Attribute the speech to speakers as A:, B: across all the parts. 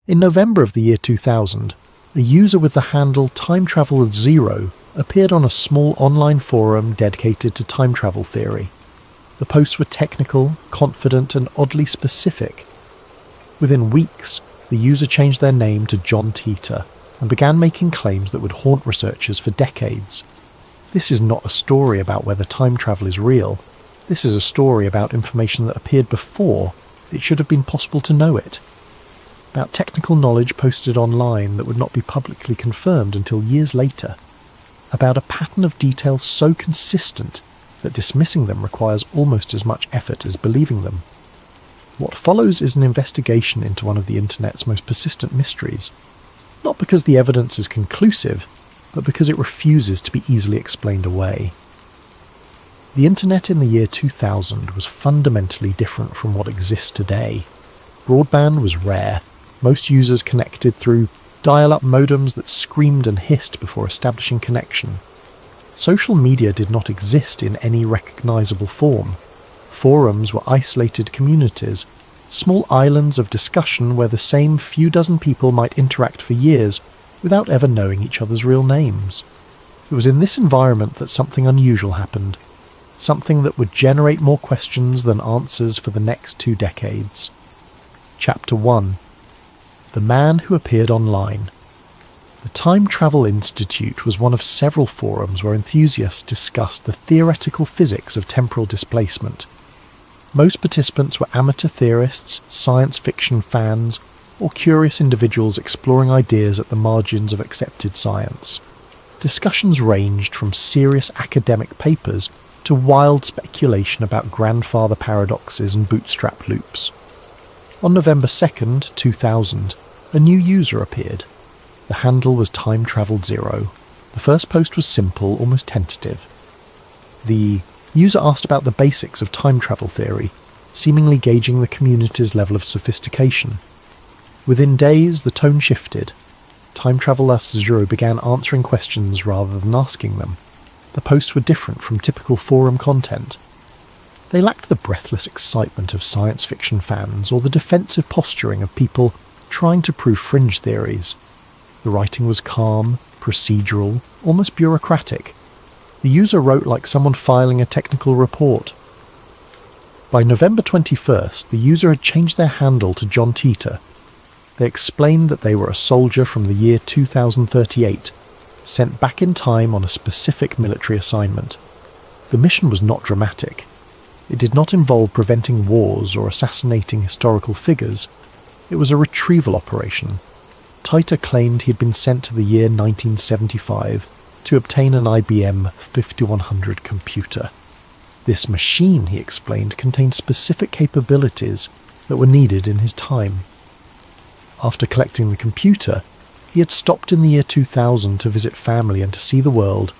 A: In November of the year 2000, a user with the handle TimeTravel0 appeared on a small online forum dedicated to time travel theory. The posts were technical, confident, and oddly specific. Within weeks, the user changed their name to John Titor and began making claims that would haunt researchers for decades. This is not a story about whether time travel is real. This is a story about information that appeared before it should have been possible to know it. About technical knowledge posted online that would not be publicly confirmed until years later. About a pattern of details so consistent that dismissing them requires almost as much effort as believing them. What follows is an investigation into one of the internet's most persistent mysteries. Not because the evidence is conclusive, but because it refuses to be easily explained away. The internet in the year 2000 was fundamentally different from what exists today. Broadband was rare. Most users connected through dial-up modems that screamed and hissed before establishing connection. Social media did not exist in any recognizable form. Forums were isolated communities, small islands of discussion where the same few dozen people might interact for years without ever knowing each other's real names. It was in this environment that something unusual happened, something that would generate more questions than answers for the next 2 decades. Chapter 1. The Man Who Appeared Online. The Time Travel Institute was one of several forums where enthusiasts discussed the theoretical physics of temporal displacement. Most participants were amateur theorists, science fiction fans, or curious individuals exploring ideas at the margins of accepted science. Discussions ranged from serious academic papers to wild speculation about grandfather paradoxes and bootstrap loops. On November 2nd, 2000, a new user appeared. The handle was TimeTravel0. The first post was simple, almost tentative. The user asked about the basics of time travel theory, seemingly gauging the community's level of sophistication. Within days, the tone shifted. TimeTravel0 began answering questions rather than asking them. The posts were different from typical forum content. They lacked the breathless excitement of science fiction fans or the defensive posturing of people trying to prove fringe theories. The writing was calm, procedural, almost bureaucratic. The user wrote like someone filing a technical report. By November 21st, the user had changed their handle to John Titor. They explained that they were a soldier from the year 2038, sent back in time on a specific military assignment. The mission was not dramatic. It did not involve preventing wars or assassinating historical figures. It was a retrieval operation. Titor claimed he had been sent to the year 1975 to obtain an IBM 5100 computer. This machine, he explained, contained specific capabilities that were needed in his time. After collecting the computer, he had stopped in the year 2000 to visit family and to see the world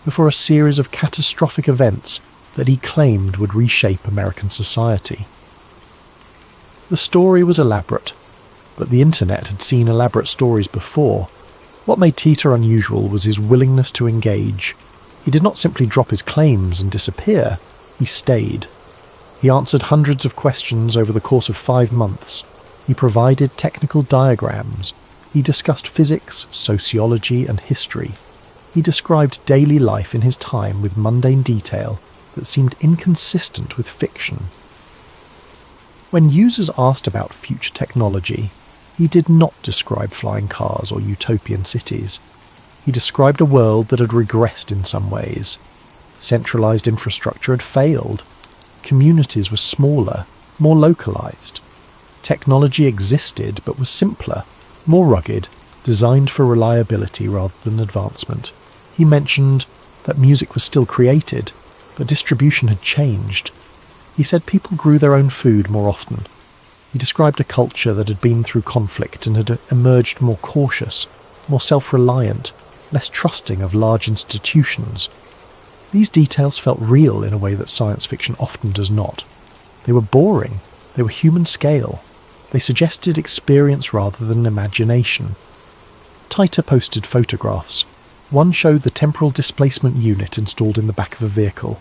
A: before a series of catastrophic events that he claimed would reshape American society. The story was elaborate, but the internet had seen elaborate stories before. What made Titor unusual was his willingness to engage. He did not simply drop his claims and disappear, he stayed. He answered hundreds of questions over the course of 5 months. He provided technical diagrams. He discussed physics, sociology, and history. He described daily life in his time with mundane detail that seemed inconsistent with fiction. When users asked about future technology, he did not describe flying cars or utopian cities. He described a world that had regressed in some ways. Centralized infrastructure had failed. Communities were smaller, more localized. Technology existed but was simpler, more rugged, designed for reliability rather than advancement. He mentioned that music was still created, but distribution had changed. He said people grew their own food more often. He described a culture that had been through conflict and had emerged more cautious, more self-reliant, less trusting of large institutions. These details felt real in a way that science fiction often does not. They were boring. They were human scale. They suggested experience rather than imagination. Titor posted photographs. One showed the temporal displacement unit installed in the back of a vehicle.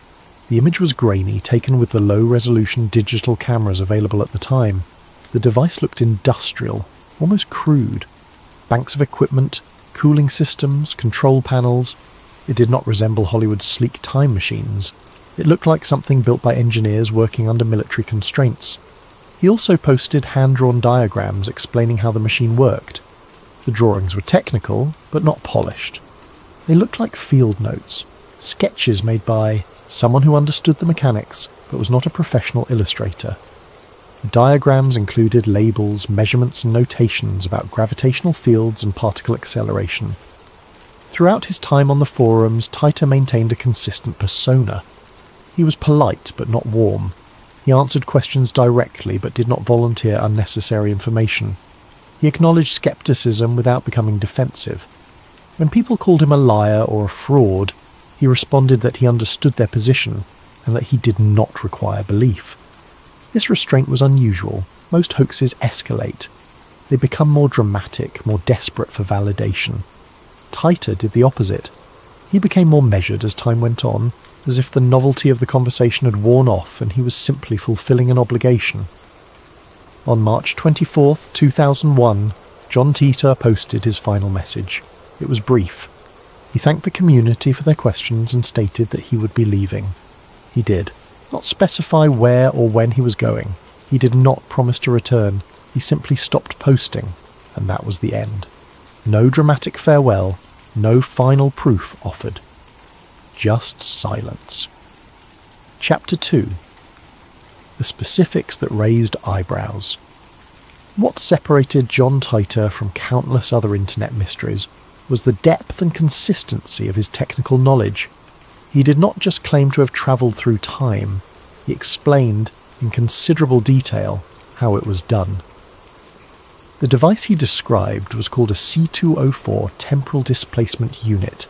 A: The image was grainy, taken with the low-resolution digital cameras available at the time. The device looked industrial, almost crude. Banks of equipment, cooling systems, control panels. It did not resemble Hollywood's sleek time machines. It looked like something built by engineers working under military constraints. He also posted hand-drawn diagrams explaining how the machine worked. The drawings were technical, but not polished. They looked like field notes, sketches made by someone who understood the mechanics, but was not a professional illustrator. The diagrams included labels, measurements and notations about gravitational fields and particle acceleration. Throughout his time on the forums, Titer maintained a consistent persona. He was polite but not warm. He answered questions directly but did not volunteer unnecessary information. He acknowledged skepticism without becoming defensive. When people called him a liar or a fraud, he responded that he understood their position and that he did not require belief. This restraint was unusual. Most hoaxes escalate. They become more dramatic, more desperate for validation. Titer did the opposite. He became more measured as time went on, as if the novelty of the conversation had worn off and he was simply fulfilling an obligation. On March 24, 2001, John Titor posted his final message. It was brief. He thanked the community for their questions and stated that he would be leaving. He did not specify where or when he was going. He did not promise to return. He simply stopped posting, and that was the end. No dramatic farewell, no final proof offered. Just silence. Chapter 2. The specifics that raised eyebrows. What separated John Titor from countless other internet mysteries was the depth and consistency of his technical knowledge. He did not just claim to have travelled through time, he explained in considerable detail how it was done. The device he described was called a C204 temporal displacement unit.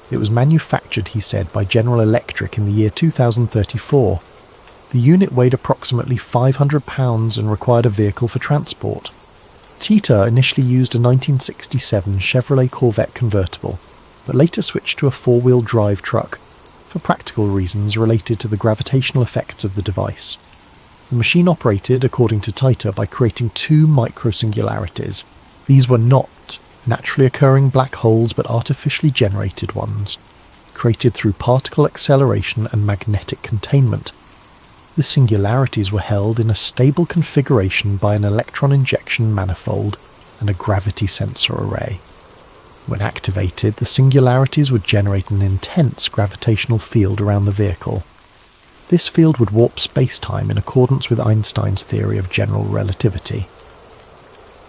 A: It was manufactured, he said, by General Electric in the year 2034. The unit weighed approximately 500 pounds and required a vehicle for transport. Titor initially used a 1967 Chevrolet Corvette convertible, but later switched to a four-wheel drive truck, for practical reasons related to the gravitational effects of the device. The machine operated, according to Titor, by creating two microsingularities. These were not naturally occurring black holes but artificially generated ones, created through particle acceleration and magnetic containment. The singularities were held in a stable configuration by an electron injection manifold and a gravity sensor array. When activated, the singularities would generate an intense gravitational field around the vehicle. This field would warp space-time in accordance with Einstein's theory of general relativity.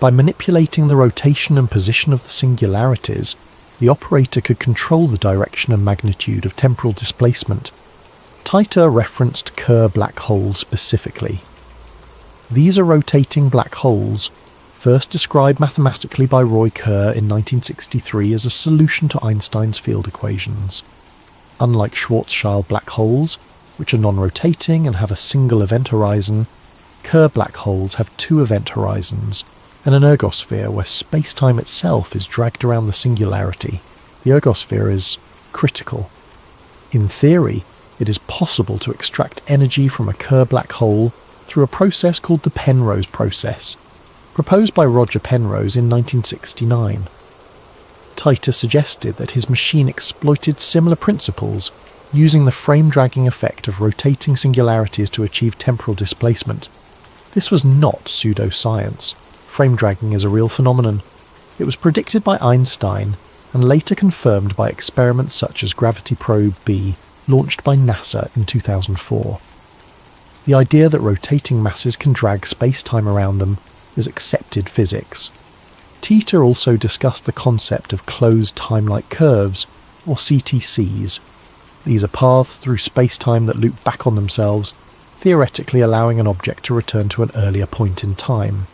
A: By manipulating the rotation and position of the singularities, the operator could control the direction and magnitude of temporal displacement. Titor referenced Kerr black holes specifically. These are rotating black holes, first described mathematically by Roy Kerr in 1963 as a solution to Einstein's field equations. Unlike Schwarzschild black holes, which are non-rotating and have a single event horizon, Kerr black holes have two event horizons, and an ergosphere where space-time itself is dragged around the singularity. The ergosphere is critical. In theory, it is possible to extract energy from a Kerr black hole through a process called the Penrose process, proposed by Roger Penrose in 1969. Titor suggested that his machine exploited similar principles, using the frame-dragging effect of rotating singularities to achieve temporal displacement. This was not pseudoscience. Frame-dragging is a real phenomenon. It was predicted by Einstein and later confirmed by experiments such as Gravity Probe B, launched by NASA in 2004. The idea that rotating masses can drag space-time around them is accepted physics. Titor also discussed the concept of closed time-like curves, or CTCs. These are paths through space-time that loop back on themselves, theoretically allowing an object to return to an earlier point in time.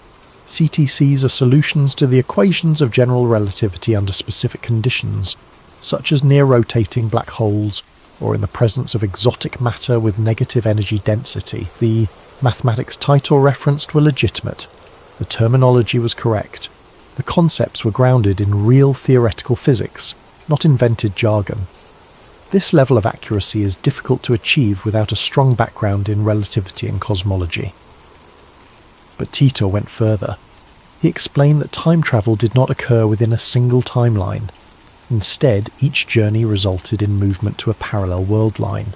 A: CTCs are solutions to the equations of general relativity under specific conditions, such as near-rotating black holes, or in the presence of exotic matter with negative energy density. The mathematics Titor referenced were legitimate. The terminology was correct. The concepts were grounded in real theoretical physics, not invented jargon. This level of accuracy is difficult to achieve without a strong background in relativity and cosmology. But Titor went further. He explained that time travel did not occur within a single timeline. Instead, each journey resulted in movement to a parallel world line.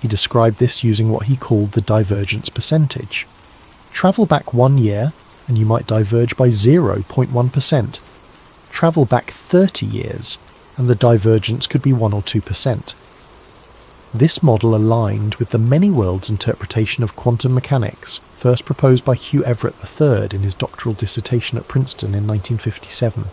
A: He described this using what he called the divergence percentage. Travel back 1 year, and you might diverge by 0.1%. Travel back 30 years, and the divergence could be 1 or 2%. This model aligned with the many worlds interpretation of quantum mechanics, first proposed by Hugh Everett III in his doctoral dissertation at Princeton in 1957.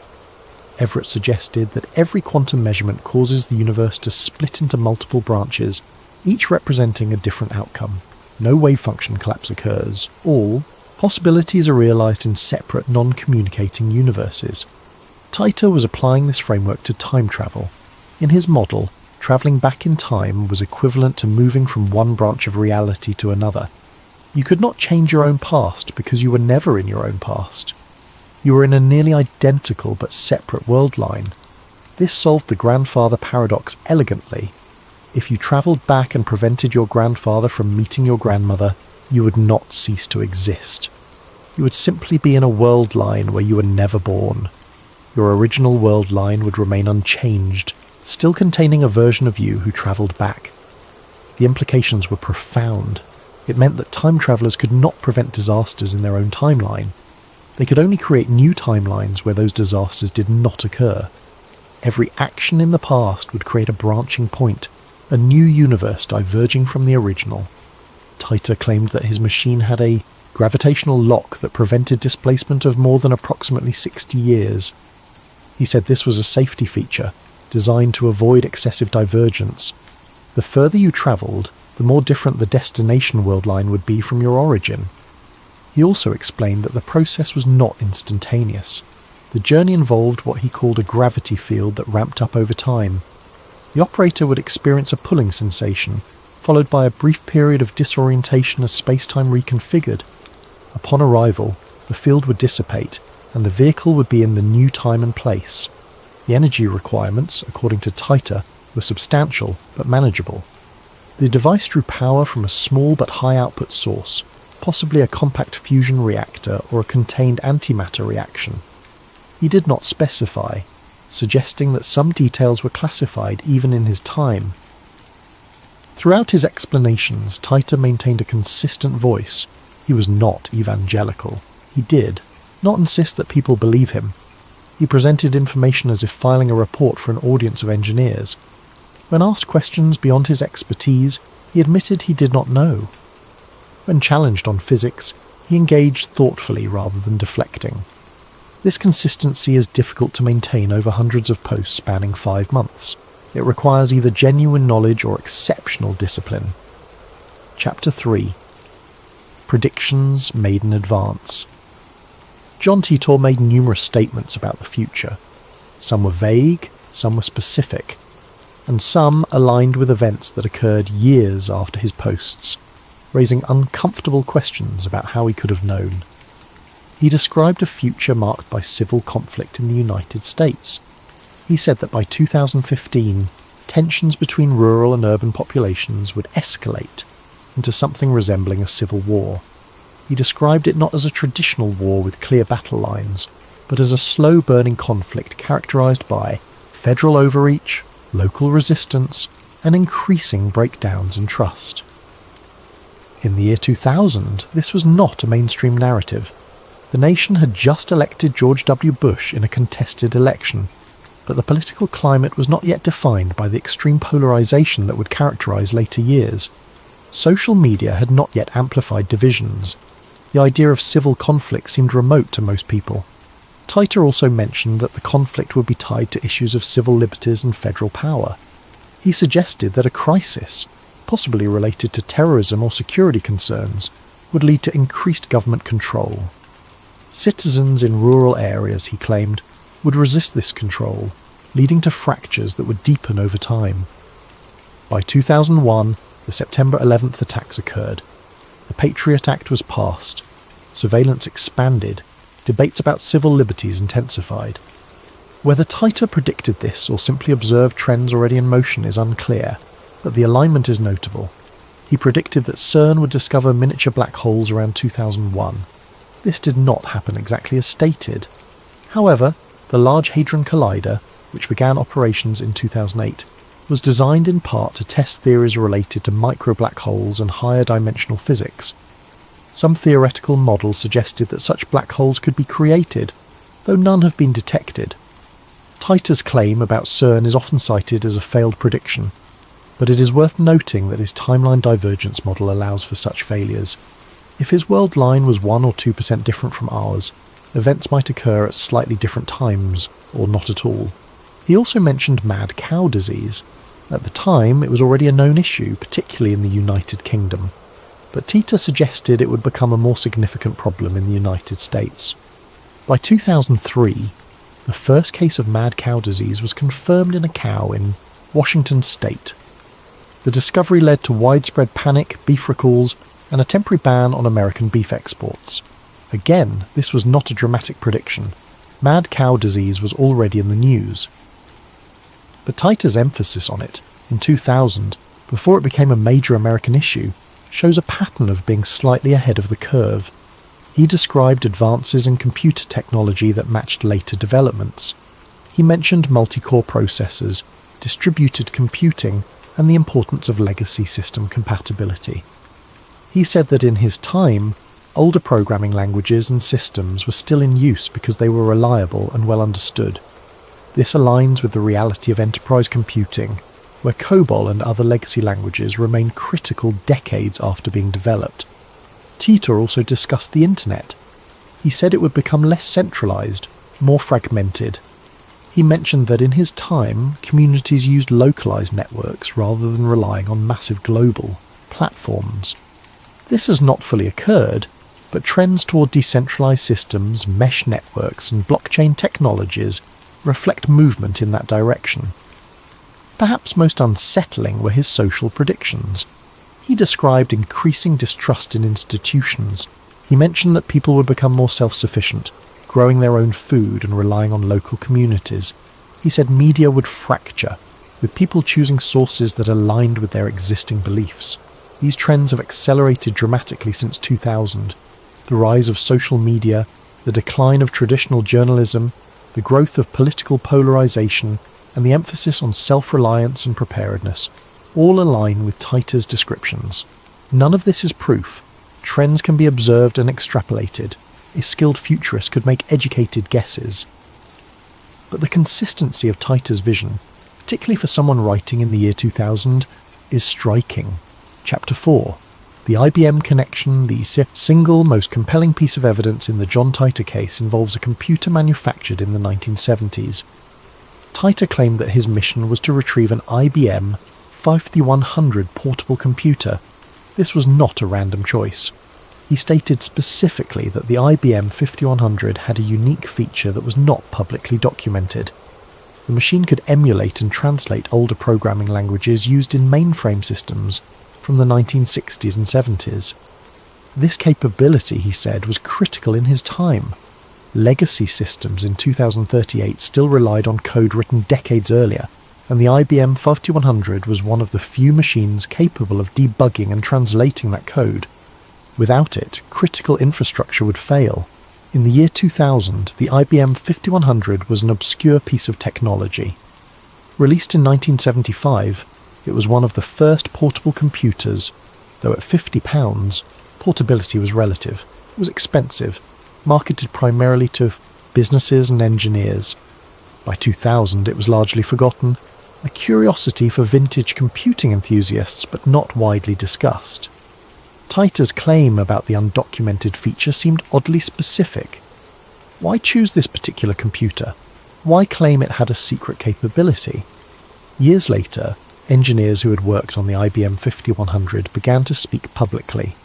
A: Everett suggested that every quantum measurement causes the universe to split into multiple branches, each representing a different outcome. No wave function collapse occurs. All possibilities are realized in separate, non-communicating universes. Titer was applying this framework to time travel. In his model, travelling back in time was equivalent to moving from one branch of reality to another. You could not change your own past because you were never in your own past. You were in a nearly identical but separate world line. This solved the grandfather paradox elegantly. If you travelled back and prevented your grandfather from meeting your grandmother, you would not cease to exist. You would simply be in a world line where you were never born. Your original world line would remain unchanged, still containing a version of you who travelled back. The implications were profound. It meant that time travellers could not prevent disasters in their own timeline. They could only create new timelines where those disasters did not occur. Every action in the past would create a branching point, a new universe diverging from the original. Titer claimed that his machine had a gravitational lock that prevented displacement of more than approximately 60 years. He said this was a safety feature, designed to avoid excessive divergence. The further you travelled, the more different the destination world line would be from your origin. He also explained that the process was not instantaneous. The journey involved what he called a gravity field that ramped up over time. The operator would experience a pulling sensation, followed by a brief period of disorientation as space-time reconfigured. Upon arrival, the field would dissipate, and the vehicle would be in the new time and place. The energy requirements, according to Titer, were substantial but manageable. The device drew power from a small but high-output source, possibly a compact fusion reactor or a contained antimatter reaction. He did not specify, suggesting that some details were classified even in his time. Throughout his explanations, Titer maintained a consistent voice. He was not evangelical. He did not insist that people believe him. He presented information as if filing a report for an audience of engineers. When asked questions beyond his expertise, he admitted he did not know. When challenged on physics, he engaged thoughtfully rather than deflecting. This consistency is difficult to maintain over hundreds of posts spanning 5 months. It requires either genuine knowledge or exceptional discipline. Chapter 3. Predictions made in advance. John Titor made numerous statements about the future. Some were vague, some were specific, and some aligned with events that occurred years after his posts, raising uncomfortable questions about how he could have known. He described a future marked by civil conflict in the United States. He said that by 2015, tensions between rural and urban populations would escalate into something resembling a civil war. He described it not as a traditional war with clear battle lines, but as a slow-burning conflict characterized by federal overreach, local resistance, and increasing breakdowns in trust. In the year 2000, this was not a mainstream narrative. The nation had just elected George W. Bush in a contested election, but the political climate was not yet defined by the extreme polarization that would characterize later years. Social media had not yet amplified divisions. The idea of civil conflict seemed remote to most people. Titer also mentioned that the conflict would be tied to issues of civil liberties and federal power. He suggested that a crisis, possibly related to terrorism or security concerns, would lead to increased government control. Citizens in rural areas, he claimed, would resist this control, leading to fractures that would deepen over time. By 2001, the September 11th attacks occurred. The Patriot Act was passed. Surveillance expanded. Debates about civil liberties intensified. Whether Titer predicted this or simply observed trends already in motion is unclear, but the alignment is notable. He predicted that CERN would discover miniature black holes around 2001. This did not happen exactly as stated. However, the Large Hadron Collider, which began operations in 2008, was designed in part to test theories related to micro-black holes and higher dimensional physics. Some theoretical models suggested that such black holes could be created, though none have been detected. Titer's claim about CERN is often cited as a failed prediction, but it is worth noting that his timeline divergence model allows for such failures. If his world line was 1 or 2% different from ours, events might occur at slightly different times, or not at all. He also mentioned mad cow disease. At the time, it was already a known issue, particularly in the United Kingdom, but Titer suggested it would become a more significant problem in the United States. By 2003, the first case of mad cow disease was confirmed in a cow in Washington state. The discovery led to widespread panic, beef recalls, and a temporary ban on American beef exports. Again, this was not a dramatic prediction. Mad cow disease was already in the news. But Titer's emphasis on it, in 2000, before it became a major American issue, shows a pattern of being slightly ahead of the curve. He described advances in computer technology that matched later developments. He mentioned multi-core processors, distributed computing, and the importance of legacy system compatibility. He said that in his time, older programming languages and systems were still in use because they were reliable and well understood. This aligns with the reality of enterprise computing, where COBOL and other legacy languages remain critical decades after being developed. Titer also discussed the internet. He said it would become less centralized, more fragmented. He mentioned that in his time, communities used localized networks rather than relying on massive global platforms. This has not fully occurred, but trends toward decentralized systems, mesh networks, and blockchain technologies reflect movement in that direction. Perhaps most unsettling were his social predictions. He described increasing distrust in institutions. He mentioned that people would become more self-sufficient, growing their own food and relying on local communities. He said media would fracture, with people choosing sources that aligned with their existing beliefs. These trends have accelerated dramatically since 2000. The rise of social media, the decline of traditional journalism, the growth of political polarization, and the emphasis on self-reliance and preparedness all align with Titer's descriptions. None of this is proof. Trends can be observed and extrapolated. A skilled futurist could make educated guesses. But the consistency of Titer's vision, particularly for someone writing in the year 2000, is striking. Chapter 4. The IBM connection, the single most compelling piece of evidence in the John Titer case, involves a computer manufactured in the 1970s. Titer claimed that his mission was to retrieve an IBM 5100 portable computer. This was not a random choice. He stated specifically that the IBM 5100 had a unique feature that was not publicly documented. The machine could emulate and translate older programming languages used in mainframe systems from the 1960s and 70s. This capability, he said, was critical in his time. Legacy systems in 2038 still relied on code written decades earlier, and the IBM 5100 was one of the few machines capable of debugging and translating that code. Without it, critical infrastructure would fail. In the year 2000, the IBM 5100 was an obscure piece of technology. Released in 1975, it was one of the first portable computers, though at £50, portability was relative. It was expensive, marketed primarily to businesses and engineers. By 2000, it was largely forgotten, a curiosity for vintage computing enthusiasts, but not widely discussed. Titer's claim about the undocumented feature seemed oddly specific. Why choose this particular computer? Why claim it had a secret capability? Years later, engineers who had worked on the IBM 5100 began to speak publicly.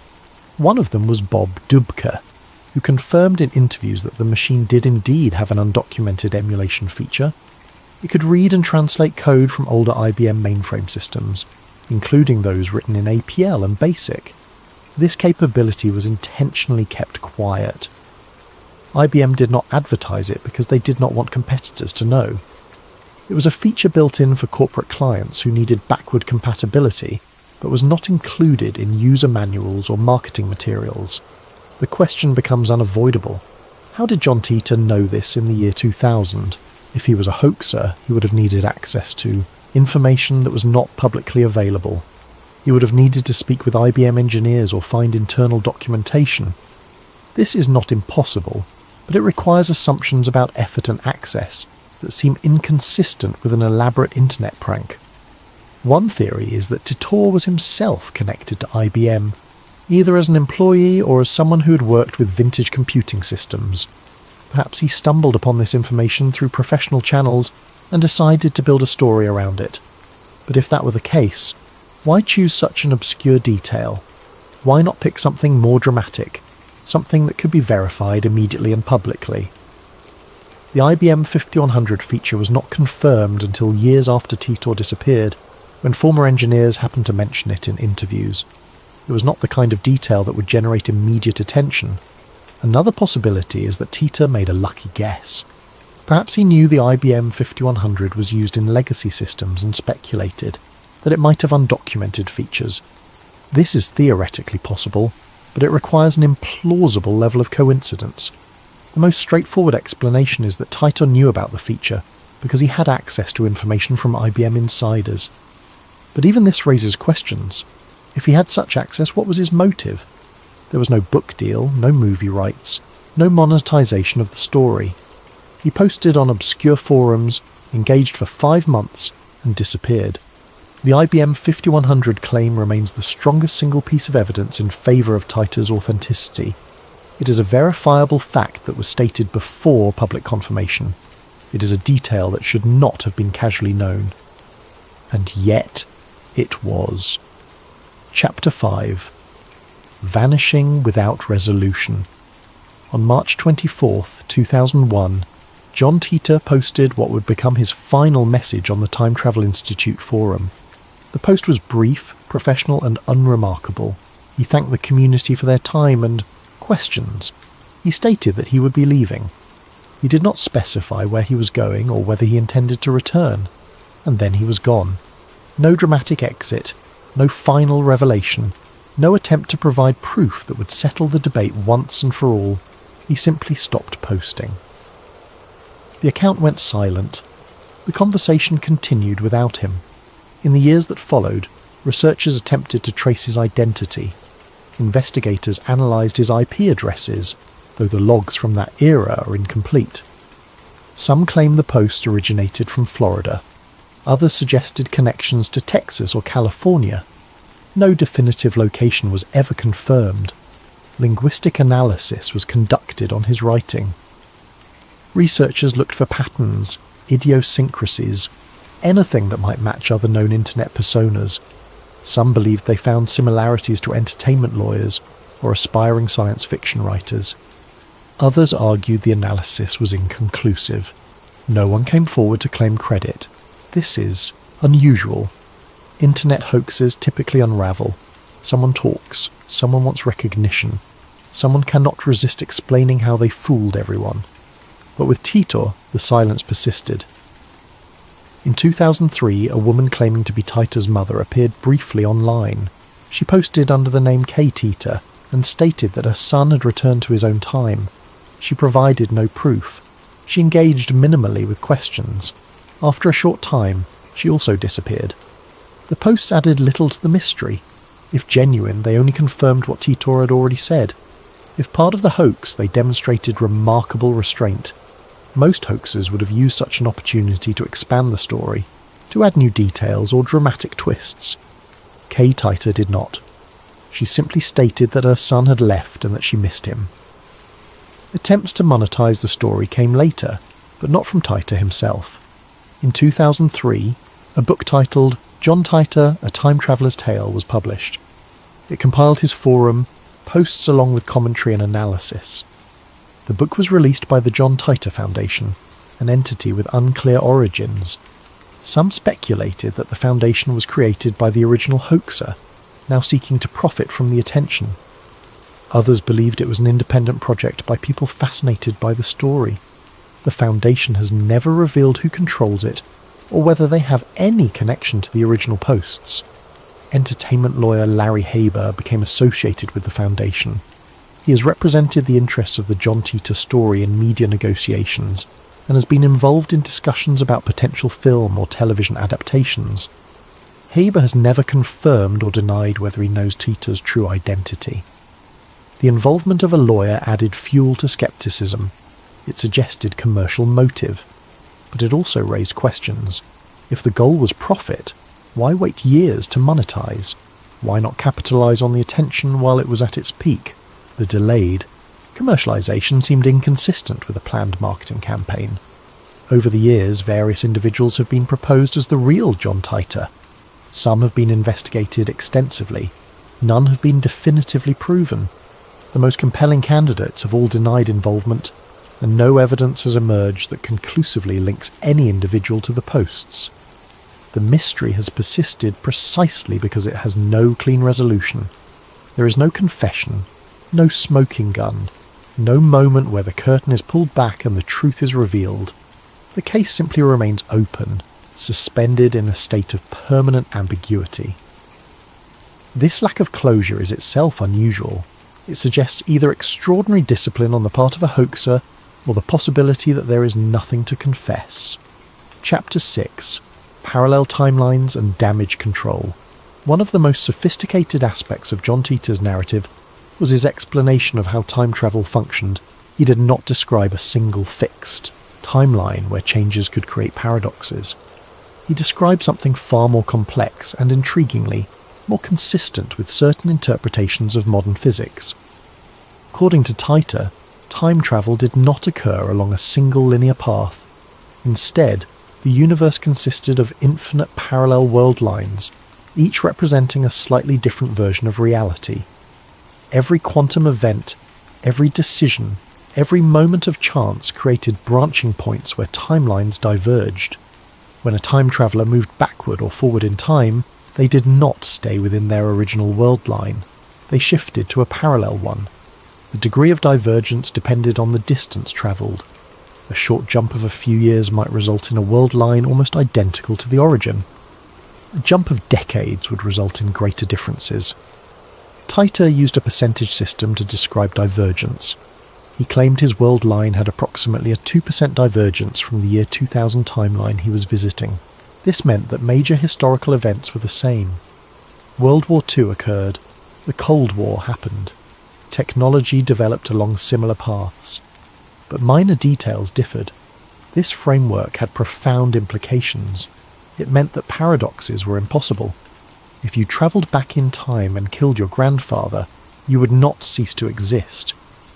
A: One of them was Bob Dubke, who confirmed in interviews that the machine did indeed have an undocumented emulation feature. It could read and translate code from older IBM mainframe systems, including those written in APL and BASIC. This capability was intentionally kept quiet. IBM did not advertise it because they did not want competitors to know. It was a feature built in for corporate clients who needed backward compatibility, but was not included in user manuals or marketing materials. The question becomes unavoidable. How did John Titor know this in the year 2000? If he was a hoaxer, he would have needed access to information that was not publicly available. He would have needed to speak with IBM engineers or find internal documentation. This is not impossible, but it requires assumptions about effort and access that seem inconsistent with an elaborate internet prank. One theory is that Titor was himself connected to IBM, either as an employee or as someone who had worked with vintage computing systems. Perhaps he stumbled upon this information through professional channels and decided to build a story around it. But if that were the case, why choose such an obscure detail? Why not pick something more dramatic, something that could be verified immediately and publicly? The IBM 5100 feature was not confirmed until years after Titor disappeared, when former engineers happened to mention it in interviews. It was not the kind of detail that would generate immediate attention. Another possibility is that Titor made a lucky guess. Perhaps he knew the IBM 5100 was used in legacy systems and speculated that it might have undocumented features. This is theoretically possible, but it requires an implausible level of coincidence. The most straightforward explanation is that Titor knew about the feature because he had access to information from IBM insiders. But even this raises questions. If he had such access, what was his motive? There was no book deal, no movie rights, no monetization of the story. He posted on obscure forums, engaged for 5 months, and disappeared. The IBM 5100 claim remains the strongest single piece of evidence in favour of Titor's authenticity. It is a verifiable fact that was stated before public confirmation. It is a detail that should not have been casually known. And yet, it was. Chapter 5. Vanishing Without Resolution. On March 24th, 2001, John Titor posted what would become his final message on the Time Travel Institute forum. The post was brief, professional, and unremarkable. He thanked the community for their time and questions. He stated that he would be leaving. He did not specify where he was going or whether he intended to return. And then he was gone. No dramatic exit, no final revelation, no attempt to provide proof that would settle the debate once and for all. He simply stopped posting. The account went silent. The conversation continued without him. In the years that followed, researchers attempted to trace his identity. Investigators analysed his IP addresses, though the logs from that era are incomplete. Some claim the post originated from Florida. Others suggested connections to Texas or California. No definitive location was ever confirmed. Linguistic analysis was conducted on his writing. Researchers looked for patterns, idiosyncrasies, anything that might match other known internet personas. Some believed they found similarities to entertainment lawyers or aspiring science fiction writers. Others argued the analysis was inconclusive. No one came forward to claim credit. This is unusual. Internet hoaxes typically unravel. Someone talks, someone wants recognition, someone cannot resist explaining how they fooled everyone. But with Titor, the silence persisted. In 2003, a woman claiming to be Titor's mother appeared briefly online. She posted under the name K. Titor and stated that her son had returned to his own time. She provided no proof. She engaged minimally with questions. After a short time, she also disappeared. The posts added little to the mystery. If genuine, they only confirmed what Titor had already said. If part of the hoax, they demonstrated remarkable restraint. Most hoaxers would have used such an opportunity to expand the story, to add new details or dramatic twists. Kay Titor did not. She simply stated that her son had left and that she missed him. Attempts to monetize the story came later, but not from Titor himself. In 2003, a book titled John Titor, A Time Traveller's Tale was published. It compiled his forum, posts along with commentary and analysis. The book was released by the John Titor Foundation, an entity with unclear origins. Some speculated that the foundation was created by the original hoaxer, now seeking to profit from the attention. Others believed it was an independent project by people fascinated by the story. The foundation has never revealed who controls it, or whether they have any connection to the original posts. Entertainment lawyer Larry Haber became associated with the foundation. He has represented the interests of the John Titor story in media negotiations and has been involved in discussions about potential film or television adaptations. Haber has never confirmed or denied whether he knows Titor's true identity. The involvement of a lawyer added fuel to skepticism. It suggested commercial motive, but it also raised questions. If the goal was profit, why wait years to monetize? Why not capitalize on the attention while it was at its peak? The delayed commercialization seemed inconsistent with a planned marketing campaign. Over the years, various individuals have been proposed as the real John Titor. Some have been investigated extensively. None have been definitively proven. The most compelling candidates have all denied involvement, and no evidence has emerged that conclusively links any individual to the posts. The mystery has persisted precisely because it has no clean resolution. There is no confession, no smoking gun, no moment where the curtain is pulled back and the truth is revealed. The case simply remains open, suspended in a state of permanent ambiguity. This lack of closure is itself unusual. It suggests either extraordinary discipline on the part of a hoaxer or the possibility that there is nothing to confess. Chapter 6: Parallel Timelines and Damage Control. One of the most sophisticated aspects of John Titor's narrative was his explanation of how time travel functioned. He did not describe a single fixed timeline where changes could create paradoxes. He described something far more complex and, intriguingly, more consistent with certain interpretations of modern physics. According to Titor, time travel did not occur along a single linear path. Instead, the universe consisted of infinite parallel world lines, each representing a slightly different version of reality. Every quantum event, every decision, every moment of chance created branching points where timelines diverged. When a time traveller moved backward or forward in time, they did not stay within their original world line. They shifted to a parallel one. The degree of divergence depended on the distance travelled. A short jump of a few years might result in a world line almost identical to the origin. A jump of decades would result in greater differences. Titor used a percentage system to describe divergence. He claimed his world line had approximately a 2% divergence from the year 2000 timeline he was visiting. This meant that major historical events were the same. World War II occurred. The Cold War happened. Technology developed along similar paths. But minor details differed. This framework had profound implications. It meant that paradoxes were impossible. If you travelled back in time and killed your grandfather, you would not cease to exist.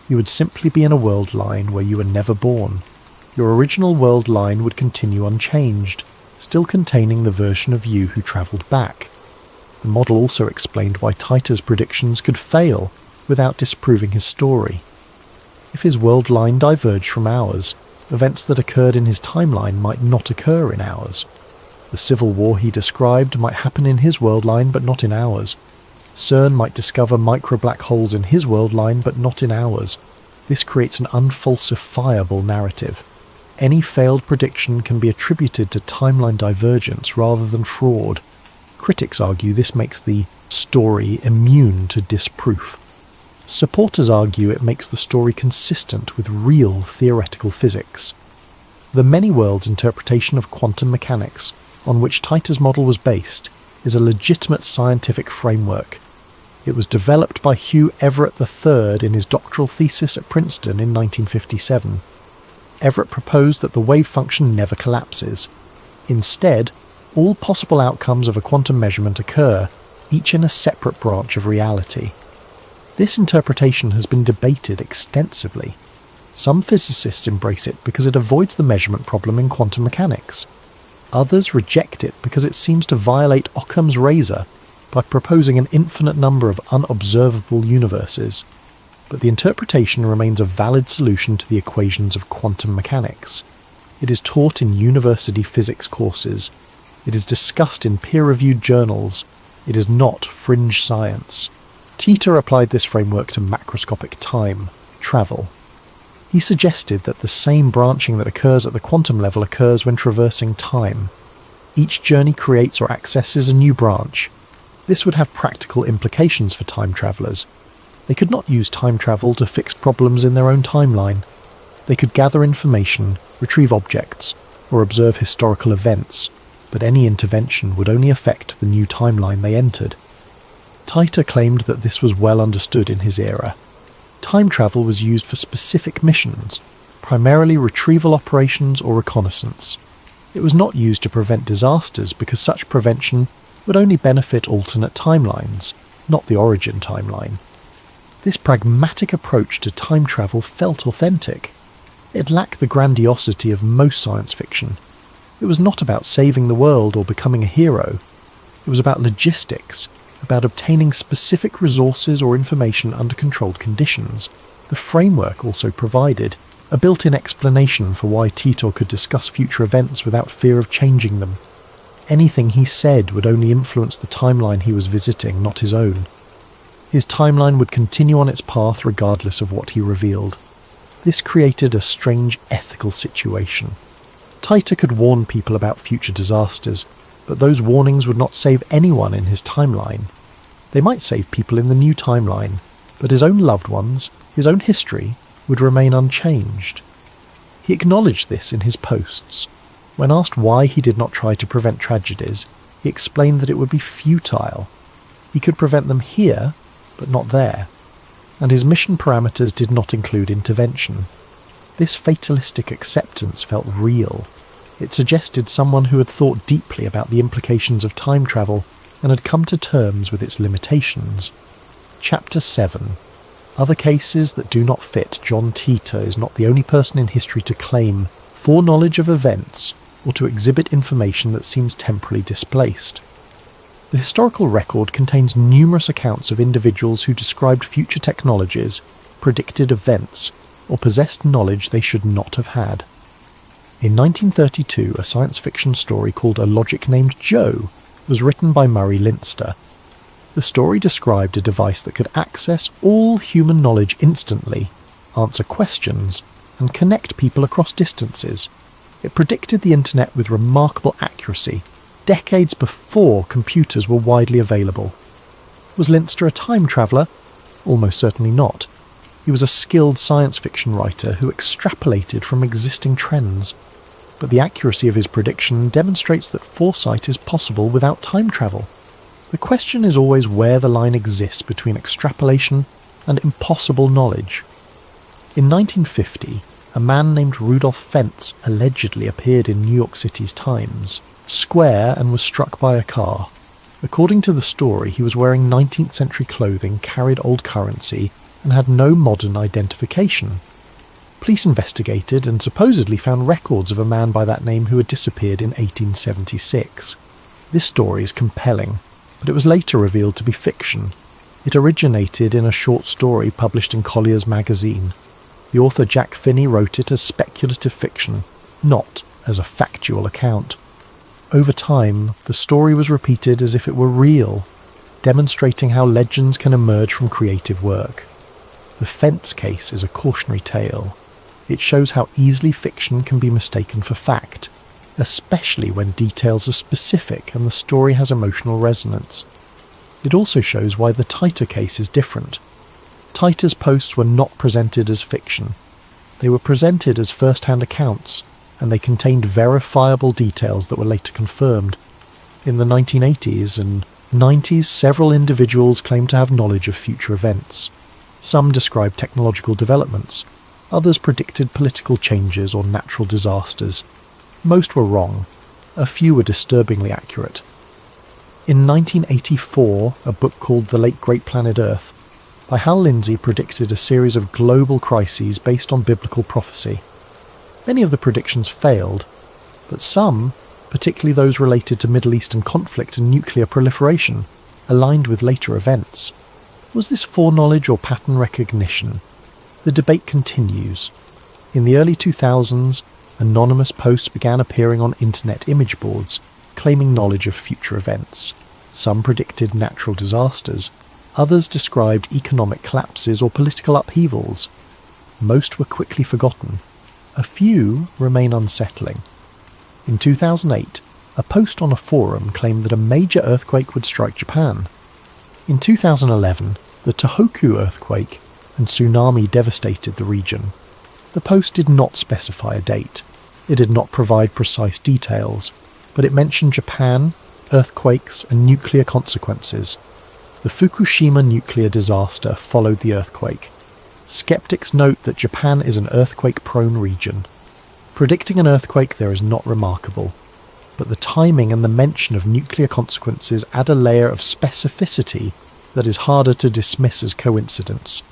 A: You would simply be in a world line where you were never born. Your original world line would continue unchanged, still containing the version of you who travelled back. The model also explained why Titor's predictions could fail without disproving his story. If his world line diverged from ours, events that occurred in his timeline might not occur in ours. The civil war he described might happen in his world line but not in ours. CERN might discover micro-black holes in his world line but not in ours. This creates an unfalsifiable narrative. Any failed prediction can be attributed to timeline divergence rather than fraud. Critics argue this makes the story immune to disproof. Supporters argue it makes the story consistent with real theoretical physics. The many-worlds interpretation of quantum mechanics, on which Titor's model was based, is a legitimate scientific framework. It was developed by Hugh Everett III in his doctoral thesis at Princeton in 1957. Everett proposed that the wave function never collapses. Instead, all possible outcomes of a quantum measurement occur, each in a separate branch of reality. This interpretation has been debated extensively. Some physicists embrace it because it avoids the measurement problem in quantum mechanics. Others reject it because it seems to violate Occam's razor by proposing an infinite number of unobservable universes. But the interpretation remains a valid solution to the equations of quantum mechanics. It is taught in university physics courses. It is discussed in peer-reviewed journals. It is not fringe science. Titor applied this framework to macroscopic time, travel. He suggested that the same branching that occurs at the quantum level occurs when traversing time. Each journey creates or accesses a new branch. This would have practical implications for time travellers. They could not use time travel to fix problems in their own timeline. They could gather information, retrieve objects, or observe historical events, but any intervention would only affect the new timeline they entered. Titer claimed that this was well understood in his era. Time travel was used for specific missions, primarily retrieval operations or reconnaissance. It was not used to prevent disasters because such prevention would only benefit alternate timelines, not the origin timeline. This pragmatic approach to time travel felt authentic. It lacked the grandiosity of most science fiction. It was not about saving the world or becoming a hero. It was about logistics, about obtaining specific resources or information under controlled conditions. The framework also provided a built-in explanation for why Titor could discuss future events without fear of changing them. Anything he said would only influence the timeline he was visiting, not his own. His timeline would continue on its path regardless of what he revealed. This created a strange ethical situation. Titer could warn people about future disasters, but those warnings would not save anyone in his timeline. They might save people in the new timeline, but his own loved ones, his own history, would remain unchanged. He acknowledged this in his posts. When asked why he did not try to prevent tragedies, he explained that it would be futile. He could prevent them here, but not there, and his mission parameters did not include intervention. This fatalistic acceptance felt real. It suggested someone who had thought deeply about the implications of time travel and had come to terms with its limitations. Chapter 7. Other cases that do not fit. John Titor is not the only person in history to claim foreknowledge of events or to exhibit information that seems temporally displaced. The historical record contains numerous accounts of individuals who described future technologies, predicted events, or possessed knowledge they should not have had. In 1932, a science fiction story called A Logic Named Joe was written by Murray Leinster. The story described a device that could access all human knowledge instantly, answer questions, and connect people across distances. It predicted the internet with remarkable accuracy, decades before computers were widely available. Was Leinster a time traveller? Almost certainly not. He was a skilled science fiction writer who extrapolated from existing trends. But the accuracy of his prediction demonstrates that foresight is possible without time travel. The question is always where the line exists between extrapolation and impossible knowledge. In 1950, a man named Rudolph Fentz allegedly appeared in New York City's Times Square and was struck by a car. According to the story, he was wearing 19th century clothing, carried old currency, and had no modern identification. Police investigated and supposedly found records of a man by that name who had disappeared in 1876. This story is compelling, but it was later revealed to be fiction. It originated in a short story published in Collier's magazine. The author Jack Finney wrote it as speculative fiction, not as a factual account. Over time, the story was repeated as if it were real, demonstrating how legends can emerge from creative work. The Fentz case is a cautionary tale. It shows how easily fiction can be mistaken for fact, especially when details are specific and the story has emotional resonance. It also shows why the Titor case is different. Titor's posts were not presented as fiction. They were presented as first-hand accounts, and they contained verifiable details that were later confirmed. In the 1980s and 90s, several individuals claimed to have knowledge of future events. Some described technological developments. Others predicted political changes or natural disasters. Most were wrong. A few were disturbingly accurate. In 1984, a book called The Late Great Planet Earth by Hal Lindsey predicted a series of global crises based on biblical prophecy. Many of the predictions failed, but some, particularly those related to Middle Eastern conflict and nuclear proliferation, aligned with later events. Was this foreknowledge or pattern recognition? The debate continues. In the early 2000s, anonymous posts began appearing on internet image boards, claiming knowledge of future events. Some predicted natural disasters. Others described economic collapses or political upheavals. Most were quickly forgotten. A few remain unsettling. In 2008, a post on a forum claimed that a major earthquake would strike Japan. In 2011, The Tohoku earthquake and tsunami devastated the region. The post did not specify a date. It did not provide precise details, but it mentioned Japan, earthquakes, and nuclear consequences. The Fukushima nuclear disaster followed the earthquake. Skeptics note that Japan is an earthquake-prone region. Predicting an earthquake there is not remarkable, but the timing and the mention of nuclear consequences add a layer of specificity that is harder to dismiss as coincidence.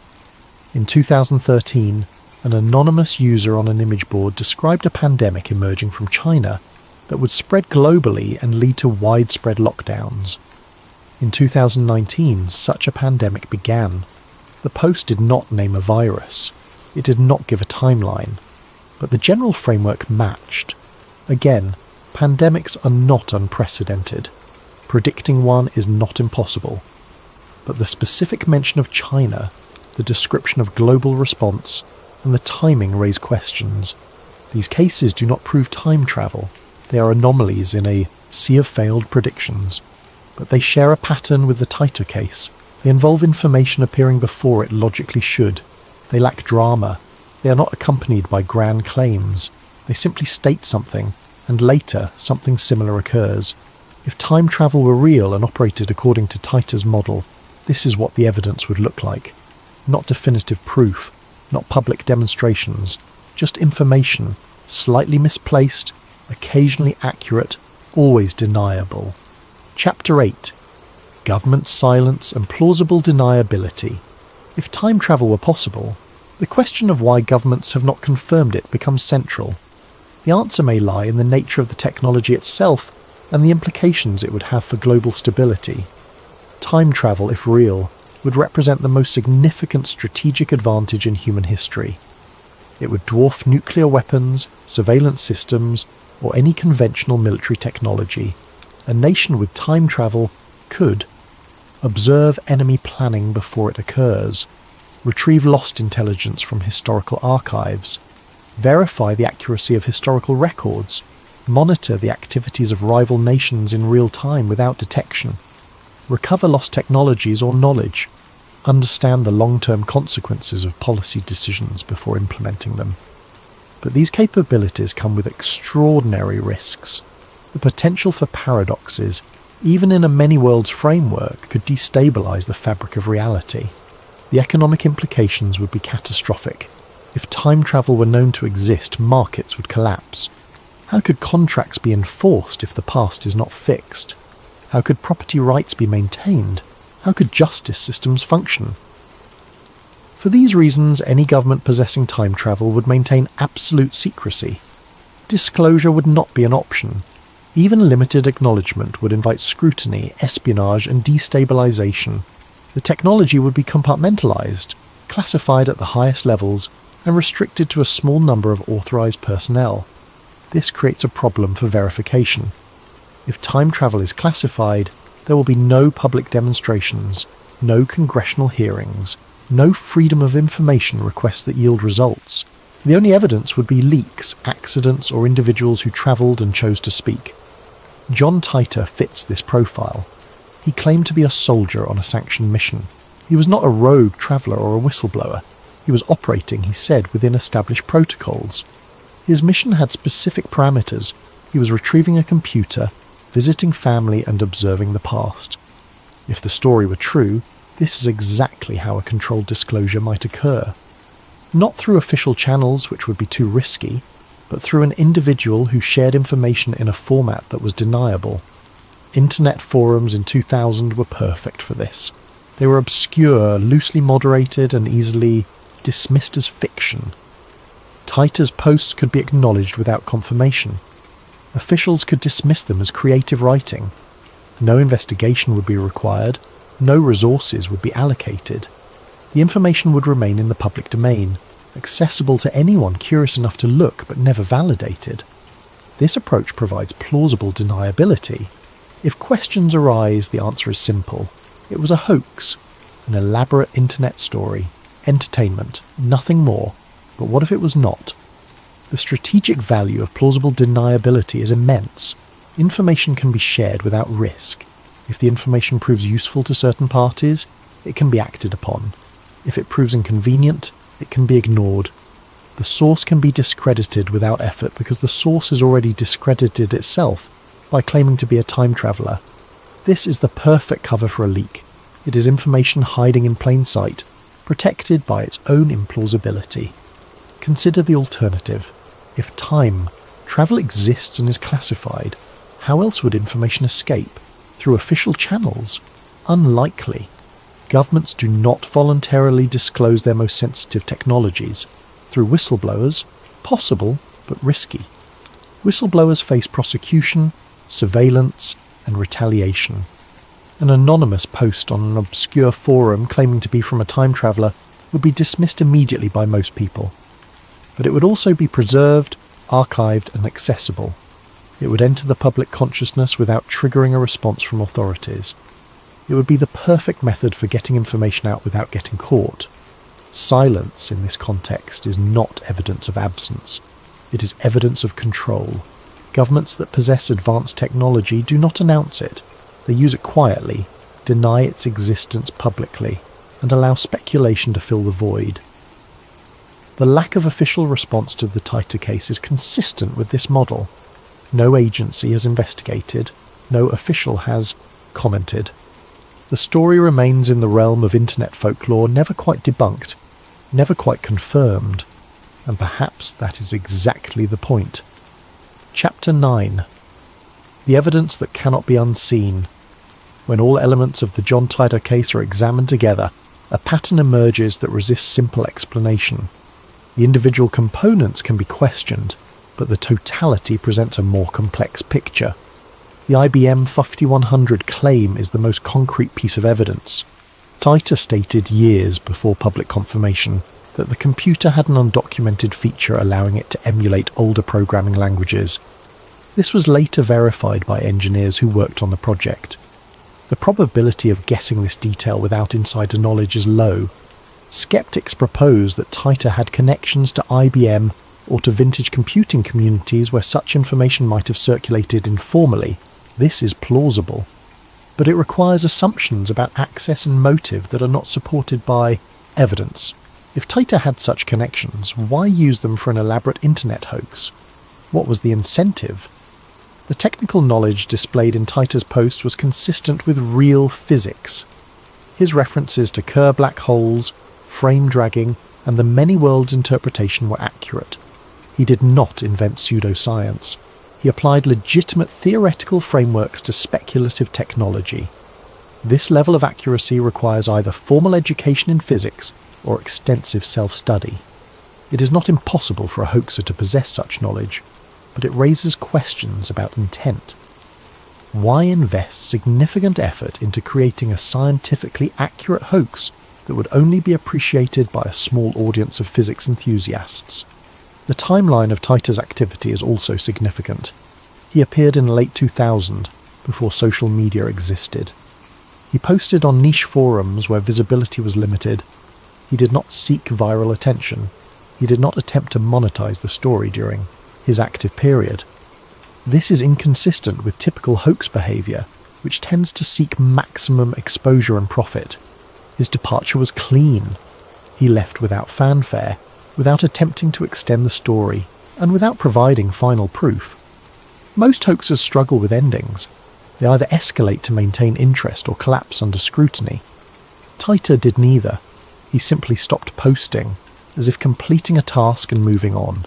A: In 2013, an anonymous user on an image board described a pandemic emerging from China that would spread globally and lead to widespread lockdowns. In 2019, such a pandemic began. The post did not name a virus. It did not give a timeline. But the general framework matched. Again, pandemics are not unprecedented. Predicting one is not impossible. But the specific mention of China, the description of global response, and the timing raise questions. These cases do not prove time travel. They are anomalies in a sea of failed predictions. But they share a pattern with the Taito case. They involve information appearing before it logically should. They lack drama. They are not accompanied by grand claims. They simply state something, and later something similar occurs. If time travel were real and operated according to Taito's model, this is what the evidence would look like. Not definitive proof, not public demonstrations, just information, slightly misplaced, occasionally accurate, always deniable. Chapter 8. Government silence and plausible deniability. If time travel were possible, the question of why governments have not confirmed it becomes central. The answer may lie in the nature of the technology itself and the implications it would have for global stability. Time travel, if real, would represent the most significant strategic advantage in human history. It would dwarf nuclear weapons, surveillance systems, or any conventional military technology. A nation with time travel could observe enemy planning before it occurs, retrieve lost intelligence from historical archives, verify the accuracy of historical records, monitor the activities of rival nations in real time without detection, recover lost technologies or knowledge, understand the long-term consequences of policy decisions before implementing them. But these capabilities come with extraordinary risks. The potential for paradoxes, even in a many-worlds framework, could destabilize the fabric of reality. The economic implications would be catastrophic. If time travel were known to exist, markets would collapse. How could contracts be enforced if the past is not fixed? How could property rights be maintained? How could justice systems function? For these reasons, any government possessing time travel would maintain absolute secrecy. Disclosure would not be an option. Even limited acknowledgement would invite scrutiny, espionage, and destabilization. The technology would be compartmentalized, classified at the highest levels, and restricted to a small number of authorized personnel. This creates a problem for verification. If time travel is classified, there will be no public demonstrations, no congressional hearings, no freedom of information requests that yield results. The only evidence would be leaks, accidents, or individuals who travelled and chose to speak. John Titor fits this profile. He claimed to be a soldier on a sanctioned mission. He was not a rogue traveller or a whistleblower. He was operating, he said, within established protocols. His mission had specific parameters. He was retrieving a computer, visiting family, and observing the past. If the story were true, this is exactly how a controlled disclosure might occur. Not through official channels, which would be too risky, but through an individual who shared information in a format that was deniable. Internet forums in 2000 were perfect for this. They were obscure, loosely moderated, and easily dismissed as fiction. Titor's posts could be acknowledged without confirmation. Officials could dismiss them as creative writing. No investigation would be required. No resources would be allocated. The information would remain in the public domain, accessible to anyone curious enough to look but never validated. This approach provides plausible deniability. If questions arise, the answer is simple. It was a hoax, an elaborate internet story, entertainment, nothing more. But what if it was not? The strategic value of plausible deniability is immense. Information can be shared without risk. If the information proves useful to certain parties, it can be acted upon. If it proves inconvenient, it can be ignored. The source can be discredited without effort because the source has already discredited itself by claiming to be a time traveller. This is the perfect cover for a leak. It is information hiding in plain sight, protected by its own implausibility. Consider the alternative. If time travel exists and is classified, how else would information escape? Through official channels? Unlikely. Governments do not voluntarily disclose their most sensitive technologies. Through whistleblowers? Possible, but risky. Whistleblowers face prosecution, surveillance, and retaliation. An anonymous post on an obscure forum claiming to be from a time traveller would be dismissed immediately by most people. But it would also be preserved, archived, and accessible. It would enter the public consciousness without triggering a response from authorities. It would be the perfect method for getting information out without getting caught. Silence in this context is not evidence of absence. It is evidence of control. Governments that possess advanced technology do not announce it. They use it quietly, deny its existence publicly, and allow speculation to fill the void. The lack of official response to the Titer case is consistent with this model. No agency has investigated, no official has commented. The story remains in the realm of internet folklore, never quite debunked, never quite confirmed, and perhaps that is exactly the point. Chapter 9. The evidence that cannot be unseen. When all elements of the John Titor case are examined together, a pattern emerges that resists simple explanation. The individual components can be questioned, but the totality presents a more complex picture. The IBM 5100 claim is the most concrete piece of evidence. Titor stated years before public confirmation that the computer had an undocumented feature allowing it to emulate older programming languages. This was later verified by engineers who worked on the project. The probability of guessing this detail without insider knowledge is low. Skeptics propose that Titor had connections to IBM or to vintage computing communities where such information might have circulated informally. This is plausible, but it requires assumptions about access and motive that are not supported by evidence. If Titor had such connections, why use them for an elaborate internet hoax? What was the incentive? The technical knowledge displayed in Titor's post was consistent with real physics. His references to Kerr black holes, frame dragging, and the many worlds interpretation were accurate. He did not invent pseudoscience. He applied legitimate theoretical frameworks to speculative technology. This level of accuracy requires either formal education in physics or extensive self-study. It is not impossible for a hoaxer to possess such knowledge, but it raises questions about intent. Why invest significant effort into creating a scientifically accurate hoax that would only be appreciated by a small audience of physics enthusiasts? The timeline of Titor's activity is also significant. He appeared in late 2000, before social media existed. He posted on niche forums where visibility was limited. He did not seek viral attention. He did not attempt to monetize the story during his active period. This is inconsistent with typical hoax behavior, which tends to seek maximum exposure and profit. His departure was clean. He left without fanfare, without attempting to extend the story, and without providing final proof. Most hoaxers struggle with endings. They either escalate to maintain interest or collapse under scrutiny. Titor did neither. He simply stopped posting, as if completing a task and moving on.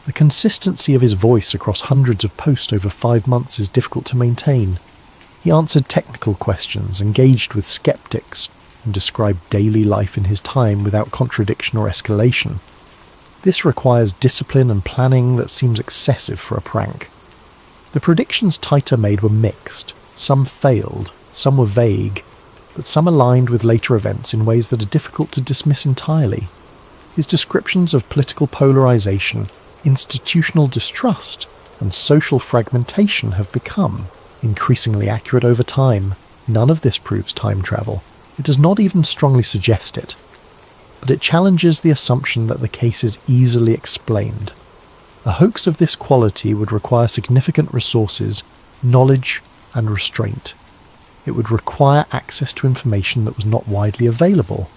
A: The consistency of his voice across hundreds of posts over 5 months is difficult to maintain. He answered technical questions, engaged with skeptics, and described daily life in his time without contradiction or escalation. This requires discipline and planning that seems excessive for a prank. The predictions Titor made were mixed. Some failed, some were vague, but some aligned with later events in ways that are difficult to dismiss entirely. His descriptions of political polarization, institutional distrust, and social fragmentation have become increasingly accurate over time. None of this proves time travel. It does not even strongly suggest it, but it challenges the assumption that the case is easily explained. A hoax of this quality would require significant resources, knowledge, and restraint. It would require access to information that was not widely available,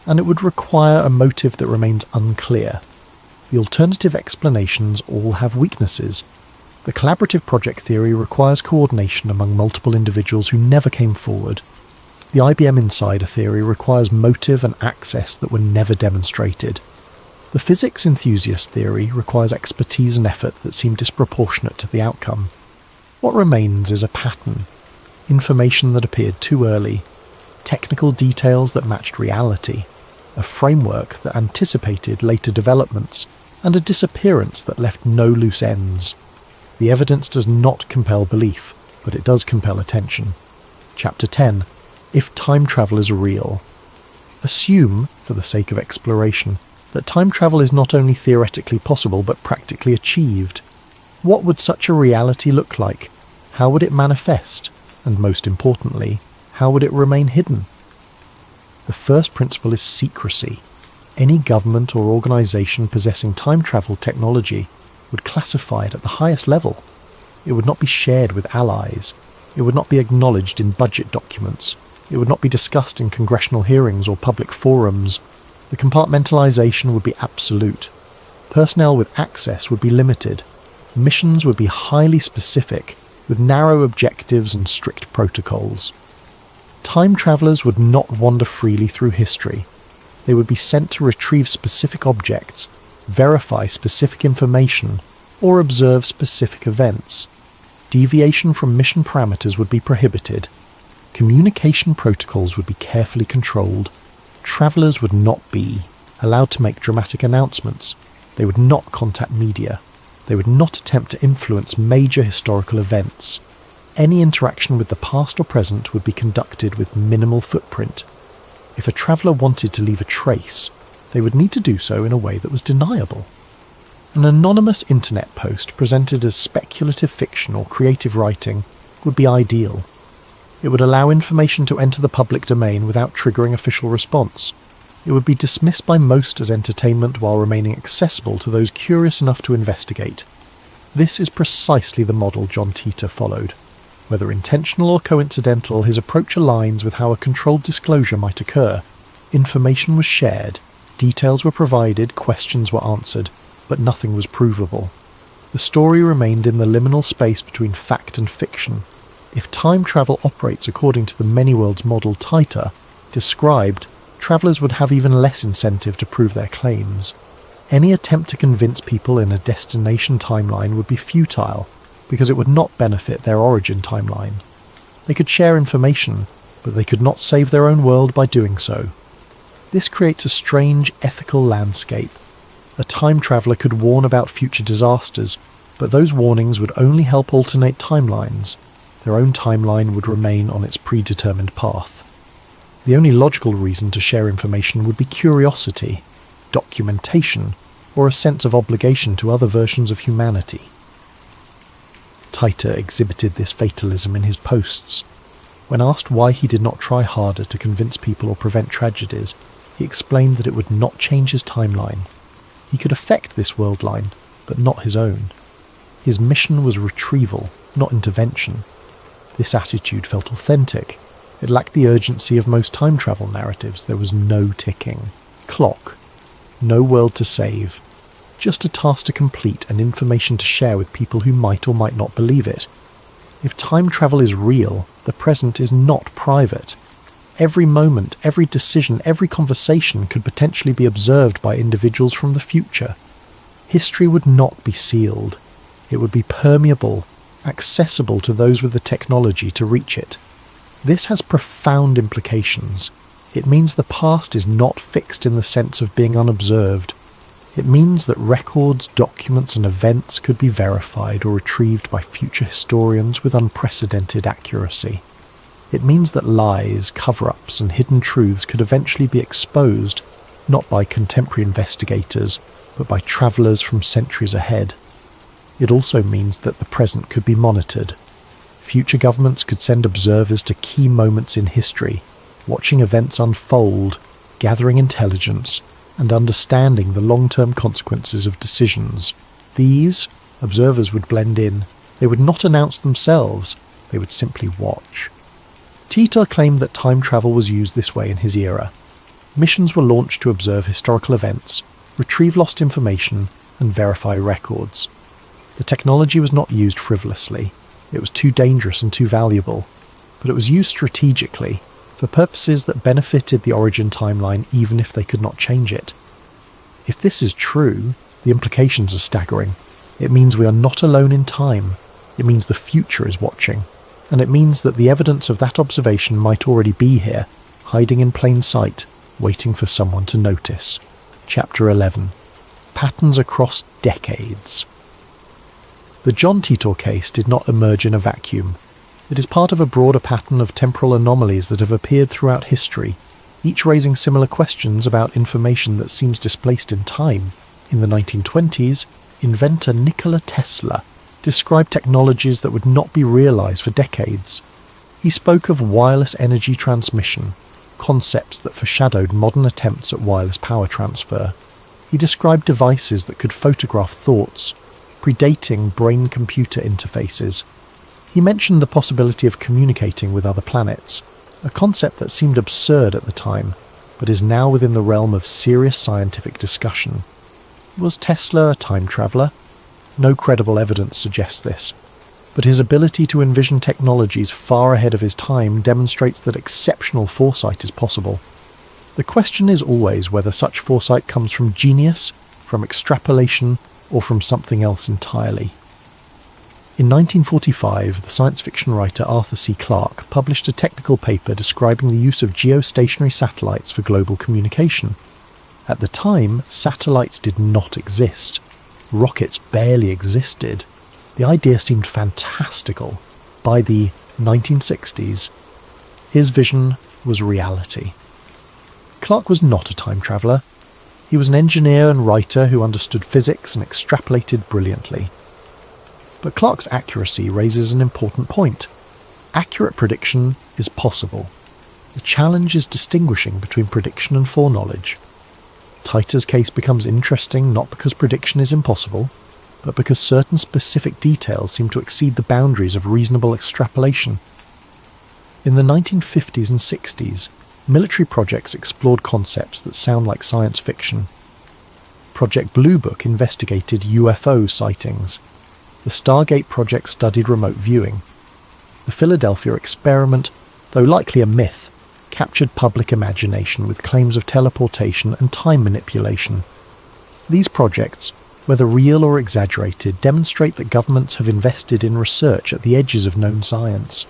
A: and it would require a motive that remains unclear. The alternative explanations all have weaknesses. The collaborative project theory requires coordination among multiple individuals who never came forward. The IBM insider theory requires motive and access that were never demonstrated. The physics enthusiast theory requires expertise and effort that seem disproportionate to the outcome. What remains is a pattern. Information that appeared too early, technical details that matched reality, a framework that anticipated later developments, and a disappearance that left no loose ends. The evidence does not compel belief, but it does compel attention. Chapter 10. If time travel is real. Assume, for the sake of exploration, that time travel is not only theoretically possible but practically achieved. What would such a reality look like? How would it manifest? And most importantly, how would it remain hidden? The first principle is secrecy. Any government or organisation possessing time travel technology would classify it at the highest level. It would not be shared with allies. It would not be acknowledged in budget documents. It would not be discussed in congressional hearings or public forums. The compartmentalisation would be absolute. Personnel with access would be limited. Missions would be highly specific, with narrow objectives and strict protocols. Time travellers would not wander freely through history. They would be sent to retrieve specific objects, verify specific information, or observe specific events. Deviation from mission parameters would be prohibited. Communication protocols would be carefully controlled. Travellers would not be allowed to make dramatic announcements. They would not contact media. They would not attempt to influence major historical events. Any interaction with the past or present would be conducted with minimal footprint. If a traveller wanted to leave a trace, they would need to do so in a way that was deniable. An anonymous internet post presented as speculative fiction or creative writing would be ideal. It would allow information to enter the public domain without triggering official response. It would be dismissed by most as entertainment while remaining accessible to those curious enough to investigate. This is precisely the model John Titor followed. Whether intentional or coincidental, his approach aligns with how a controlled disclosure might occur. Information was shared, details were provided, questions were answered, but nothing was provable. The story remained in the liminal space between fact and fiction. If time travel operates according to the many worlds model Titor described, travellers would have even less incentive to prove their claims. Any attempt to convince people in a destination timeline would be futile, because it would not benefit their origin timeline. They could share information, but they could not save their own world by doing so. This creates a strange ethical landscape. A time traveller could warn about future disasters, but those warnings would only help alternate timelines. Their own timeline would remain on its predetermined path. The only logical reason to share information would be curiosity, documentation, or a sense of obligation to other versions of humanity. Titor exhibited this fatalism in his posts. When asked why he did not try harder to convince people or prevent tragedies, he explained that it would not change his timeline. He could affect this world line, but not his own. His mission was retrieval, not intervention. This attitude felt authentic. It lacked the urgency of most time travel narratives. There was no ticking clock, no world to save, just a task to complete and information to share with people who might or might not believe it. If time travel is real, the present is not private. Every moment, every decision, every conversation could potentially be observed by individuals from the future. History would not be sealed. It would be permeable, accessible to those with the technology to reach it. This has profound implications. It means the past is not fixed in the sense of being unobserved. It means that records, documents, and events could be verified or retrieved by future historians with unprecedented accuracy. It means that lies, cover-ups, and hidden truths could eventually be exposed, not by contemporary investigators, but by travellers from centuries ahead. It also means that the present could be monitored. Future governments could send observers to key moments in history, watching events unfold, gathering intelligence, and understanding the long-term consequences of decisions. These observers would blend in. They would not announce themselves. They would simply watch. Titor claimed that time travel was used this way in his era. Missions were launched to observe historical events, retrieve lost information, and verify records. The technology was not used frivolously. It was too dangerous and too valuable, but it was used strategically, for purposes that benefited the origin timeline even if they could not change it. If this is true, the implications are staggering. It means we are not alone in time. It means the future is watching. And it means that the evidence of that observation might already be here, hiding in plain sight, waiting for someone to notice. Chapter 11. Patterns across decades. The John Titor case did not emerge in a vacuum. It is part of a broader pattern of temporal anomalies that have appeared throughout history, each raising similar questions about information that seems displaced in time. In the 1920s, inventor Nikola Tesla described technologies that would not be realized for decades. He spoke of wireless energy transmission, concepts that foreshadowed modern attempts at wireless power transfer. He described devices that could photograph thoughts, predating brain-computer interfaces. He mentioned the possibility of communicating with other planets, a concept that seemed absurd at the time, but is now within the realm of serious scientific discussion. Was Tesla a time traveller? No credible evidence suggests this, but his ability to envision technologies far ahead of his time demonstrates that exceptional foresight is possible. The question is always whether such foresight comes from genius, from extrapolation, or from something else entirely. In 1945, the science fiction writer Arthur C. Clarke published a technical paper describing the use of geostationary satellites for global communication. At the time, satellites did not exist. Rockets barely existed. The idea seemed fantastical. By the 1960s, his vision was reality. Clarke was not a time traveller. He was an engineer and writer who understood physics and extrapolated brilliantly. But Clarke's accuracy raises an important point. Accurate prediction is possible. The challenge is distinguishing between prediction and foreknowledge. Titor's case becomes interesting not because prediction is impossible, but because certain specific details seem to exceed the boundaries of reasonable extrapolation. In the 1950s and 60s, military projects explored concepts that sound like science fiction. Project Blue Book investigated UFO sightings. The Stargate project studied remote viewing. The Philadelphia experiment, though likely a myth, captured public imagination with claims of teleportation and time manipulation. These projects, whether real or exaggerated, demonstrate that governments have invested in research at the edges of known science.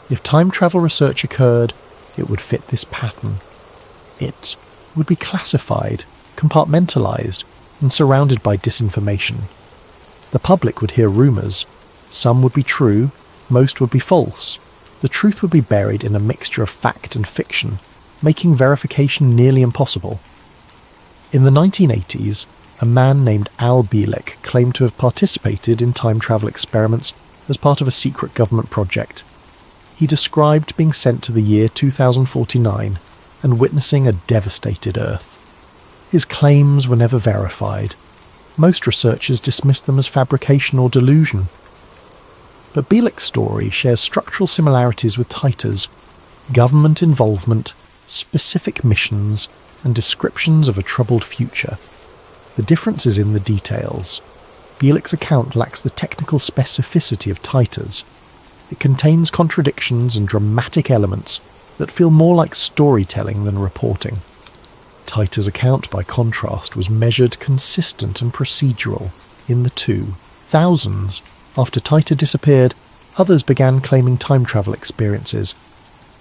A: If time travel research occurred, it would fit this pattern. It would be classified, compartmentalized, and surrounded by disinformation. The public would hear rumours. Some would be true, most would be false. The truth would be buried in a mixture of fact and fiction, making verification nearly impossible. In the 1980s, a man named Al Bielek claimed to have participated in time travel experiments as part of a secret government project. He described being sent to the year 2049 and witnessing a devastated Earth. His claims were never verified. Most researchers dismissed them as fabrication or delusion. But Bielek's story shares structural similarities with Titor's: government involvement, specific missions, and descriptions of a troubled future. The difference is in the details. Bielek's account lacks the technical specificity of Titor's. It contains contradictions and dramatic elements that feel more like storytelling than reporting. Titor's account, by contrast, was measured, consistent and procedural. In the two, thousands, after Titor disappeared, others began claiming time travel experiences.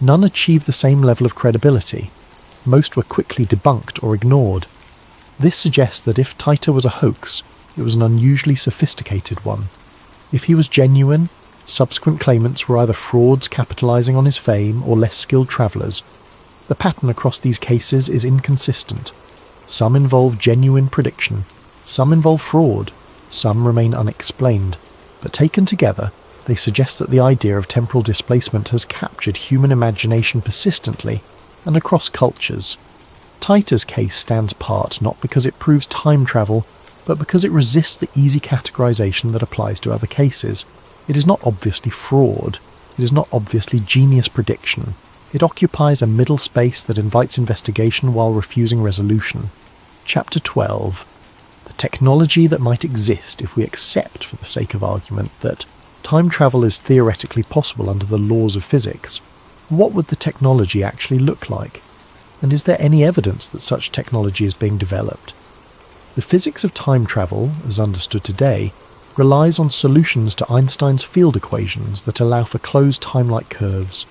A: None achieved the same level of credibility. Most were quickly debunked or ignored. This suggests that if Titor was a hoax, it was an unusually sophisticated one. If he was genuine, subsequent claimants were either frauds capitalizing on his fame or less skilled travellers. The pattern across these cases is inconsistent. Some involve genuine prediction, some involve fraud, some remain unexplained, but taken together, they suggest that the idea of temporal displacement has captured human imagination persistently and across cultures. Titor's case stands apart not because it proves time travel, but because it resists the easy categorization that applies to other cases. It is not obviously fraud. It is not obviously genius prediction. It occupies a middle space that invites investigation while refusing resolution. Chapter 12. The technology that might exist if we accept, for the sake of argument, that time travel is theoretically possible under the laws of physics. What would the technology actually look like? And is there any evidence that such technology is being developed? The physics of time travel, as understood today, relies on solutions to Einstein's field equations that allow for closed time-like curves.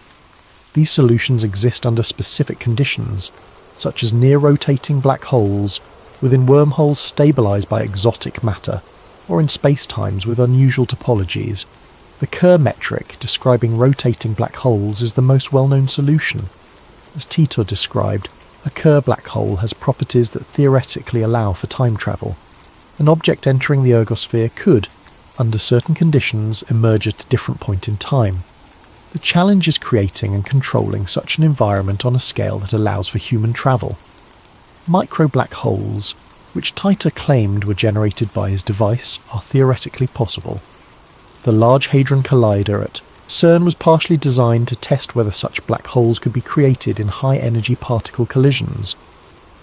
A: These solutions exist under specific conditions, such as near-rotating black holes within wormholes stabilized by exotic matter, or in spacetimes with unusual topologies. The Kerr metric describing rotating black holes is the most well-known solution. As Tito described, a Kerr black hole has properties that theoretically allow for time travel. An object entering the ergosphere could, under certain conditions, emerge at a different point in time. The challenge is creating and controlling such an environment on a scale that allows for human travel. Micro-black holes, which Tito claimed were generated by his device, are theoretically possible. The Large Hadron Collider at CERN was partially designed to test whether such black holes could be created in high-energy particle collisions.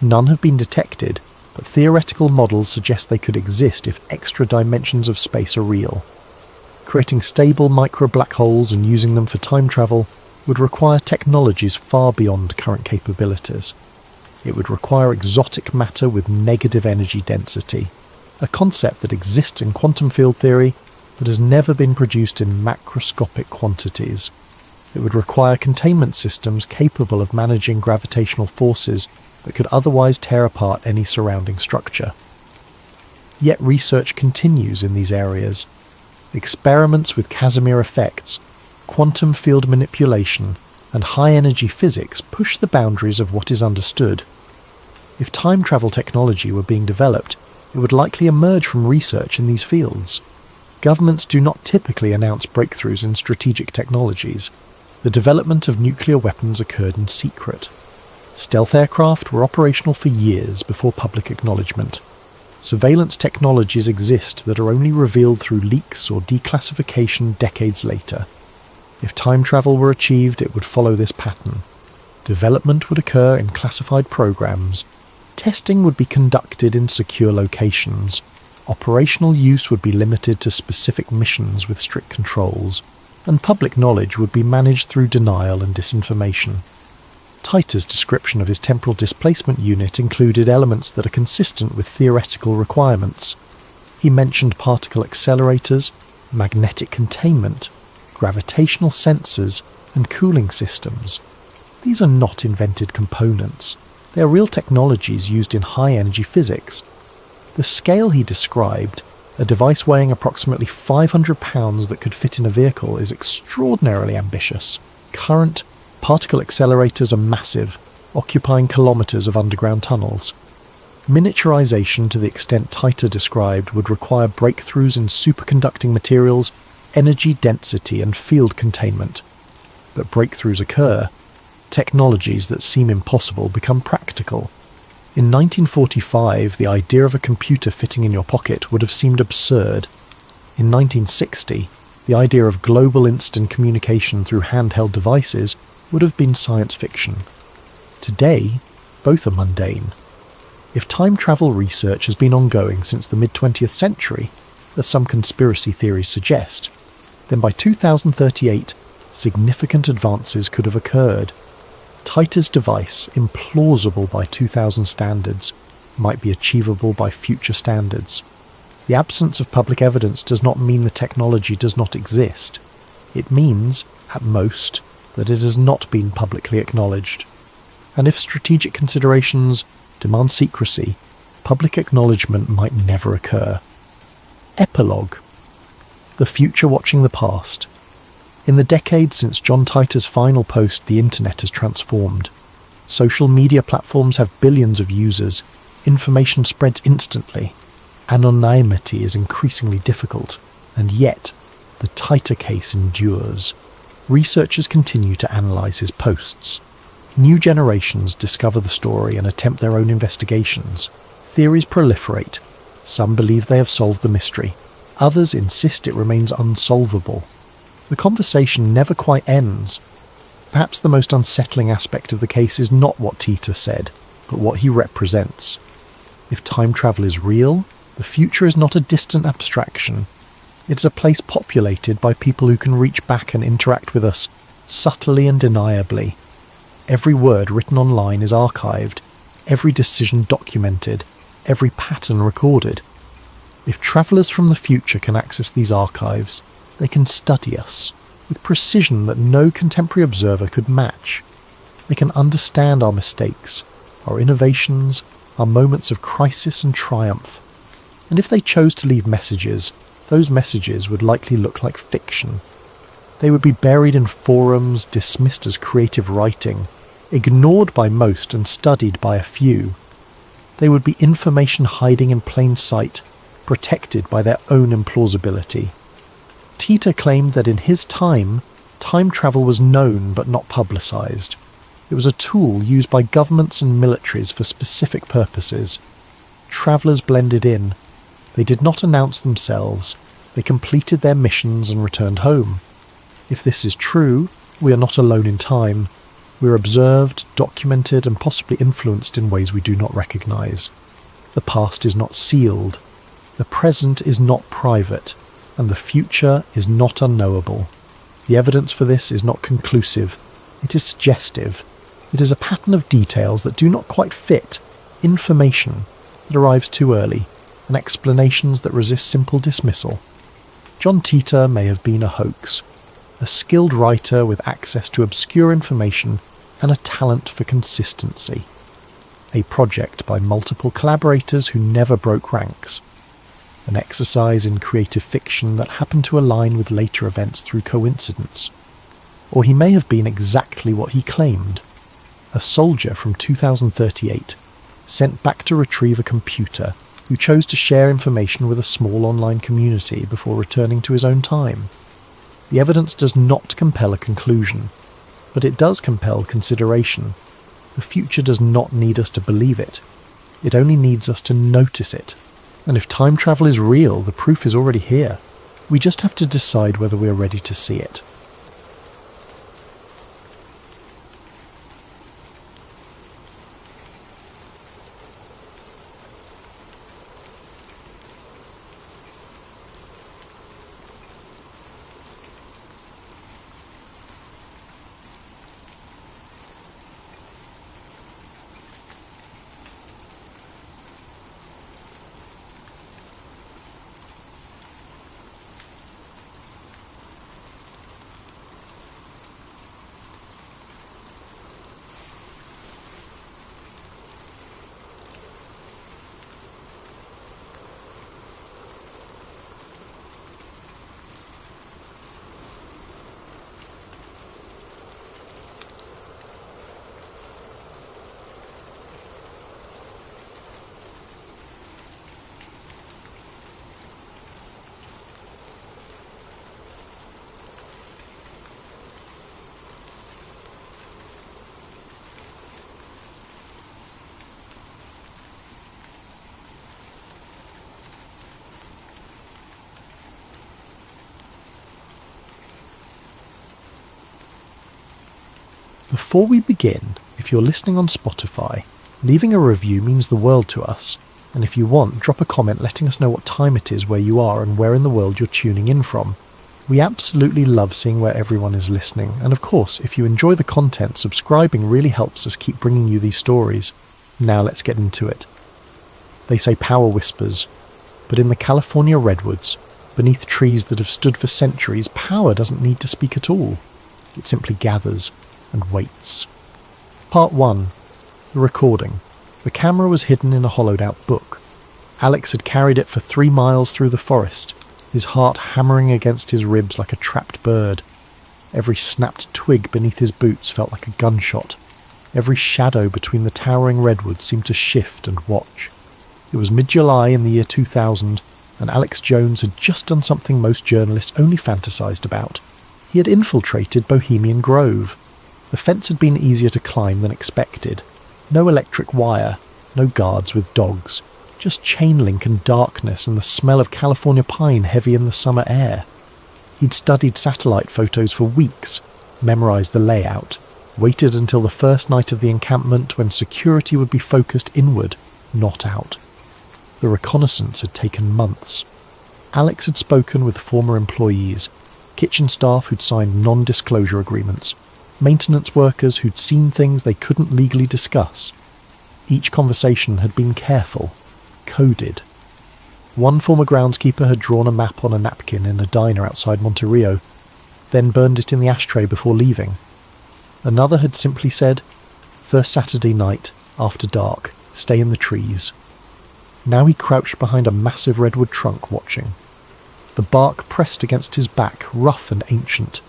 A: None have been detected, but theoretical models suggest they could exist if extra dimensions of space are real. Creating stable micro-black holes and using them for time travel would require technologies far beyond current capabilities. It would require exotic matter with negative energy density, a concept that exists in quantum field theory but has never been produced in macroscopic quantities. It would require containment systems capable of managing gravitational forces that could otherwise tear apart any surrounding structure. Yet research continues in these areas. Experiments with Casimir effects, quantum field manipulation, and high-energy physics push the boundaries of what is understood. If time travel technology were being developed, it would likely emerge from research in these fields. Governments do not typically announce breakthroughs in strategic technologies. The development of nuclear weapons occurred in secret. Stealth aircraft were operational for years before public acknowledgement. Surveillance technologies exist that are only revealed through leaks or declassification decades later. If time travel were achieved, it would follow this pattern. Development would occur in classified programs. Testing would be conducted in secure locations. Operational use would be limited to specific missions with strict controls, and public knowledge would be managed through denial and disinformation. Tito's description of his temporal displacement unit included elements that are consistent with theoretical requirements. He mentioned particle accelerators, magnetic containment, gravitational sensors, and cooling systems. These are not invented components. They are real technologies used in high-energy physics. The scale he described, a device weighing approximately 500 pounds that could fit in a vehicle, is extraordinarily ambitious. Current particle accelerators are massive, occupying kilometres of underground tunnels. Miniaturization to the extent Tito described would require breakthroughs in superconducting materials, energy density and field containment. But breakthroughs occur. Technologies that seem impossible become practical. In 1945, the idea of a computer fitting in your pocket would have seemed absurd. In 1960, the idea of global instant communication through handheld devices would have been science fiction. Today, both are mundane. If time travel research has been ongoing since the mid-20th century, as some conspiracy theories suggest, then by 2038, significant advances could have occurred. Tito's device, implausible by 2000 standards, might be achievable by future standards. The absence of public evidence does not mean the technology does not exist. It means, at most, that it has not been publicly acknowledged. And if strategic considerations demand secrecy, public acknowledgement might never occur. Epilogue. The future watching the past. In the decades since John Titor's final post, the internet has transformed. Social media platforms have billions of users. Information spreads instantly. Anonymity is increasingly difficult. And yet, the Titor case endures. Researchers continue to analyse his posts. New generations discover the story and attempt their own investigations. Theories proliferate. Some believe they have solved the mystery. Others insist it remains unsolvable. The conversation never quite ends. Perhaps the most unsettling aspect of the case is not what Tita said, but what he represents. If time travel is real, the future is not a distant abstraction. It is a place populated by people who can reach back and interact with us subtly and deniably. Every word written online is archived, every decision documented, every pattern recorded. If travellers from the future can access these archives, they can study us with precision that no contemporary observer could match. They can understand our mistakes, our innovations, our moments of crisis and triumph. And if they chose to leave messages, those messages would likely look like fiction. They would be buried in forums, dismissed as creative writing, ignored by most and studied by a few. They would be information hiding in plain sight, protected by their own implausibility. Tita claimed that in his time travel was known but not publicised. It was a tool used by governments and militaries for specific purposes. Travellers blended in. They did not announce themselves. They completed their missions and returned home. If this is true, we are not alone in time. We are observed, documented, and possibly influenced in ways we do not recognise. The past is not sealed. The present is not private. And the future is not unknowable. The evidence for this is not conclusive. It is suggestive. It is a pattern of details that do not quite fit, information that arrives too early, and explanations that resist simple dismissal. John Tita may have been a hoax, a skilled writer with access to obscure information and a talent for consistency. A project by multiple collaborators who never broke ranks. An exercise in creative fiction that happened to align with later events through coincidence. Or he may have been exactly what he claimed, a soldier from 2038, sent back to retrieve a computer, who chose to share information with a small online community before returning to his own time. The evidence does not compel a conclusion, but it does compel consideration. The future does not need us to believe it. It only needs us to notice it. And if time travel is real, the proof is already here. We just have to decide whether we are ready to see it. Before we begin, if you're listening on Spotify, leaving a review means the world to us, and if you want, drop a comment letting us know what time it is where you are and where in the world you're tuning in from. We absolutely love seeing where everyone is listening, and of course, if you enjoy the content, subscribing really helps us keep bringing you these stories. Now let's get into it. They say power whispers, but in the California redwoods, beneath trees that have stood for centuries, power doesn't need to speak at all. It simply gathers and waits. Part 1. The recording. The camera was hidden in a hollowed-out book. Alex had carried it for 3 miles through the forest, his heart hammering against his ribs like a trapped bird. Every snapped twig beneath his boots felt like a gunshot. Every shadow between the towering redwoods seemed to shift and watch. It was mid-July in the year 2000, and Alex Jones had just done something most journalists only fantasized about. He had infiltrated Bohemian Grove. The fence had been easier to climb than expected. No electric wire, no guards with dogs, just chain link and darkness and the smell of California pine heavy in the summer air. He'd studied satellite photos for weeks, memorised the layout, waited until the first night of the encampment when security would be focused inward, not out. The reconnaissance had taken months. Alex had spoken with former employees, kitchen staff who'd signed non-disclosure agreements, maintenance workers who'd seen things they couldn't legally discuss. Each conversation had been careful, coded. One former groundskeeper had drawn a map on a napkin in a diner outside Monterey, then burned it in the ashtray before leaving. Another had simply said, "First Saturday night, after dark, stay in the trees." Now he crouched behind a massive redwood trunk watching. The bark pressed against his back, rough and ancient.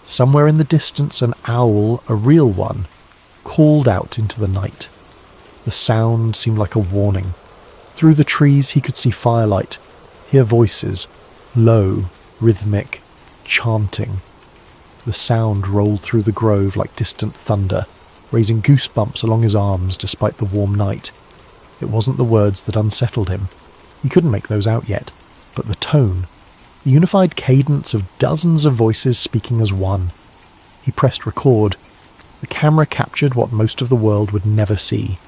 A: Somewhere in the distance an owl, a real one, called out into the night. The sound seemed like a warning. Through the trees he could see firelight, hear voices, low, rhythmic, chanting. The sound rolled through the grove like distant thunder, raising goosebumps along his arms despite the warm night. It wasn't the words that unsettled him. He couldn't make those out yet, but the tone, the unified cadence of dozens of voices speaking as one. He pressed record. The camera captured what most of the world would never see.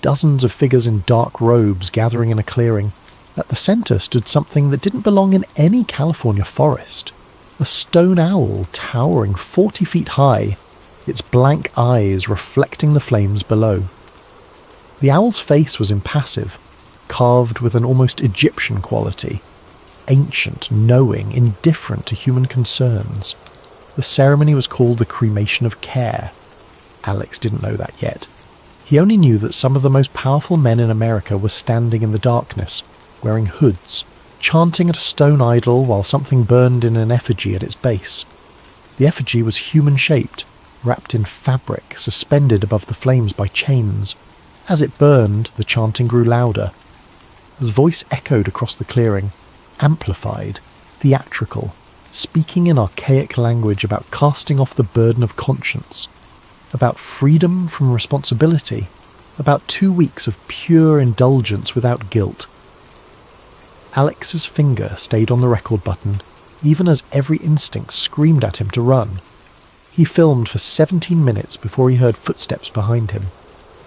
A: Dozens of figures in dark robes gathering in a clearing. At the centre stood something that didn't belong in any California forest. A stone owl towering 40 feet high, its blank eyes reflecting the flames below. The owl's face was impassive, carved with an almost Egyptian quality. Ancient, knowing, indifferent to human concerns. The ceremony was called the cremation of care. Alex didn't know that yet. He only knew that some of the most powerful men in America were standing in the darkness, wearing hoods, chanting at a stone idol while something burned in an effigy at its base. The effigy was human-shaped, wrapped in fabric, suspended above the flames by chains. As it burned, the chanting grew louder. His voice echoed across the clearing, amplified, theatrical, speaking in archaic language about casting off the burden of conscience, about freedom from responsibility, about 2 weeks of pure indulgence without guilt. Alex's finger stayed on the record button, even as every instinct screamed at him to run. He filmed for 17 minutes before he heard footsteps behind him.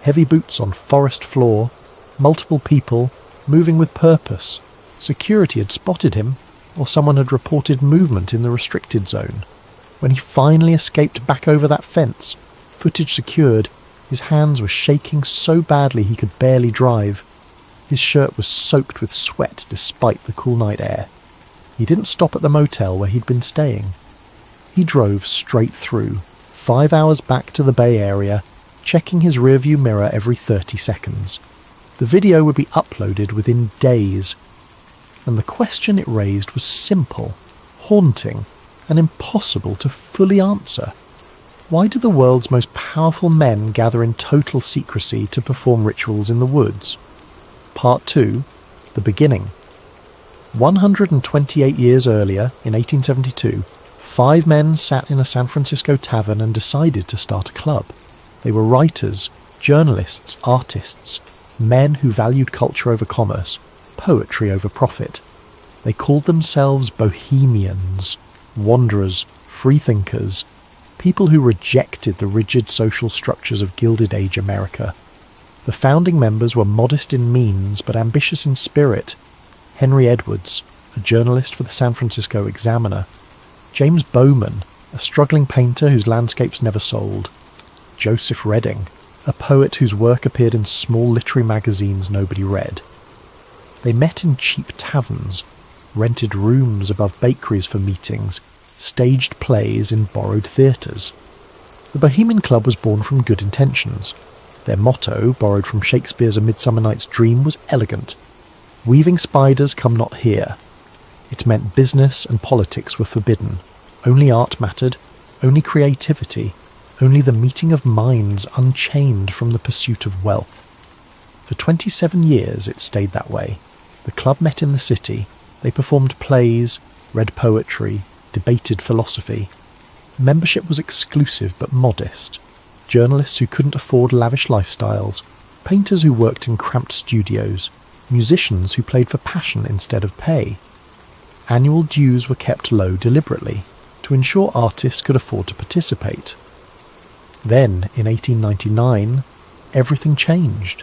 A: Heavy boots on forest floor, multiple people, moving with purpose. Security had spotted him, or someone had reported movement in the restricted zone. When he finally escaped back over that fence, footage secured, his hands were shaking so badly he could barely drive. His shirt was soaked with sweat despite the cool night air. He didn't stop at the motel where he'd been staying. He drove straight through, 5 hours back to the Bay Area, checking his rearview mirror every 30 seconds. The video would be uploaded within days. And the question it raised was simple, haunting, and impossible to fully answer. Why do the world's most powerful men gather in total secrecy to perform rituals in the woods? Part 2, The Beginning. 128 years earlier, in 1872, 5 men sat in a San Francisco tavern and decided to start a club. They were writers, journalists, artists, men who valued culture over commerce, poetry over profit. They called themselves bohemians, wanderers, freethinkers, people who rejected the rigid social structures of Gilded Age America. The founding members were modest in means but ambitious in spirit. Henry Edwards, a journalist for the San Francisco Examiner. James Bowman, a struggling painter whose landscapes never sold. Joseph Redding, a poet whose work appeared in small literary magazines nobody read. They met in cheap taverns, rented rooms above bakeries for meetings, staged plays in borrowed theatres. The Bohemian Club was born from good intentions. Their motto, borrowed from Shakespeare's A Midsummer Night's Dream, was elegant. Weaving spiders come not here. It meant business and politics were forbidden. Only art mattered, only creativity, only the meeting of minds unchained from the pursuit of wealth. For 27 years it stayed that way. The club met in the city. They performed plays, read poetry, debated philosophy. Membership was exclusive but modest. Journalists who couldn't afford lavish lifestyles, painters who worked in cramped studios, musicians who played for passion instead of pay. annual dues were kept low deliberately to ensure artists could afford to participate. Then, in 1899, everything changed.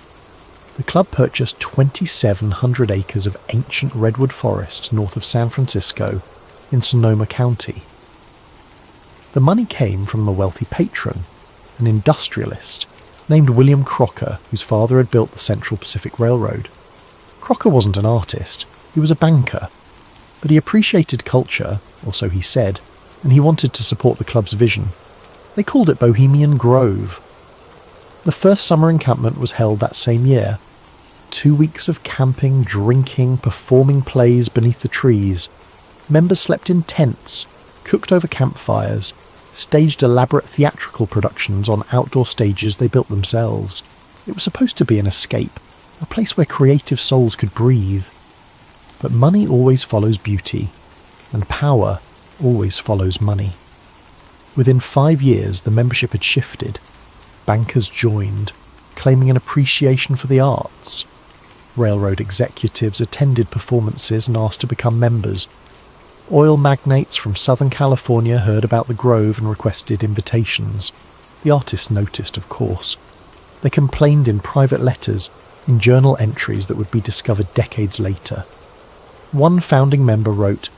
A: The club purchased 2,700 acres of ancient redwood forest north of San Francisco in Sonoma County. The money came from a wealthy patron, an industrialist named William Crocker, whose father had built the Central Pacific Railroad. Crocker wasn't an artist, he was a banker, but he appreciated culture, or so he said, and he wanted to support the club's vision. They called it Bohemian Grove. The first summer encampment was held that same year. 2 weeks of camping, drinking, performing plays beneath the trees. Members slept in tents, cooked over campfires, staged elaborate theatrical productions on outdoor stages they built themselves. It was supposed to be an escape, a place where creative souls could breathe. But money always follows beauty, and power always follows money. Within 5 years, the membership had shifted. Bankers joined, claiming an appreciation for the arts. Railroad executives attended performances and asked to become members. Oil magnates from Southern California heard about the Grove and requested invitations. The artists noticed, of course. They complained in private letters, in journal entries that would be discovered decades later. One founding member wrote,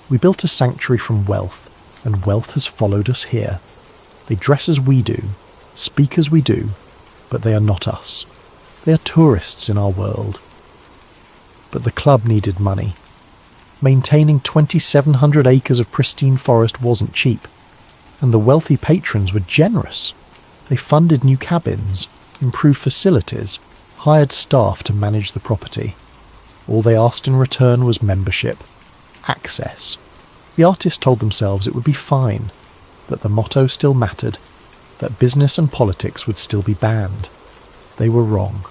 A: "We built a sanctuary from wealth, and wealth has followed us here. They dress as we do, speak as we do, but they are not us. They are tourists in our world." But the club needed money. Maintaining 2,700 acres of pristine forest wasn't cheap, and the wealthy patrons were generous. They funded new cabins, improved facilities, hired staff to manage the property. All they asked in return was membership, access. The artists told themselves it would be fine, that the motto still mattered, that business and politics would still be banned. They were wrong.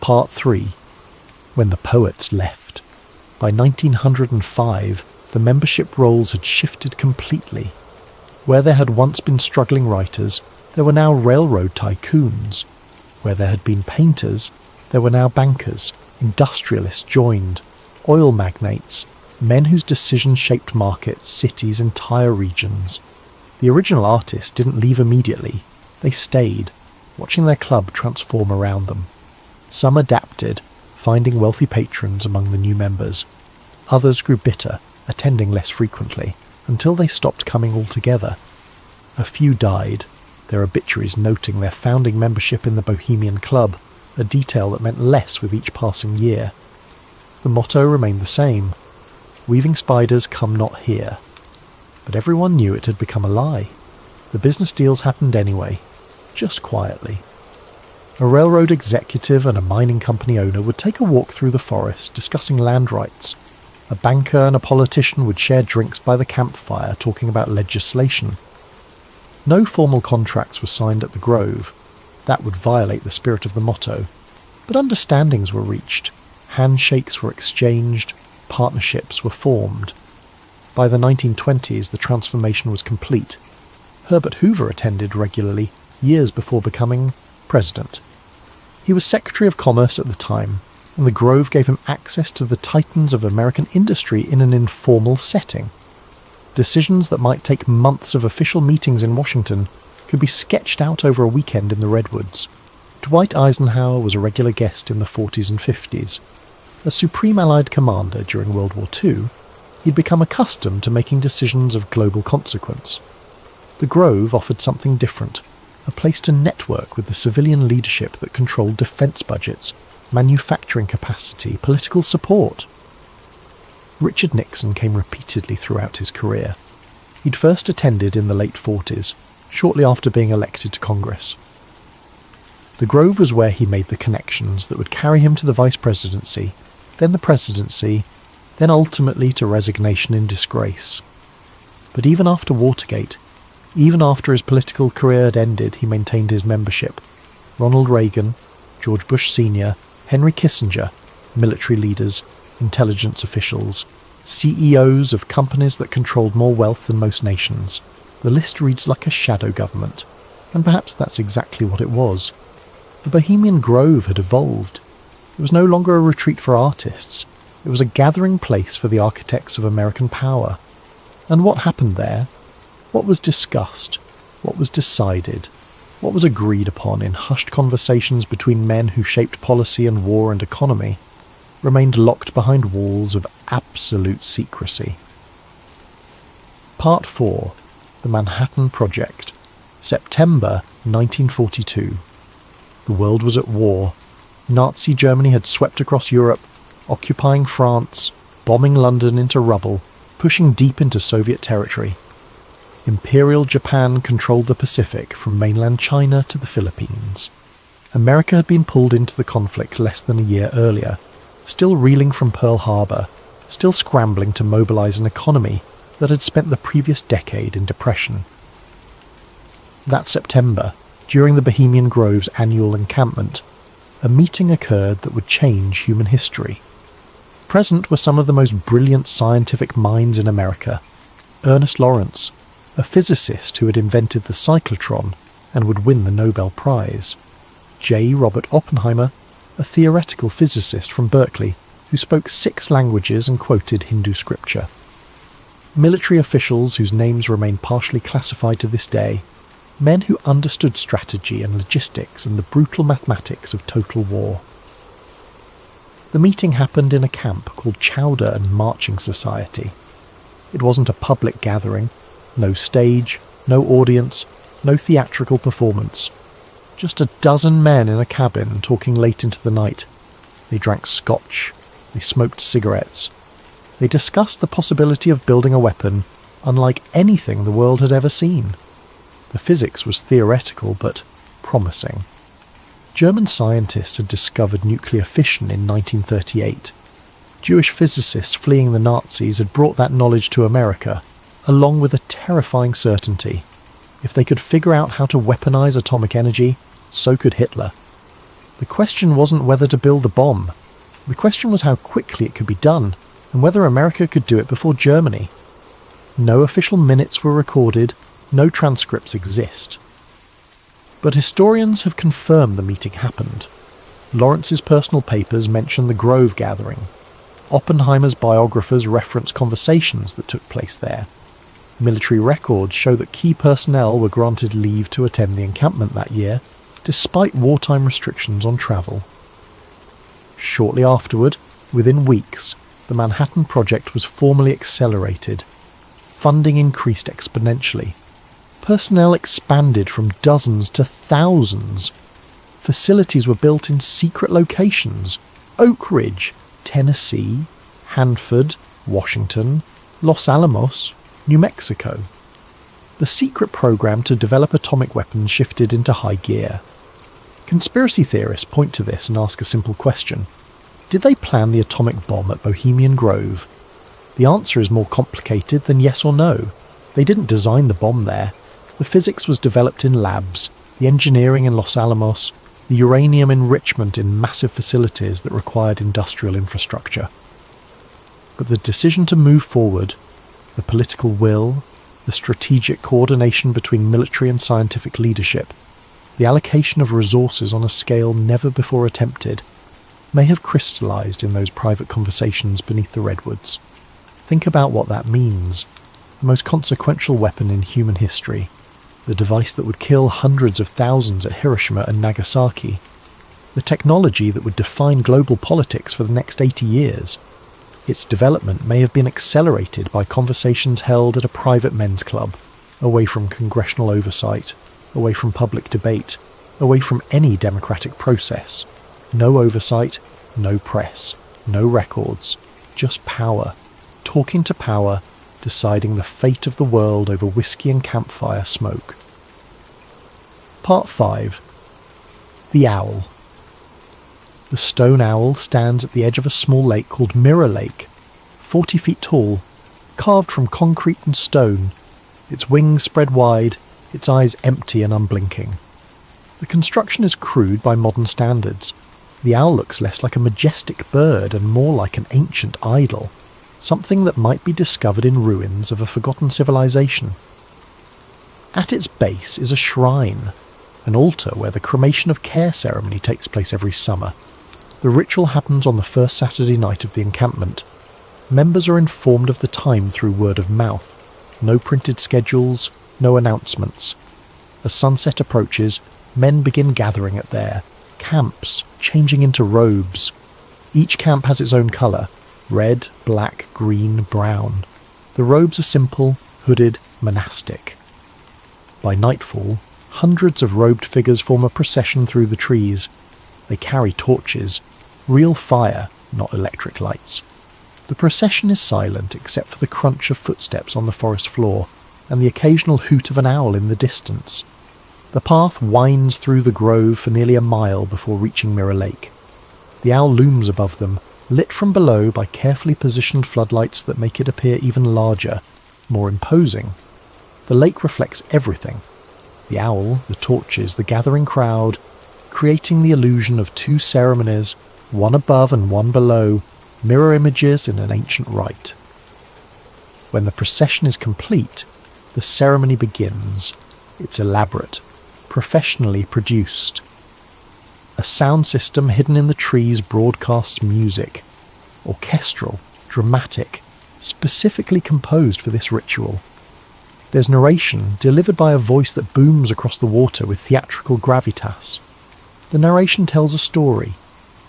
A: Part 3. When the poets left. By 1905, the membership roles had shifted completely. Where there had once been struggling writers, there were now railroad tycoons. Where there had been painters, there were now bankers. Industrialists joined, oil magnates, men whose decisions shaped markets, cities, entire regions. The original artists didn't leave immediately. They stayed, watching their club transform around them. Some adapted, finding wealthy patrons among the new members. Others grew bitter, attending less frequently, until they stopped coming altogether. A few died, their obituaries noting their founding membership in the Bohemian Club, a detail that meant less with each passing year. The motto remained the same: "Weaving spiders come not here." But everyone knew it had become a lie. The business deals happened anyway, just quietly. A railroad executive and a mining company owner would take a walk through the forest discussing land rights. A banker and a politician would share drinks by the campfire talking about legislation. No formal contracts were signed at the Grove. That would violate the spirit of the motto. But understandings were reached. Handshakes were exchanged. Partnerships were formed. By the 1920s, the transformation was complete. Herbert Hoover attended regularly, years before becoming president. He was Secretary of Commerce at the time, and the Grove gave him access to the titans of American industry in an informal setting. Decisions that might take months of official meetings in Washington could be sketched out over a weekend in the Redwoods. Dwight Eisenhower was a regular guest in the 40s and 50s. A Supreme Allied commander during World War II, he'd become accustomed to making decisions of global consequence. The Grove offered something different, a place to network with the civilian leadership that controlled defence budgets, manufacturing capacity, political support. Richard Nixon came repeatedly throughout his career. He'd first attended in the late 40s, shortly after being elected to Congress. The Grove was where he made the connections that would carry him to the vice presidency, then the presidency, then ultimately to resignation in disgrace. But even after Watergate, even after his political career had ended, he maintained his membership. Ronald Reagan, George Bush Sr., Henry Kissinger, military leaders, intelligence officials, CEOs of companies that controlled more wealth than most nations. The list reads like a shadow government, and perhaps that's exactly what it was. The Bohemian Grove had evolved. It was no longer a retreat for artists. It was a gathering place for the architects of American power. And what happened there? What was discussed? What was decided? What was agreed upon in hushed conversations between men who shaped policy and war and economy remained locked behind walls of absolute secrecy. Part 4. The Manhattan Project. September 1942. The world was at war. Nazi Germany had swept across Europe, occupying France, bombing London into rubble, pushing deep into Soviet territory. Imperial Japan controlled the Pacific from mainland China to the Philippines. America had been pulled into the conflict less than a year earlier, still reeling from Pearl Harbor, still scrambling to mobilize an economy that had spent the previous decade in depression. That September, during the Bohemian Grove's annual encampment, a meeting occurred that would change human history. Present were some of the most brilliant scientific minds in America. Ernest Lawrence, a physicist who had invented the cyclotron and would win the Nobel Prize. J. Robert Oppenheimer, a theoretical physicist from Berkeley who spoke 6 languages and quoted Hindu scripture. Military officials whose names remain partially classified to this day, men who understood strategy and logistics and the brutal mathematics of total war. The meeting happened in a camp called Chowder and Marching Society. It wasn't a public gathering, no stage, no audience, no theatrical performance. Just a dozen men in a cabin talking late into the night. They drank scotch, they smoked cigarettes. They discussed the possibility of building a weapon unlike anything the world had ever seen. The physics was theoretical but promising. German scientists had discovered nuclear fission in 1938. Jewish physicists fleeing the Nazis had brought that knowledge to America, along with a terrifying certainty. If they could figure out how to weaponize atomic energy, so could Hitler. The question wasn't whether to build the bomb. The question was how quickly it could be done, and whether America could do it before Germany. No official minutes were recorded, no transcripts exist. But historians have confirmed the meeting happened. Lawrence's personal papers mention the Grove gathering. Oppenheimer's biographers reference conversations that took place there. Military records show that key personnel were granted leave to attend the encampment that year, despite wartime restrictions on travel. Shortly afterward, within weeks, the Manhattan Project was formally accelerated. Funding increased exponentially. Personnel expanded from dozens to thousands. Facilities were built in secret locations: Oak Ridge, Tennessee, Hanford, Washington, Los Alamos, New Mexico. The secret program to develop atomic weapons shifted into high gear. Conspiracy theorists point to this and ask a simple question. Did they plan the atomic bomb at Bohemian Grove? The answer is more complicated than yes or no. They didn't design the bomb there. The physics was developed in labs, the engineering in Los Alamos, the uranium enrichment in massive facilities that required industrial infrastructure. But the decision to move forward, the political will, the strategic coordination between military and scientific leadership, the allocation of resources on a scale never before attempted, may have crystallized in those private conversations beneath the redwoods. Think about what that means. The most consequential weapon in human history, the device that would kill hundreds of thousands at Hiroshima and Nagasaki, the technology that would define global politics for the next 80 years. Its development may have been accelerated by conversations held at a private men's club, away from congressional oversight, away from public debate, away from any democratic process. No oversight, no press, no records, just power, talking to power, deciding the fate of the world over whiskey and campfire smoke. Part 5. The Owl. The stone owl stands at the edge of a small lake called Mirror Lake, 40 feet tall, carved from concrete and stone, its wings spread wide, its eyes empty and unblinking. The construction is crude by modern standards. The owl looks less like a majestic bird and more like an ancient idol, something that might be discovered in ruins of a forgotten civilization. At its base is a shrine, an altar where the cremation of care ceremony takes place every summer. The ritual happens on the first Saturday night of the encampment. Members are informed of the time through word of mouth. No printed schedules, no announcements. As sunset approaches, men begin gathering at their camps, changing into robes. Each camp has its own colour: red, black, green, brown. The robes are simple, hooded, monastic. By nightfall, hundreds of robed figures form a procession through the trees. They carry torches, real fire, not electric lights. The procession is silent except for the crunch of footsteps on the forest floor and the occasional hoot of an owl in the distance. The path winds through the grove for nearly a mile before reaching Mirror Lake. The owl looms above them, lit from below by carefully positioned floodlights that make it appear even larger, more imposing. The lake reflects everything: the owl, the torches, the gathering crowd, creating the illusion of two ceremonies, one above and one below, mirror images in an ancient rite. When the procession is complete, the ceremony begins. It's elaborate, professionally produced. A sound system hidden in the trees broadcasts music, orchestral, dramatic, specifically composed for this ritual. There's narration delivered by a voice that booms across the water with theatrical gravitas. The narration tells a story.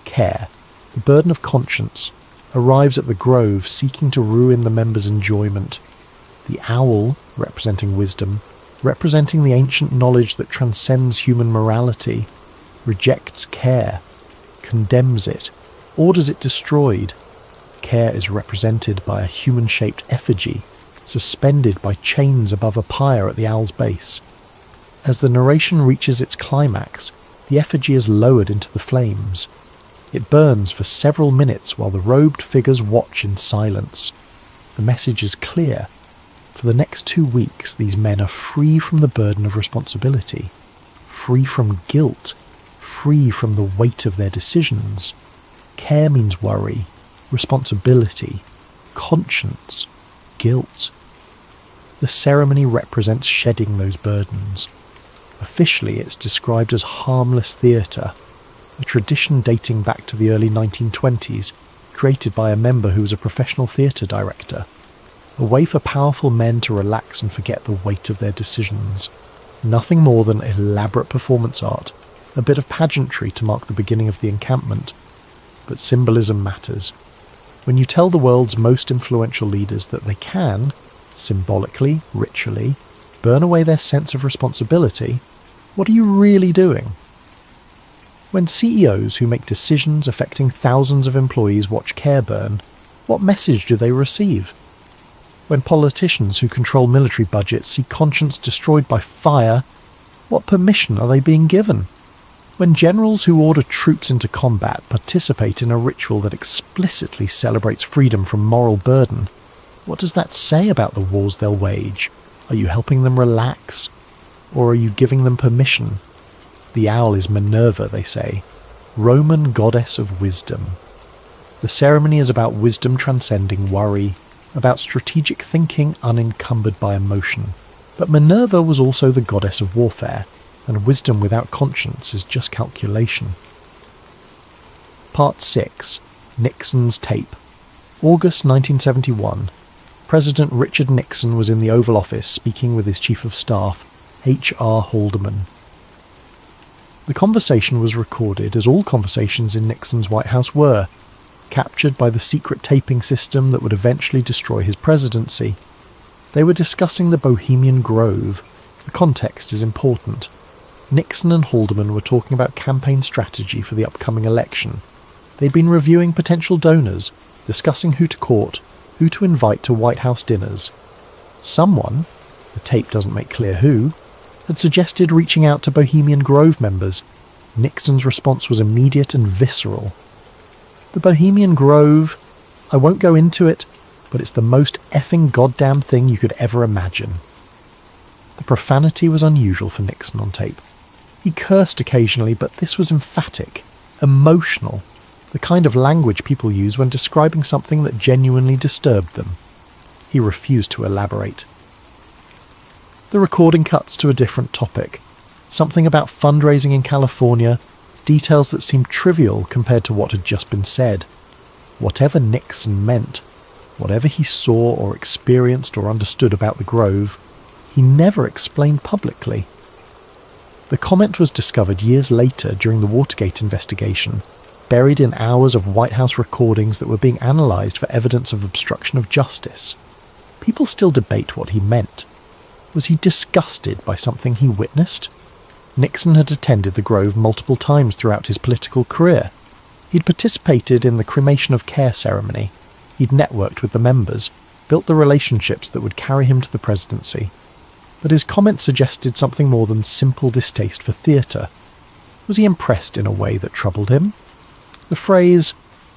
A: Care, the burden of conscience, arrives at the grove seeking to ruin the members' enjoyment. The owl, representing wisdom, representing the ancient knowledge that transcends human morality, rejects care, condemns it, orders it destroyed. Care is represented by a human-shaped effigy, suspended by chains above a pyre at the owl's base. As the narration reaches its climax, the effigy is lowered into the flames. It burns for several minutes while the robed figures watch in silence. The message is clear. For the next 2 weeks, these men are free from the burden of responsibility, free from guilt, free from the weight of their decisions. Care means worry, responsibility, conscience, guilt. The ceremony represents shedding those burdens. Officially, it's described as harmless theatre, a tradition dating back to the early 1920s, created by a member who was a professional theatre director. A way for powerful men to relax and forget the weight of their decisions. Nothing more than elaborate performance art, a bit of pageantry to mark the beginning of the encampment. But symbolism matters. When you tell the world's most influential leaders that they can, symbolically, ritually, burn away their sense of responsibility, what are you really doing? When CEOs who make decisions affecting thousands of employees watch care burn, what message do they receive? When politicians who control military budgets see conscience destroyed by fire, what permission are they being given? When generals who order troops into combat participate in a ritual that explicitly celebrates freedom from moral burden, what does that say about the wars they'll wage? Are you helping them relax? Or are you giving them permission? The owl is Minerva, they say, Roman goddess of wisdom. The ceremony is about wisdom transcending worry, about strategic thinking unencumbered by emotion. But Minerva was also the goddess of warfare, and wisdom without conscience is just calculation. Part 6. Nixon's Tape. August 1971. President Richard Nixon was in the Oval Office speaking with his Chief of Staff, H.R. Haldeman. The conversation was recorded, as all conversations in Nixon's White House were, captured by the secret taping system that would eventually destroy his presidency. They were discussing the Bohemian Grove. The context is important. Nixon and Haldeman were talking about campaign strategy for the upcoming election. They'd been reviewing potential donors, discussing who to court, who to invite to White House dinners. Someone, the tape doesn't make clear who, had suggested reaching out to Bohemian Grove members. Nixon's response was immediate and visceral. The Bohemian Grove, I won't go into it, but it's the most effing goddamn thing you could ever imagine. The profanity was unusual for Nixon on tape. He cursed occasionally, but this was emphatic, emotional, the kind of language people use when describing something that genuinely disturbed them. He refused to elaborate. The recording cuts to a different topic, something about fundraising in California, details that seemed trivial compared to what had just been said. Whatever Nixon meant, whatever he saw or experienced or understood about the Grove, he never explained publicly. The comment was discovered years later during the Watergate investigation, buried in hours of White House recordings that were being analysed for evidence of obstruction of justice. People still debate what he meant. Was he disgusted by something he witnessed? Nixon had attended the Grove multiple times throughout his political career. He'd participated in the cremation of care ceremony. He'd networked with the members, built the relationships that would carry him to the presidency. But his comment suggested something more than simple distaste for theatre. Was he impressed in a way that troubled him? The phrase,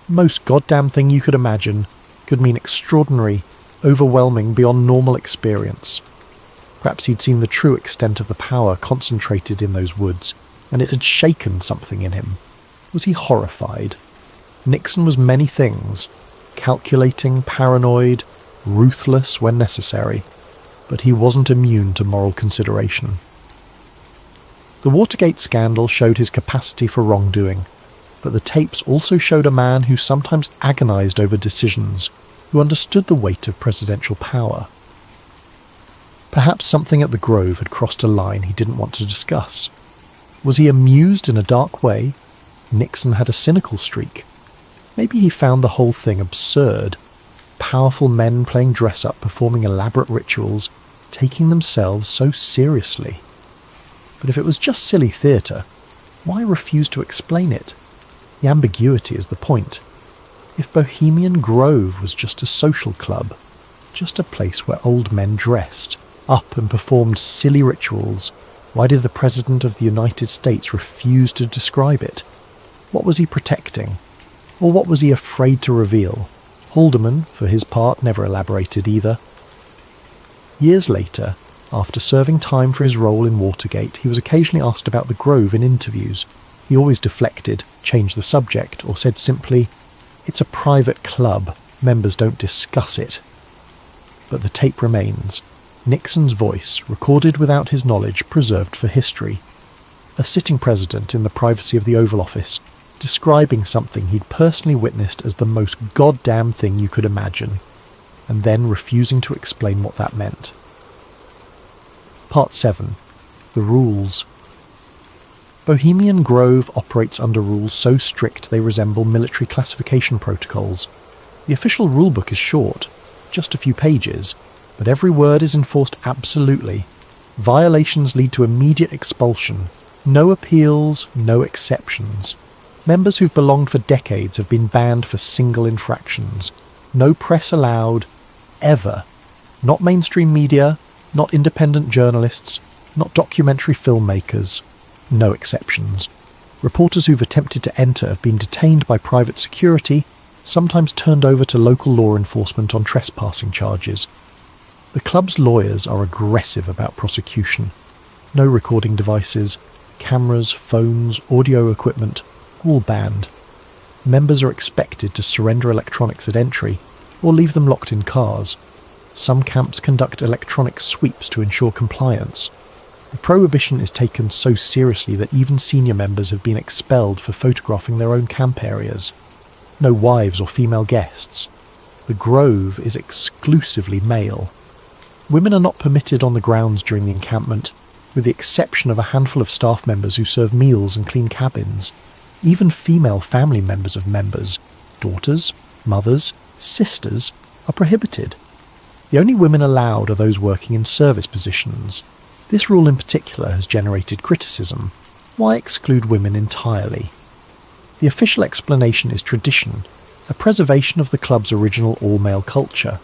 A: "most goddamn thing you could imagine," could mean extraordinary, overwhelming beyond normal experience. Perhaps he'd seen the true extent of the power concentrated in those woods, and it had shaken something in him. Was he horrified? Nixon was many things, calculating, paranoid, ruthless when necessary, but he wasn't immune to moral consideration. The Watergate scandal showed his capacity for wrongdoing, but the tapes also showed a man who sometimes agonized over decisions, who understood the weight of presidential power. Perhaps something at the Grove had crossed a line he didn't want to discuss. Was he amused in a dark way? Nixon had a cynical streak. Maybe he found the whole thing absurd. Powerful men playing dress-up, performing elaborate rituals, taking themselves so seriously. But if it was just silly theatre, why refuse to explain it? The ambiguity is the point. If Bohemian Grove was just a social club, just a place where old men dressed up and performed silly rituals, why did the President of the United States refuse to describe it? What was he protecting? Or what was he afraid to reveal? Haldeman, for his part, never elaborated either. Years later, after serving time for his role in Watergate, he was occasionally asked about the Grove in interviews. He always deflected, changed the subject, or said simply, "It's a private club, members don't discuss it." But the tape remains. Nixon's voice, recorded without his knowledge, preserved for history. A sitting president in the privacy of the Oval Office, describing something he'd personally witnessed as the most goddamn thing you could imagine, and then refusing to explain what that meant. Part 7. The Rules. Bohemian Grove operates under rules so strict they resemble military classification protocols. The official rulebook is short, just a few pages, but every word is enforced absolutely. Violations lead to immediate expulsion. No appeals, no exceptions. Members who've belonged for decades have been banned for single infractions. No press allowed, ever. Not mainstream media, not independent journalists, not documentary filmmakers. No exceptions. Reporters who've attempted to enter have been detained by private security, sometimes turned over to local law enforcement on trespassing charges. The club's lawyers are aggressive about prosecution. No recording devices, cameras, phones, audio equipment, all banned. Members are expected to surrender electronics at entry, or leave them locked in cars. Some camps conduct electronic sweeps to ensure compliance. The prohibition is taken so seriously that even senior members have been expelled for photographing their own camp areas. No wives or female guests. The Grove is exclusively male. Women are not permitted on the grounds during the encampment, with the exception of a handful of staff members who serve meals and clean cabins. Even female family members of members, daughters, mothers, sisters, are prohibited. The only women allowed are those working in service positions. This rule in particular has generated criticism. Why exclude women entirely? The official explanation is tradition, a preservation of the club's original all-male culture.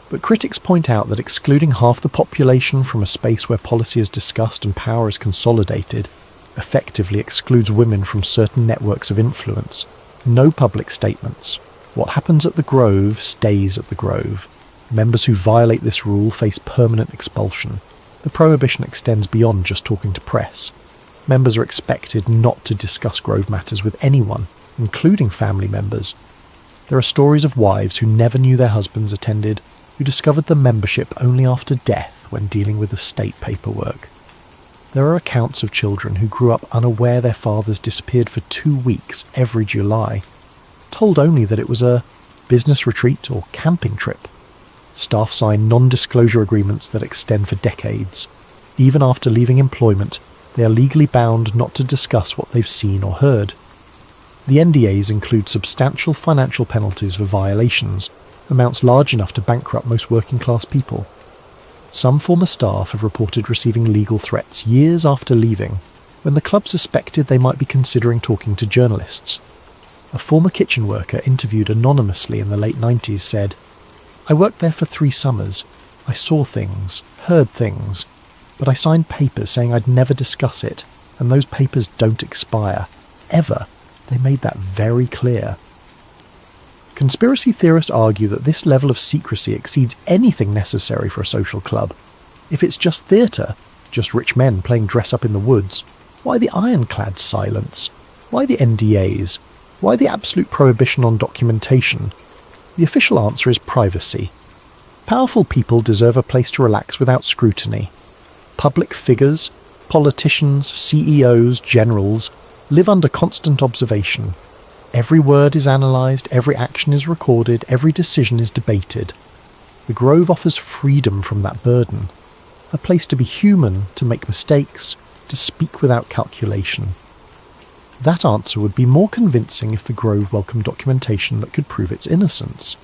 A: But critics point out that excluding half the population from a space where policy is discussed and power is consolidated effectively excludes women from certain networks of influence. No public statements. What happens at the Grove stays at the Grove. Members who violate this rule face permanent expulsion. The prohibition extends beyond just talking to press. Members are expected not to discuss Grove matters with anyone, including family members. There are stories of wives who never knew their husbands attended, who discovered the membership only after death when dealing with estate paperwork. There are accounts of children who grew up unaware their fathers disappeared for 2 weeks every July, told only that it was a business retreat or camping trip. Staff sign non-disclosure agreements that extend for decades. Even after leaving employment, they are legally bound not to discuss what they've seen or heard. The NDAs include substantial financial penalties for violations, amounts large enough to bankrupt most working-class people. Some former staff have reported receiving legal threats years after leaving, when the club suspected they might be considering talking to journalists. A former kitchen worker interviewed anonymously in the late 90s said, "I worked there for 3 summers. I saw things, heard things, but I signed papers saying I'd never discuss it, and those papers don't expire. Ever. They made that very clear." Conspiracy theorists argue that this level of secrecy exceeds anything necessary for a social club. If it's just theatre, just rich men playing dress-up in the woods, why the ironclad silence? Why the NDAs? Why the absolute prohibition on documentation? The official answer is privacy. Powerful people deserve a place to relax without scrutiny. Public figures, politicians, CEOs, generals, live under constant observation. Every word is analysed, every action is recorded, every decision is debated. The Grove offers freedom from that burden. A place to be human, to make mistakes, to speak without calculation. That answer would be more convincing if the Grove welcomed documentation that could prove its innocence.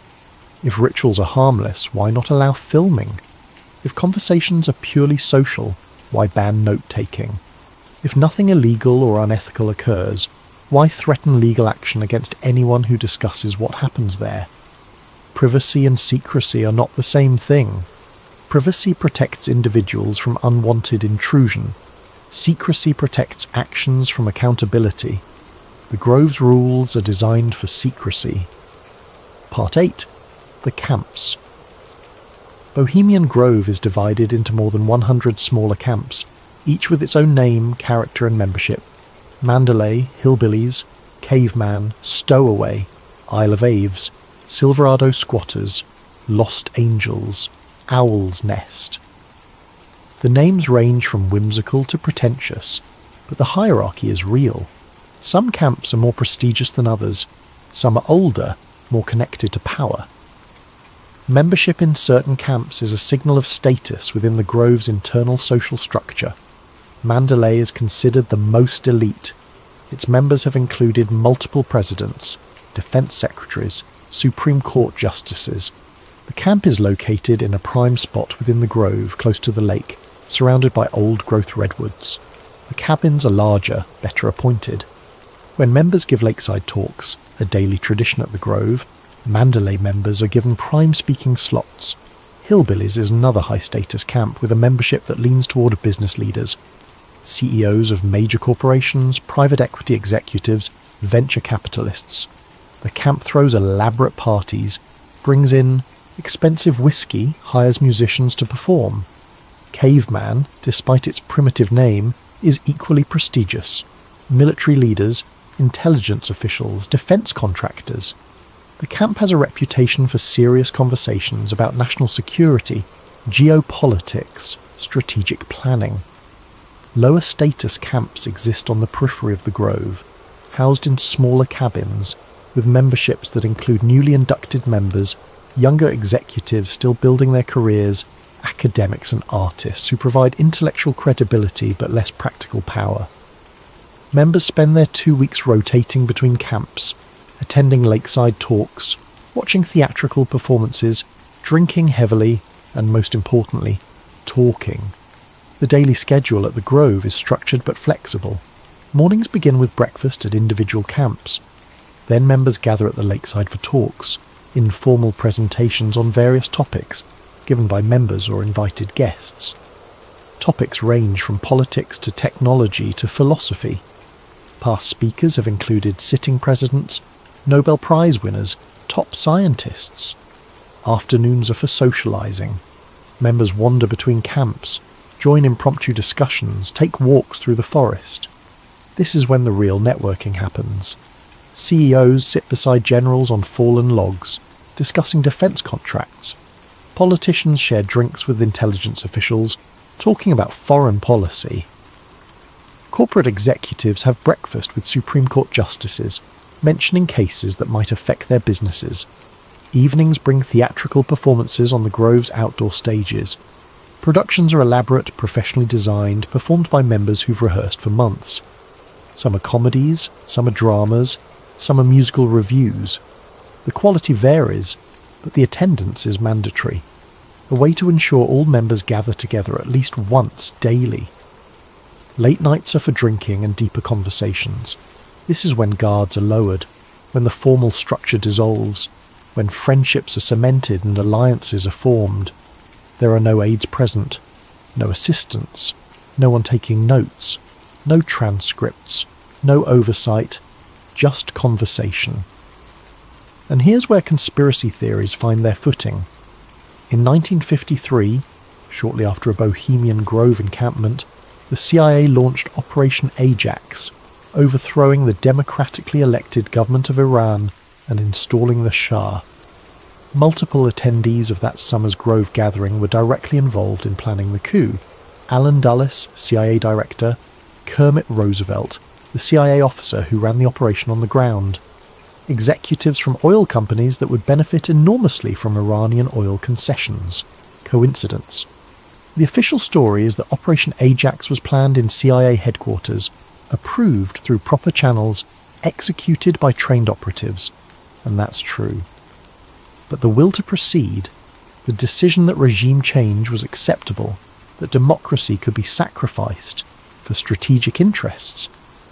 A: If rituals are harmless, why not allow filming? If conversations are purely social, why ban note-taking? If nothing illegal or unethical occurs, why threaten legal action against anyone who discusses what happens there? Privacy and secrecy are not the same thing. Privacy protects individuals from unwanted intrusion. Secrecy protects actions from accountability. The Grove's rules are designed for secrecy. Part 8. The Camps. Bohemian Grove is divided into more than 100 smaller camps, each with its own name, character and membership. Mandalay, Hillbillies, Caveman, Stowaway, Isle of Aves, Silverado Squatters, Lost Angels, Owl's Nest. The names range from whimsical to pretentious, but the hierarchy is real. Some camps are more prestigious than others, some are older, more connected to power. Membership in certain camps is a signal of status within the Grove's internal social structure. Mandalay is considered the most elite. Its members have included multiple presidents, defense secretaries, Supreme Court justices. The camp is located in a prime spot within the Grove close to the lake, surrounded by old-growth redwoods. The cabins are larger, better appointed. When members give lakeside talks, a daily tradition at the Grove, Mandalay members are given prime-speaking slots. Hillbillies is another high-status camp with a membership that leans toward business leaders. CEOs of major corporations, private equity executives, venture capitalists. The camp throws elaborate parties, brings in expensive whiskey, hires musicians to perform. Caveman, despite its primitive name, is equally prestigious. Military leaders, intelligence officials, defense contractors. The camp has a reputation for serious conversations about national security, geopolitics, strategic planning. Lower status camps exist on the periphery of the Grove, housed in smaller cabins, with memberships that include newly inducted members, younger executives still building their careers, academics and artists who provide intellectual credibility but less practical power. Members spend their 2 weeks rotating between camps, attending lakeside talks, watching theatrical performances, drinking heavily, and most importantly, talking. The daily schedule at the Grove is structured but flexible. Mornings begin with breakfast at individual camps. Then members gather at the lakeside for talks, informal presentations on various topics, given by members or invited guests. Topics range from politics to technology to philosophy. Past speakers have included sitting presidents, Nobel Prize winners, top scientists. Afternoons are for socialising. Members wander between camps, join impromptu discussions, take walks through the forest. This is when the real networking happens. CEOs sit beside generals on fallen logs, discussing defence contracts. Politicians share drinks with intelligence officials, talking about foreign policy. Corporate executives have breakfast with Supreme Court justices, mentioning cases that might affect their businesses. Evenings bring theatrical performances on the Grove's outdoor stages. Productions are elaborate, professionally designed, performed by members who've rehearsed for months. Some are comedies, some are dramas, some are musical revues. The quality varies, but the attendance is mandatory, a way to ensure all members gather together at least once daily. Late nights are for drinking and deeper conversations. This is when guards are lowered, when the formal structure dissolves, when friendships are cemented and alliances are formed. There are no aides present, no assistants, no one taking notes, no transcripts, no oversight, just conversation. And here's where conspiracy theories find their footing. In 1953, shortly after a Bohemian Grove encampment, the CIA launched Operation Ajax, overthrowing the democratically elected government of Iran and installing the Shah. Multiple attendees of that summer's Grove gathering were directly involved in planning the coup. Allen Dulles, CIA director, Kermit Roosevelt, the CIA officer who ran the operation on the ground, executives from oil companies that would benefit enormously from Iranian oil concessions. Coincidence? The official story is that Operation Ajax was planned in CIA headquarters, approved through proper channels, executed by trained operatives, and that's true. But the will to proceed, the decision that regime change was acceptable, that democracy could be sacrificed for strategic interests,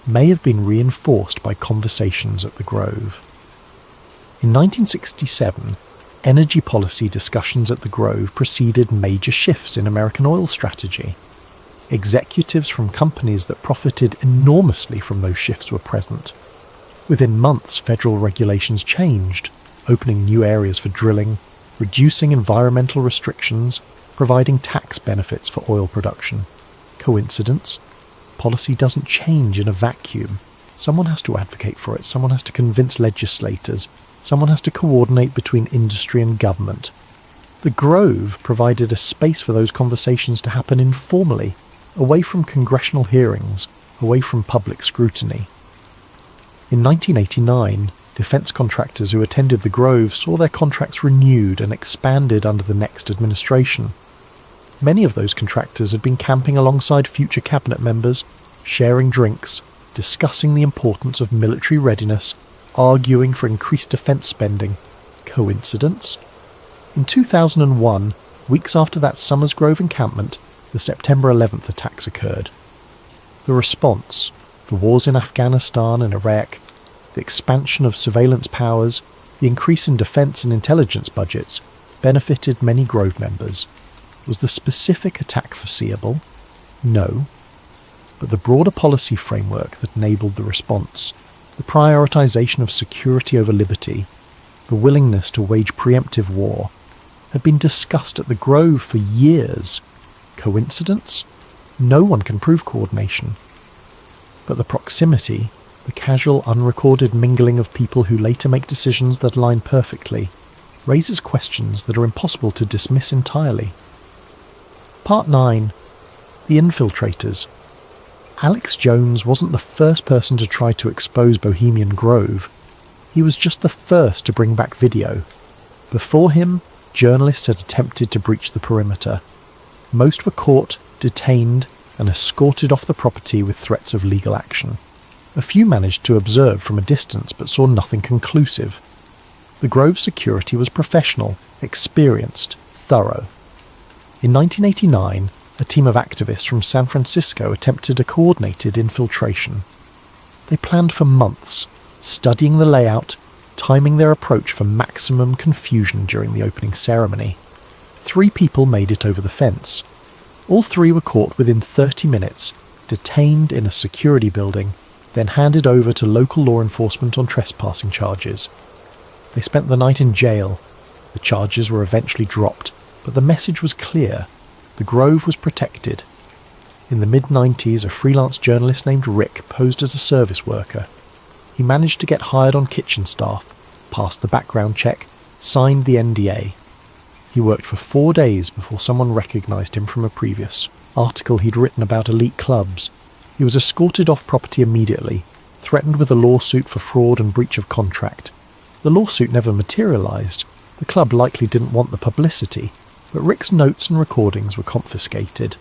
A: may have been reinforced by conversations at the Grove. In 1967, energy policy discussions at the Grove preceded major shifts in American oil strategy. Executives from companies that profited enormously from those shifts were present. Within months, federal regulations changed, opening new areas for drilling, reducing environmental restrictions, providing tax benefits for oil production. Coincidence? Policy doesn't change in a vacuum. Someone has to advocate for it, someone has to convince legislators, someone has to coordinate between industry and government. The Grove provided a space for those conversations to happen informally, away from congressional hearings, away from public scrutiny. In 1989, defense contractors who attended the Grove saw their contracts renewed and expanded under the next administration. Many of those contractors had been camping alongside future cabinet members, sharing drinks, discussing the importance of military readiness, arguing for increased defense spending. Coincidence? In 2001, weeks after that summer's Grove encampment, the September 11th attacks occurred. The response, the wars in Afghanistan and Iraq, the expansion of surveillance powers, the increase in defense and intelligence budgets, benefited many Grove members. Was the specific attack foreseeable? No. But the broader policy framework that enabled the response, the prioritization of security over liberty, the willingness to wage preemptive war, had been discussed at the Grove for years. Coincidence? No one can prove coordination. But the proximity, the casual, unrecorded mingling of people who later make decisions that align perfectly, raises questions that are impossible to dismiss entirely. Part 9. The Infiltrators. Alex Jones wasn't the first person to try to expose Bohemian Grove. He was just the first to bring back video. Before him, journalists had attempted to breach the perimeter. Most were caught, detained, and escorted off the property with threats of legal action. A few managed to observe from a distance but saw nothing conclusive. The Grove security was professional, experienced, thorough. In 1989, a team of activists from San Francisco attempted a coordinated infiltration. They planned for months, studying the layout, timing their approach for maximum confusion during the opening ceremony. 3 people made it over the fence. All 3 were caught within 30 minutes, detained in a security building, then handed over to local law enforcement on trespassing charges. They spent the night in jail. The charges were eventually dropped, but the message was clear. The Grove was protected. In the mid-90s, a freelance journalist named Rick posed as a service worker. He managed to get hired on kitchen staff, passed the background check, signed the NDA. He worked for 4 days before someone recognised him from a previous article he'd written about elite clubs. He was escorted off property immediately, threatened with a lawsuit for fraud and breach of contract. The lawsuit never materialised. The club likely didn't want the publicity, but Rick's notes and recordings were confiscated.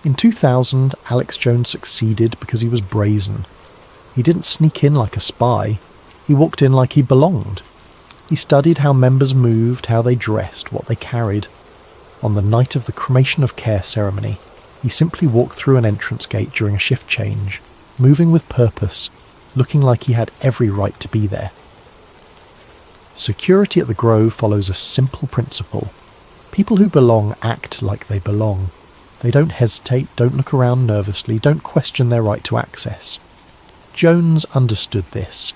A: In 2000, Alex Jones succeeded because he was brazen. He didn't sneak in like a spy. He walked in like he belonged. He studied how members moved, how they dressed, what they carried. On the night of the cremation of care ceremony, he simply walked through an entrance gate during a shift change, moving with purpose, looking like he had every right to be there. Security at the Grove follows a simple principle. People who belong act like they belong. They don't hesitate, don't look around nervously, don't question their right to access. Jones understood this.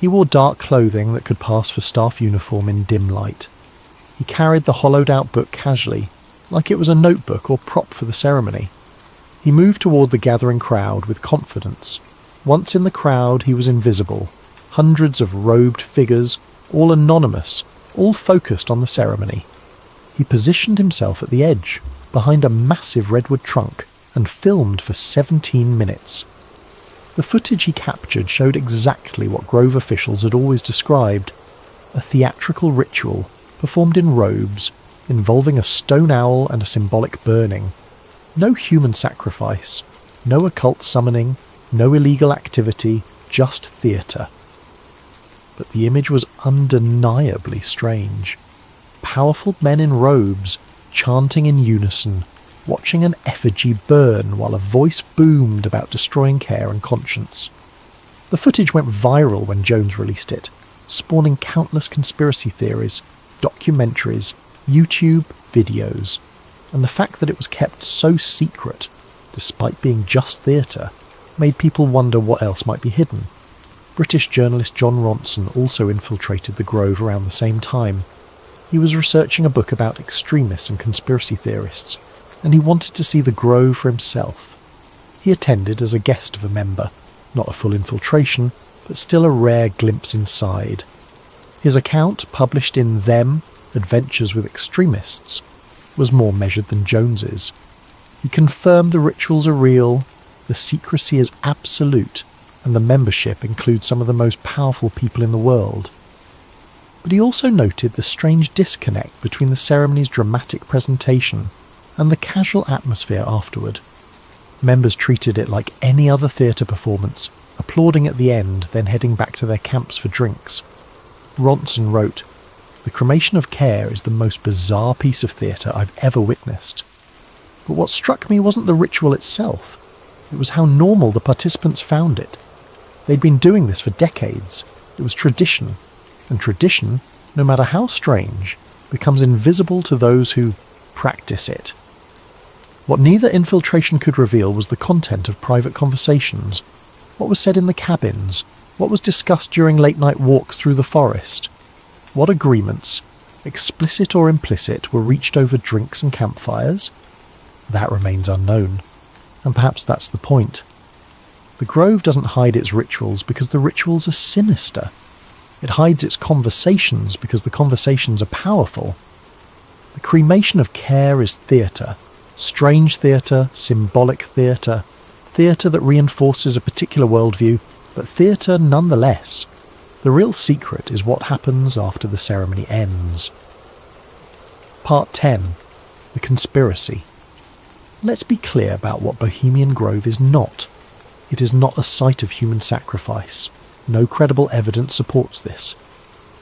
A: He wore dark clothing that could pass for staff uniform in dim light. He carried the hollowed-out book casually, like it was a notebook or prop for the ceremony. He moved toward the gathering crowd with confidence. Once in the crowd, he was invisible. Hundreds of robed figures, all anonymous, all focused on the ceremony. He positioned himself at the edge, behind a massive redwood trunk, and filmed for 17 minutes. The footage he captured showed exactly what Grove officials had always described: a theatrical ritual performed in robes, involving a stone owl and a symbolic burning. No human sacrifice, no occult summoning, no illegal activity, just theatre. But the image was undeniably strange. Powerful men in robes, chanting in unison, watching an effigy burn while a voice boomed about destroying care and conscience. The footage went viral when Jones released it, spawning countless conspiracy theories, documentaries, YouTube videos, and the fact that it was kept so secret, despite being just theatre, made people wonder what else might be hidden. British journalist John Ronson also infiltrated the Grove around the same time. He was researching a book about extremists and conspiracy theorists, and he wanted to see the Grove for himself. He attended as a guest of a member, not a full infiltration, but still a rare glimpse inside. His account, published in Them, Adventures with Extremists, was more measured than Jones's. He confirmed the rituals are real, the secrecy is absolute, and the membership includes some of the most powerful people in the world. But he also noted the strange disconnect between the ceremony's dramatic presentation and the casual atmosphere afterward. Members treated it like any other theatre performance, applauding at the end, then heading back to their camps for drinks. Ronson wrote, "The cremation of care is the most bizarre piece of theatre I've ever witnessed. But what struck me wasn't the ritual itself. It was how normal the participants found it. They'd been doing this for decades. It was tradition. And tradition, no matter how strange, becomes invisible to those who practice it." What neither infiltration could reveal was the content of private conversations. What was said in the cabins? What was discussed during late-night walks through the forest? What agreements, explicit or implicit, were reached over drinks and campfires? That remains unknown. And perhaps that's the point. The Grove doesn't hide its rituals because the rituals are sinister. It hides its conversations because the conversations are powerful. The cremation of care is theatre. Strange theatre, symbolic theatre, theatre that reinforces a particular worldview, but theatre nonetheless. The real secret is what happens after the ceremony ends. Part 10. The Conspiracy. Let's be clear about what Bohemian Grove is not. It is not a site of human sacrifice. No credible evidence supports this.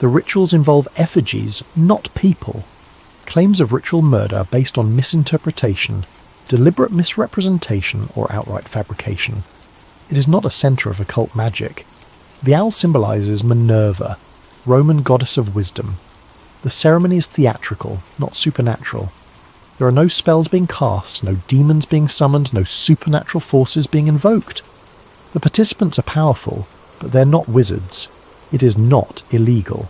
A: The rituals involve effigies, not people. Claims of ritual murder based on misinterpretation, deliberate misrepresentation, or outright fabrication. It is not a centre of occult magic. The owl symbolises Minerva, Roman goddess of wisdom. The ceremony is theatrical, not supernatural. There are no spells being cast, no demons being summoned, no supernatural forces being invoked. The participants are powerful, but they're not wizards. It is not illegal.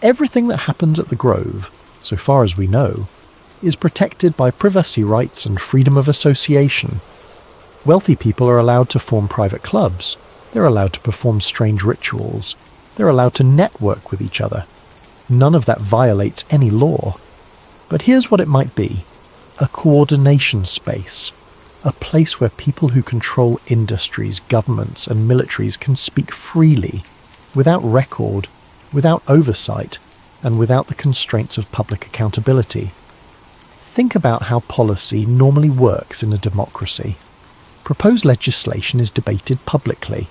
A: Everything that happens at the Grove, so far as we know, is protected by privacy rights and freedom of association. Wealthy people are allowed to form private clubs. They're allowed to perform strange rituals. They're allowed to network with each other. None of that violates any law. But here's what it might be: a coordination space, A place where people who control industries, governments and militaries can speak freely, without record, without oversight, and without the constraints of public accountability. Think about how policy normally works in a democracy. Proposed legislation is debated publicly,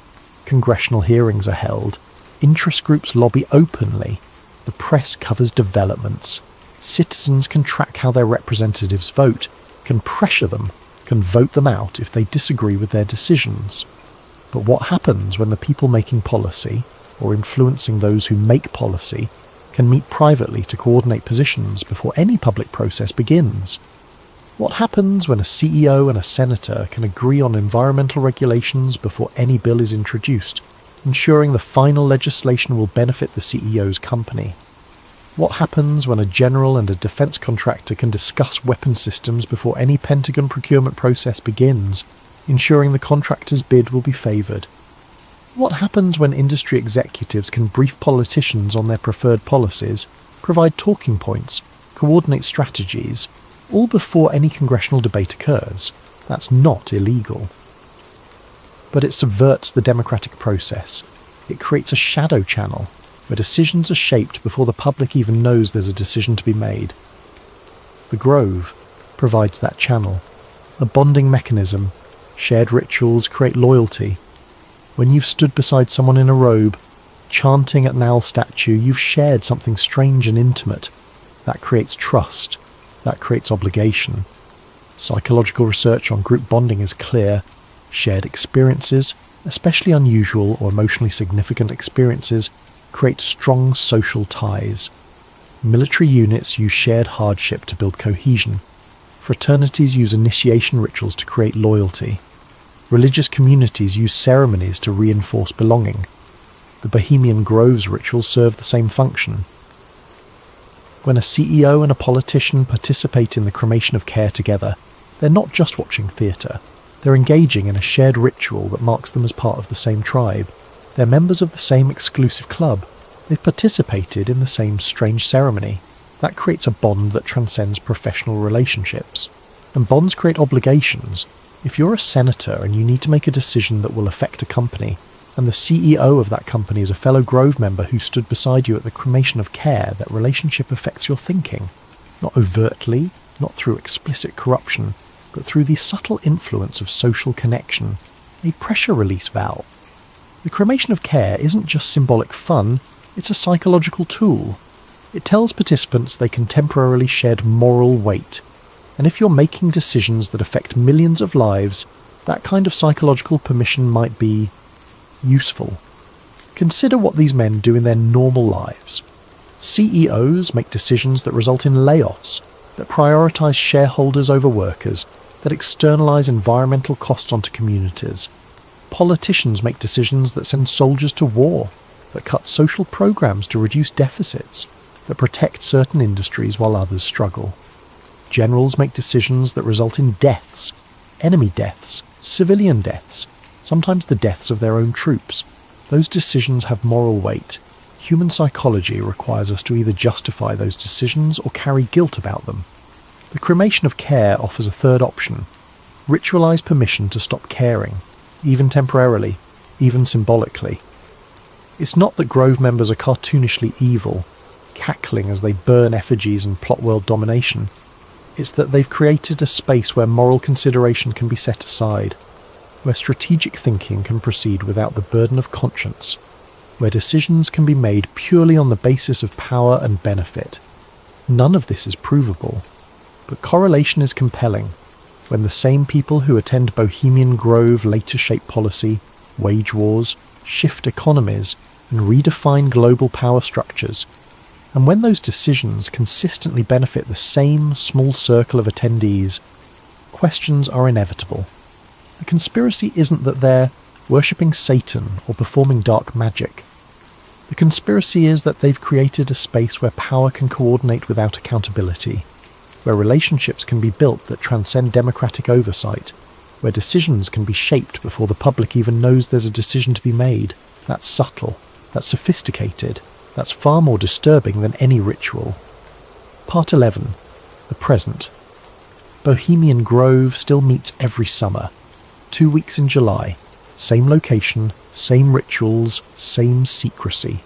A: congressional hearings are held, interest groups lobby openly, the press covers developments, citizens can track how their representatives vote, can pressure them, can vote them out if they disagree with their decisions. But what happens when the people making policy, or influencing those who make policy, can meet privately to coordinate positions before any public process begins? What happens when a CEO and a senator can agree on environmental regulations before any bill is introduced, ensuring the final legislation will benefit the CEO's company? What happens when a general and a defence contractor can discuss weapon systems before any Pentagon procurement process begins, ensuring the contractor's bid will be favoured? What happens when industry executives can brief politicians on their preferred policies, provide talking points, coordinate strategies, all before any congressional debate occurs? That's not illegal. But it subverts the democratic process. It creates a shadow channel where decisions are shaped before the public even knows there's a decision to be made. The Grove provides that channel. A bonding mechanism. Shared rituals create loyalty. When you've stood beside someone in a robe, chanting at an owl statue, you've shared something strange and intimate. That creates trust. That creates obligation. Psychological research on group bonding is clear. Shared experiences, especially unusual or emotionally significant experiences, create strong social ties. Military units use shared hardship to build cohesion. Fraternities use initiation rituals to create loyalty. Religious communities use ceremonies to reinforce belonging. The Bohemian Groves rituals serve the same function. When a CEO and a politician participate in the cremation of care together, they're not just watching theatre. They're engaging in a shared ritual that marks them as part of the same tribe. They're members of the same exclusive club. They've participated in the same strange ceremony. That creates a bond that transcends professional relationships. And bonds create obligations. If you're a senator and you need to make a decision that will affect a company, and the CEO of that company is a fellow Grove member who stood beside you at the cremation of care, that relationship affects your thinking. Not overtly, not through explicit corruption, but through the subtle influence of social connection, a pressure release valve. The cremation of care isn't just symbolic fun, it's a psychological tool. It tells participants they can temporarily shed moral weight. And if you're making decisions that affect millions of lives, that kind of psychological permission might be useful. Consider what these men do in their normal lives. CEOs make decisions that result in layoffs, that prioritise shareholders over workers, that externalise environmental costs onto communities. Politicians make decisions that send soldiers to war, that cut social programmes to reduce deficits, that protect certain industries while others struggle. Generals make decisions that result in deaths, enemy deaths, civilian deaths, sometimes the deaths of their own troops. Those decisions have moral weight. Human psychology requires us to either justify those decisions or carry guilt about them. The cremation of care offers a third option. Ritualise permission to stop caring, even temporarily, even symbolically. It's not that Grove members are cartoonishly evil, cackling as they burn effigies and plot world domination. It's that they've created a space where moral consideration can be set aside, where strategic thinking can proceed without the burden of conscience, where decisions can be made purely on the basis of power and benefit. None of this is provable, but correlation is compelling. When the same people who attend Bohemian Grove later shape policy, wage wars, shift economies, and redefine global power structures, and when those decisions consistently benefit the same small circle of attendees, questions are inevitable. The conspiracy isn't that they're worshipping Satan or performing dark magic. The conspiracy is that they've created a space where power can coordinate without accountability, where relationships can be built that transcend democratic oversight, where decisions can be shaped before the public even knows there's a decision to be made. That's subtle, that's sophisticated, that's far more disturbing than any ritual. Part 11. The Present. Bohemian Grove still meets every summer. 2 weeks in July. Same location, same rituals, same secrecy.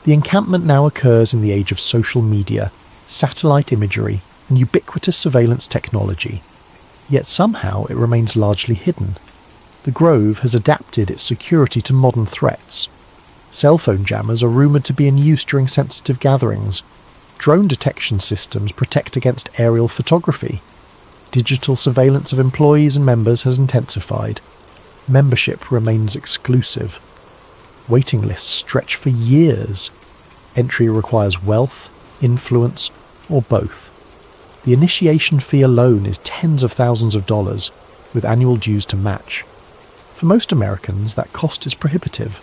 A: The encampment now occurs in the age of social media, satellite imagery, and ubiquitous surveillance technology. Yet somehow it remains largely hidden. The Grove has adapted its security to modern threats. Cell phone jammers are rumoured to be in use during sensitive gatherings. Drone detection systems protect against aerial photography. Digital surveillance of employees and members has intensified. Membership remains exclusive. Waiting lists stretch for years. Entry requires wealth, influence, or both. The initiation fee alone is tens of thousands of dollars, with annual dues to match. For most Americans, that cost is prohibitive.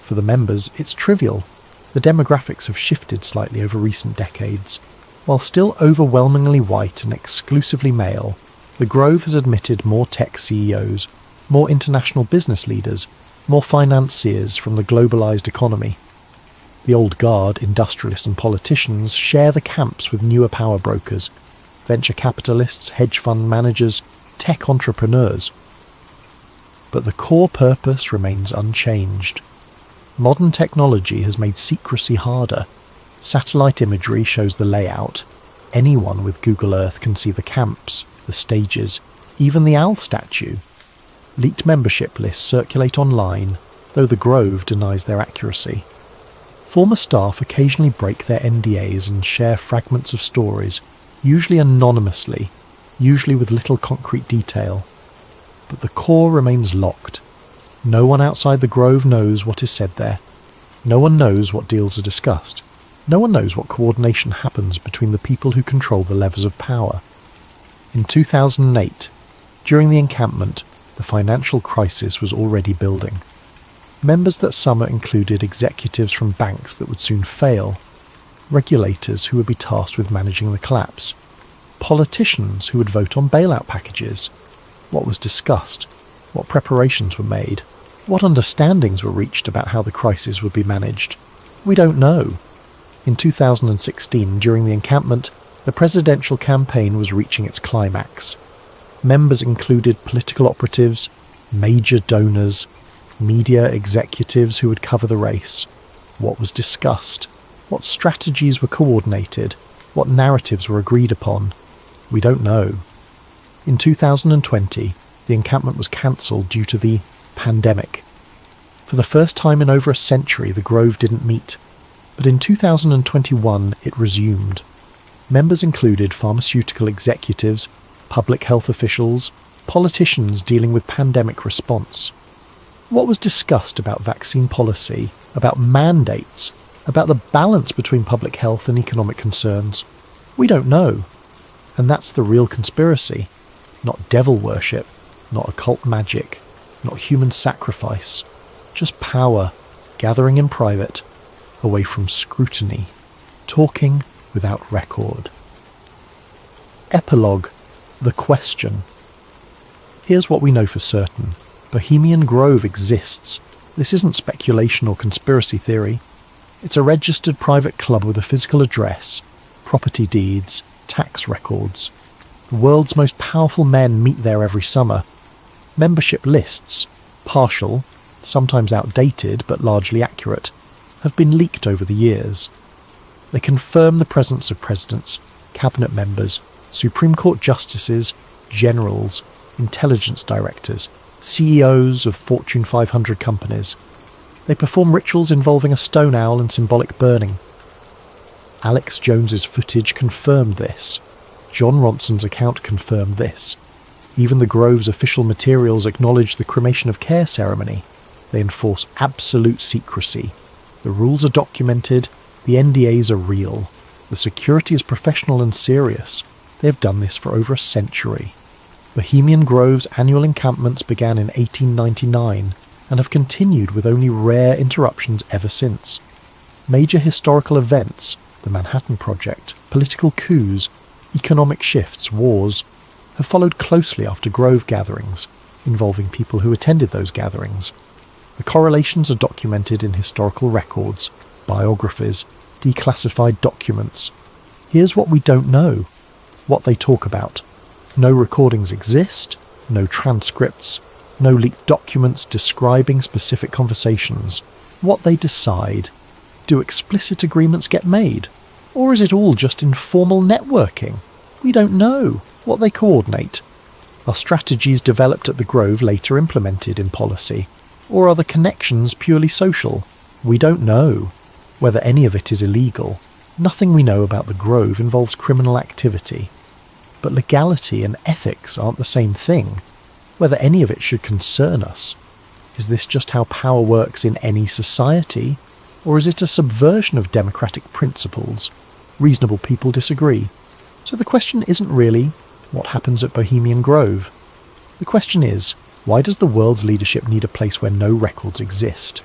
A: For the members, it's trivial. The demographics have shifted slightly over recent decades. While still overwhelmingly white and exclusively male, the Grove has admitted more tech CEOs, more international business leaders, more financiers from the globalized economy. The old guard, industrialists and politicians, share the camps with newer power brokers, venture capitalists, hedge fund managers, tech entrepreneurs. But the core purpose remains unchanged. Modern technology has made secrecy harder. Satellite imagery shows the layout. Anyone with Google Earth can see the camps, the stages, even the owl statue. Leaked membership lists circulate online, though the Grove denies their accuracy. Former staff occasionally break their NDAs and share fragments of stories, usually anonymously, usually with little concrete detail. But the core remains locked. No one outside the Grove knows what is said there. No one knows what deals are discussed. No one knows what coordination happens between the people who control the levers of power. In 2008, during the encampment, the financial crisis was already building. Members that summer included executives from banks that would soon fail, regulators who would be tasked with managing the collapse, politicians who would vote on bailout packages. What was discussed? What preparations were made? What understandings were reached about how the crisis would be managed? We don't know. In 2016, during the encampment, the presidential campaign was reaching its climax. Members included political operatives, major donors, media executives who would cover the race. What was discussed? What strategies were coordinated? What narratives were agreed upon? We don't know. In 2020, the encampment was cancelled due to the pandemic. For the first time in over a century, the Grove didn't meet. But in 2021, it resumed. Members included pharmaceutical executives, public health officials, politicians dealing with pandemic response. What was discussed about vaccine policy, about mandates, about the balance between public health and economic concerns? We don't know. And that's the real conspiracy. Not devil worship, not occult magic, not human sacrifice. Just power, gathering in private, away from scrutiny, talking without record. Epilogue. The question. Here's what we know for certain. Bohemian Grove exists. This isn't speculation or conspiracy theory. It's a registered private club with a physical address, property deeds, tax records. The world's most powerful men meet there every summer. Membership lists, partial, sometimes outdated but largely accurate, have been leaked over the years. They confirm the presence of presidents, cabinet members, Supreme Court justices, generals, intelligence directors, CEOs of Fortune 500 companies. They perform rituals involving a stone owl and symbolic burning. Alex Jones's footage confirmed this. John Ronson's account confirmed this. Even the Grove's official materials acknowledge the cremation of care ceremony. They enforce absolute secrecy. The rules are documented, the NDAs are real. The security is professional and serious. They have done this for over a century. Bohemian Grove's annual encampments began in 1899 and have continued with only rare interruptions ever since. Major historical events, the Manhattan Project, political coups, economic shifts, wars, have followed closely after Grove gatherings, involving people who attended those gatherings. The correlations are documented in historical records, biographies, declassified documents. Here's what we don't know. what they talk about. No recordings exist, no transcripts, no leaked documents describing specific conversations. What they decide. Do explicit agreements get made? Or is it all just informal networking? We don't know. What they coordinate. Are strategies developed at the Grove later implemented in policy? Or are the connections purely social? We don't know. Whether any of it is illegal. Nothing we know about the Grove involves criminal activity. But legality and ethics aren't the same thing. Whether any of it should concern us. Is this just how power works in any society? Or is it a subversion of democratic principles? Reasonable people disagree. So the question isn't really, what happens at Bohemian Grove? The question is, why does the world's leadership need a place where no records exist?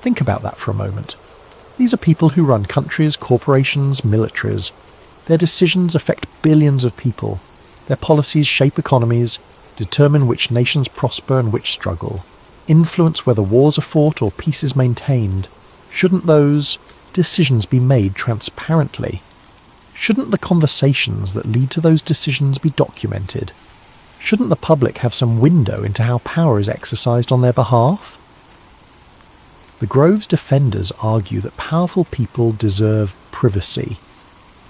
A: Think about that for a moment. These are people who run countries, corporations, militaries. Their decisions affect billions of people. Their policies shape economies, determine which nations prosper and which struggle, influence whether wars are fought or peace is maintained. Shouldn't those decisions be made transparently? Shouldn't the conversations that lead to those decisions be documented? Shouldn't the public have some window into how power is exercised on their behalf? The Grove's defenders argue that powerful people deserve privacy,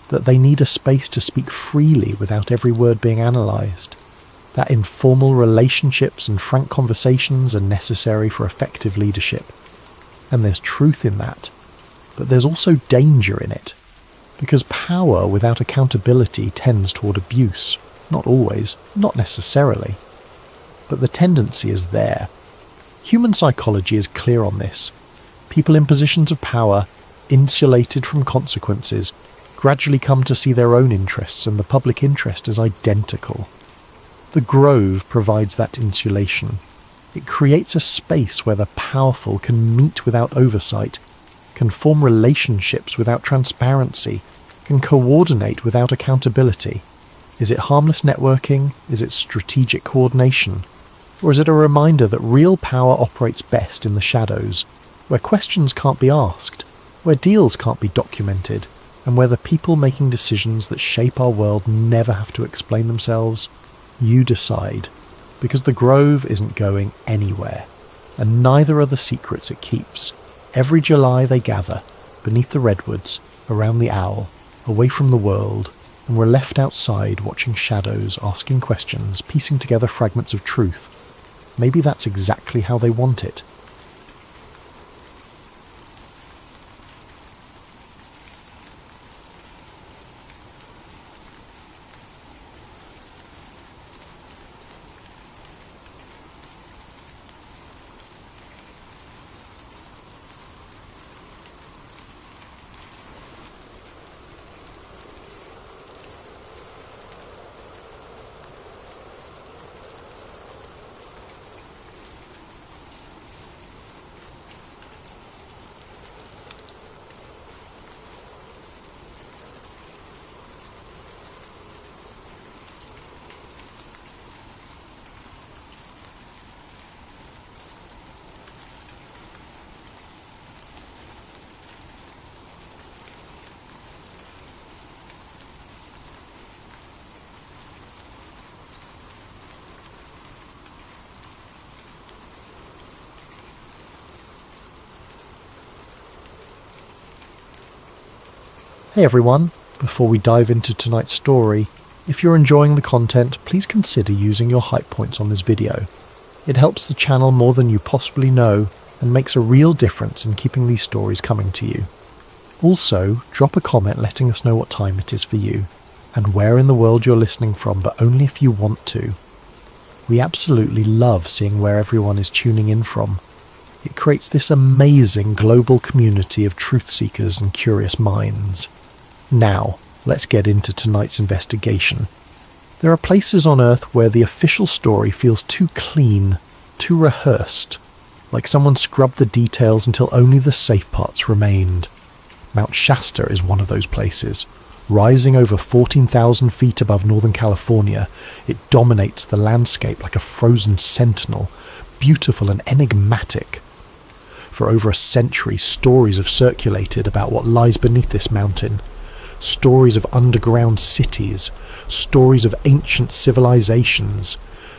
A: that they need a space to speak freely without every word being analysed, that informal relationships and frank conversations are necessary for effective leadership. And there's truth in that, but there's also danger in it, because power without accountability tends toward abuse. Not always, not necessarily, but the tendency is there. Human psychology is clear on this. People in positions of power, insulated from consequences, gradually come to see their own interests and the public interest as identical. The Grove provides that insulation. It creates a space where the powerful can meet without oversight, can form relationships without transparency, can coordinate without accountability. Is it harmless networking? Is it strategic coordination? Or is it a reminder that real power operates best in the shadows, where questions can't be asked, where deals can't be documented, and where the people making decisions that shape our world never have to explain themselves? You decide, because the Grove isn't going anywhere, and neither are the secrets it keeps. Every July they gather, beneath the redwoods, around the owl, away from the world, and we're left outside watching shadows, asking questions, piecing together fragments of truth. Maybe that's exactly how they want it. Hey everyone, before we dive into tonight's story, if you're enjoying the content, please consider using your hype points on this video. It helps the channel more than you possibly know and makes a real difference in keeping these stories coming to you. Also, drop a comment letting us know what time it is for you, and where in the world you're listening from, but only if you want to. We absolutely love seeing where everyone is tuning in from. It creates this amazing global community of truth seekers and curious minds. Now, let's get into tonight's investigation. There are places on Earth where the official story feels too clean, too rehearsed, like someone scrubbed the details until only the safe parts remained. Mount Shasta is one of those places. Rising over 14,000 feet above Northern California, it dominates the landscape like a frozen sentinel, beautiful and enigmatic. For over a century, stories have circulated about what lies beneath this mountain. stories of underground cities, stories of ancient civilizations,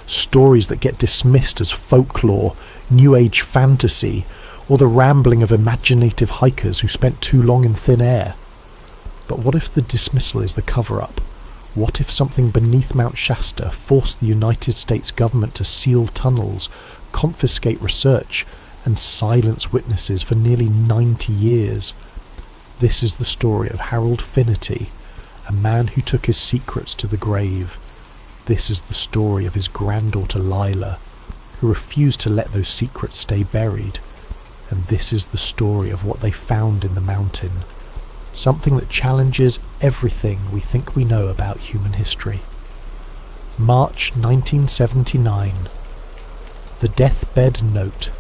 A: stories that get dismissed as folklore, New Age fantasy, or the rambling of imaginative hikers who spent too long in thin air. But what if the dismissal is the cover-up? What if something beneath Mount Shasta forced the United States government to seal tunnels, confiscate research, and silence witnesses for nearly 90 years? This is the story of Harold Finnerty, a man who took his secrets to the grave. This is the story of his granddaughter Lila, who refused to let those secrets stay buried. And this is the story of what they found in the mountain, something that challenges everything we think we know about human history. March 1979. The Deathbed Note.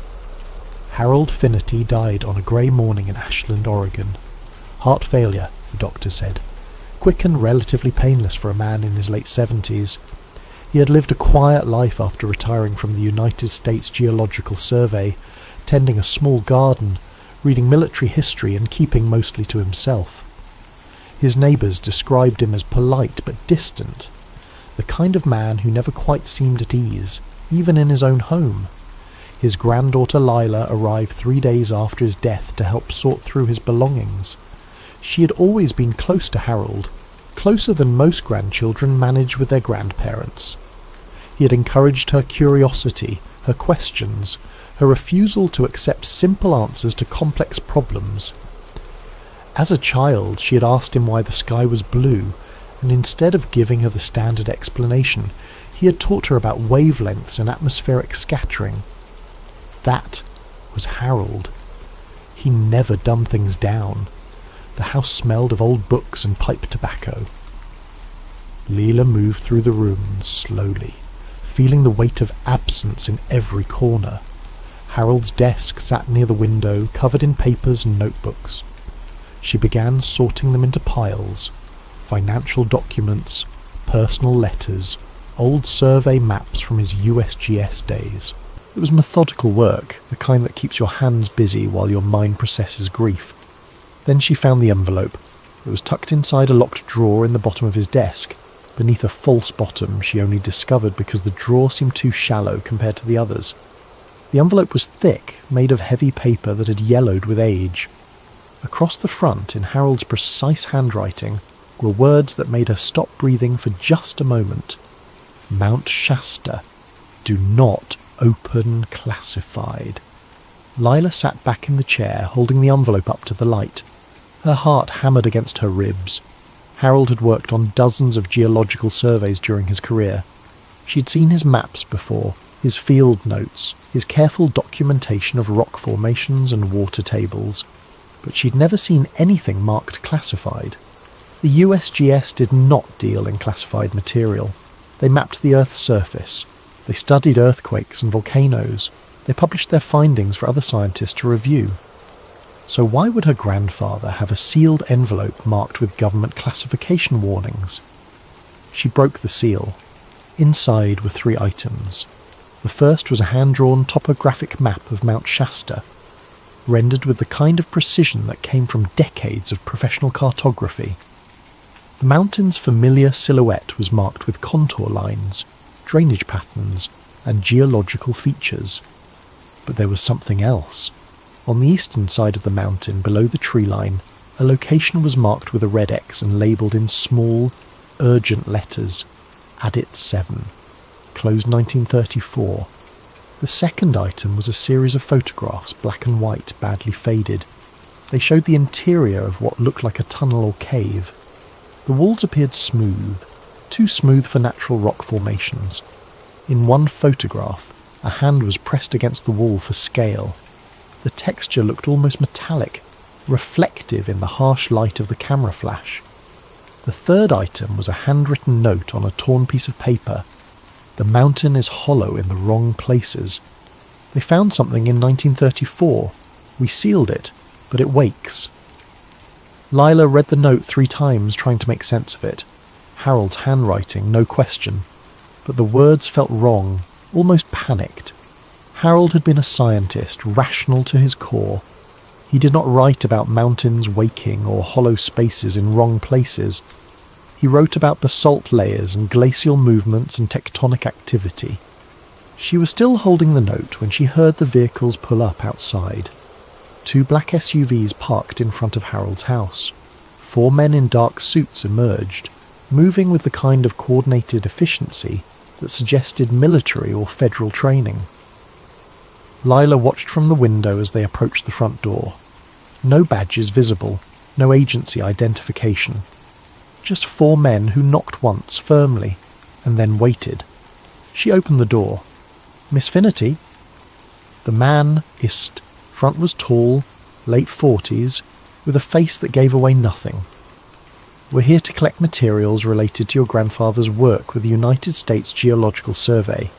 A: Harold Finnerty died on a grey morning in Ashland, Oregon. Heart failure, the doctor said. Quick and relatively painless for a man in his late 70s. He had lived a quiet life after retiring from the United States Geological Survey, tending a small garden, reading military history and keeping mostly to himself. His neighbours described him as polite but distant, the kind of man who never quite seemed at ease, even in his own home. His granddaughter Lila arrived 3 days after his death to help sort through his belongings. She had always been close to Harold, closer than most grandchildren manage with their grandparents. He had encouraged her curiosity, her questions, her refusal to accept simple answers to complex problems. As a child, she had asked him why the sky was blue, and instead of giving her the standard explanation, he had taught her about wavelengths and atmospheric scattering. That was Harold. He never dumbed things down. The house smelled of old books and pipe tobacco. Leela moved through the room slowly, feeling the weight of absence in every corner. Harold's desk sat near the window, covered in papers and notebooks. She began sorting them into piles: financial documents, personal letters, old survey maps from his USGS days. It was methodical work, the kind that keeps your hands busy while your mind processes grief. Then she found the envelope. It was tucked inside a locked drawer in the bottom of his desk, beneath a false bottom she only discovered because the drawer seemed too shallow compared to the others. The envelope was thick, made of heavy paper that had yellowed with age. Across the front, in Harold's precise handwriting, were words that made her stop breathing for just a moment. Mount Shasta. Do not open classified. Lila sat back in the chair, holding the envelope up to the light. Her heart hammered against her ribs. Harold had worked on dozens of geological surveys during his career. She'd seen his maps before, his field notes, his careful documentation of rock formations and water tables, but she'd never seen anything marked classified. The USGS did not deal in classified material. They mapped the Earth's surface. They studied earthquakes and volcanoes. They published their findings for other scientists to review. So why would her grandfather have a sealed envelope marked with government classification warnings? She broke the seal. Inside were 3 items. The first was a hand-drawn topographic map of Mount Shasta, rendered with the kind of precision that came from decades of professional cartography. The mountain's familiar silhouette was marked with contour lines, drainage patterns, and geological features. But there was something else. On the eastern side of the mountain, below the tree line, a location was marked with a red X and labelled in small, urgent letters, Adit 7, closed 1934. The second item was a series of photographs, black and white, badly faded. They showed the interior of what looked like a tunnel or cave. The walls appeared smooth, too smooth for natural rock formations. In one photograph, a hand was pressed against the wall for scale. The texture looked almost metallic, reflective in the harsh light of the camera flash. The third item was a handwritten note on a torn piece of paper. The mountain is hollow in the wrong places. They found something in 1934. We sealed it, but it wakes. Lila read the note 3 times, trying to make sense of it. Harold's handwriting, no question. But the words felt wrong, almost panicked. Harold had been a scientist, rational to his core. He did not write about mountains waking or hollow spaces in wrong places. He wrote about basalt layers and glacial movements and tectonic activity. She was still holding the note when she heard the vehicles pull up outside. 2 black SUVs parked in front of Harold's house. 4 men in dark suits emerged, moving with the kind of coordinated efficiency that suggested military or federal training. Lila watched from the window as they approached the front door. No badges visible, no agency identification. Just 4 men who knocked once firmly, and then waited. She opened the door. "Miss Finnerty?" The man hissed. Front was tall, late 40s, with a face that gave away nothing. "We're here to collect materials related to your grandfather's work with the United States Geological Survey.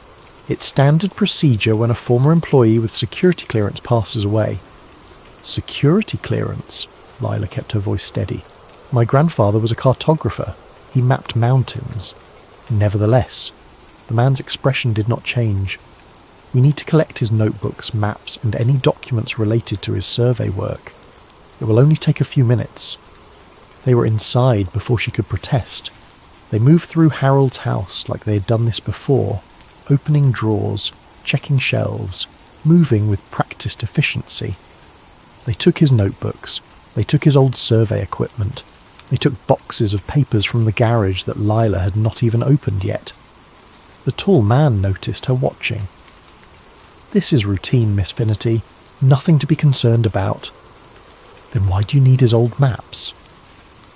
A: It's standard procedure when a former employee with security clearance passes away." "Security clearance?" Lila kept her voice steady. "My grandfather was a cartographer. He mapped mountains." Nevertheless, the man's expression did not change. "We need to collect his notebooks, maps, and any documents related to his survey work. It will only take a few minutes." They were inside before she could protest. They moved through Harold's house like they had done this before, opening drawers, checking shelves, moving with practiced efficiency. They took his notebooks. They took his old survey equipment. They took boxes of papers from the garage that Lila had not even opened yet. The tall man noticed her watching. "This is routine, Miss Finnerty. Nothing to be concerned about." "Then why do you need his old maps?"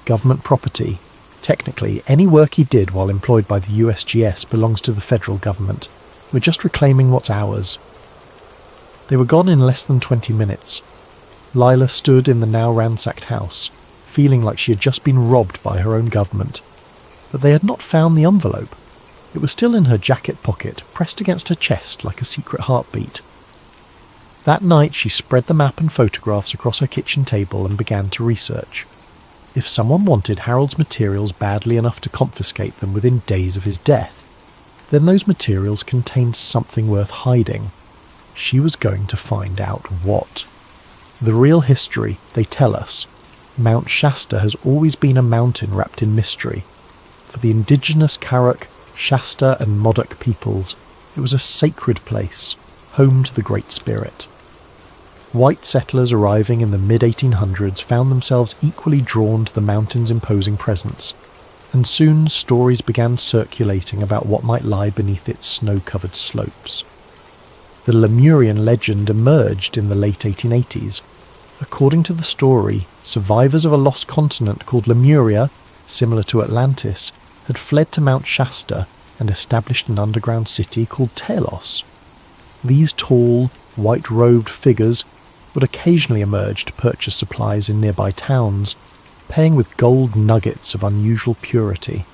A: "Government property. Technically, any work he did while employed by the USGS belongs to the federal government. We're just reclaiming what's ours." They were gone in less than 20 minutes. Lila stood in the now ransacked house, feeling like she had just been robbed by her own government. But they had not found the envelope. It was still in her jacket pocket, pressed against her chest like a secret heartbeat. That night she spread the map and photographs across her kitchen table and began to research. If someone wanted Harold's materials badly enough to confiscate them within days of his death, then those materials contained something worth hiding. She was going to find out what. The real history, they tell us, Mount Shasta has always been a mountain wrapped in mystery. For the indigenous Karuk, Shasta and Modoc peoples, it was a sacred place, home to the Great Spirit. White settlers arriving in the mid-1800s found themselves equally drawn to the mountain's imposing presence, and soon stories began circulating about what might lie beneath its snow-covered slopes. The Lemurian legend emerged in the late 1880s. According to the story, survivors of a lost continent called Lemuria, similar to Atlantis, had fled to Mount Shasta and established an underground city called Telos. These tall, white-robed figures would occasionally emerge to purchase supplies in nearby towns, paying with gold nuggets of unusual purity.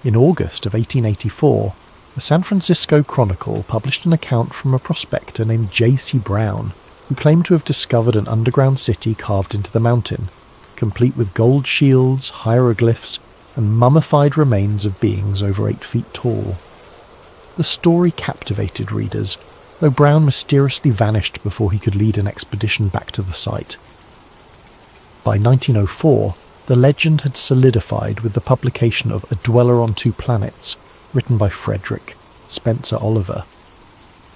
A: In August of 1884, the San Francisco Chronicle published an account from a prospector named J.C. Brown, who claimed to have discovered an underground city carved into the mountain, complete with gold shields, hieroglyphs, and mummified remains of beings over 8 feet tall. The story captivated readers, though Brown mysteriously vanished before he could lead an expedition back to the site. By 1904, the legend had solidified with the publication of A Dweller on Two Planets, written by Frederick Spencer Oliver.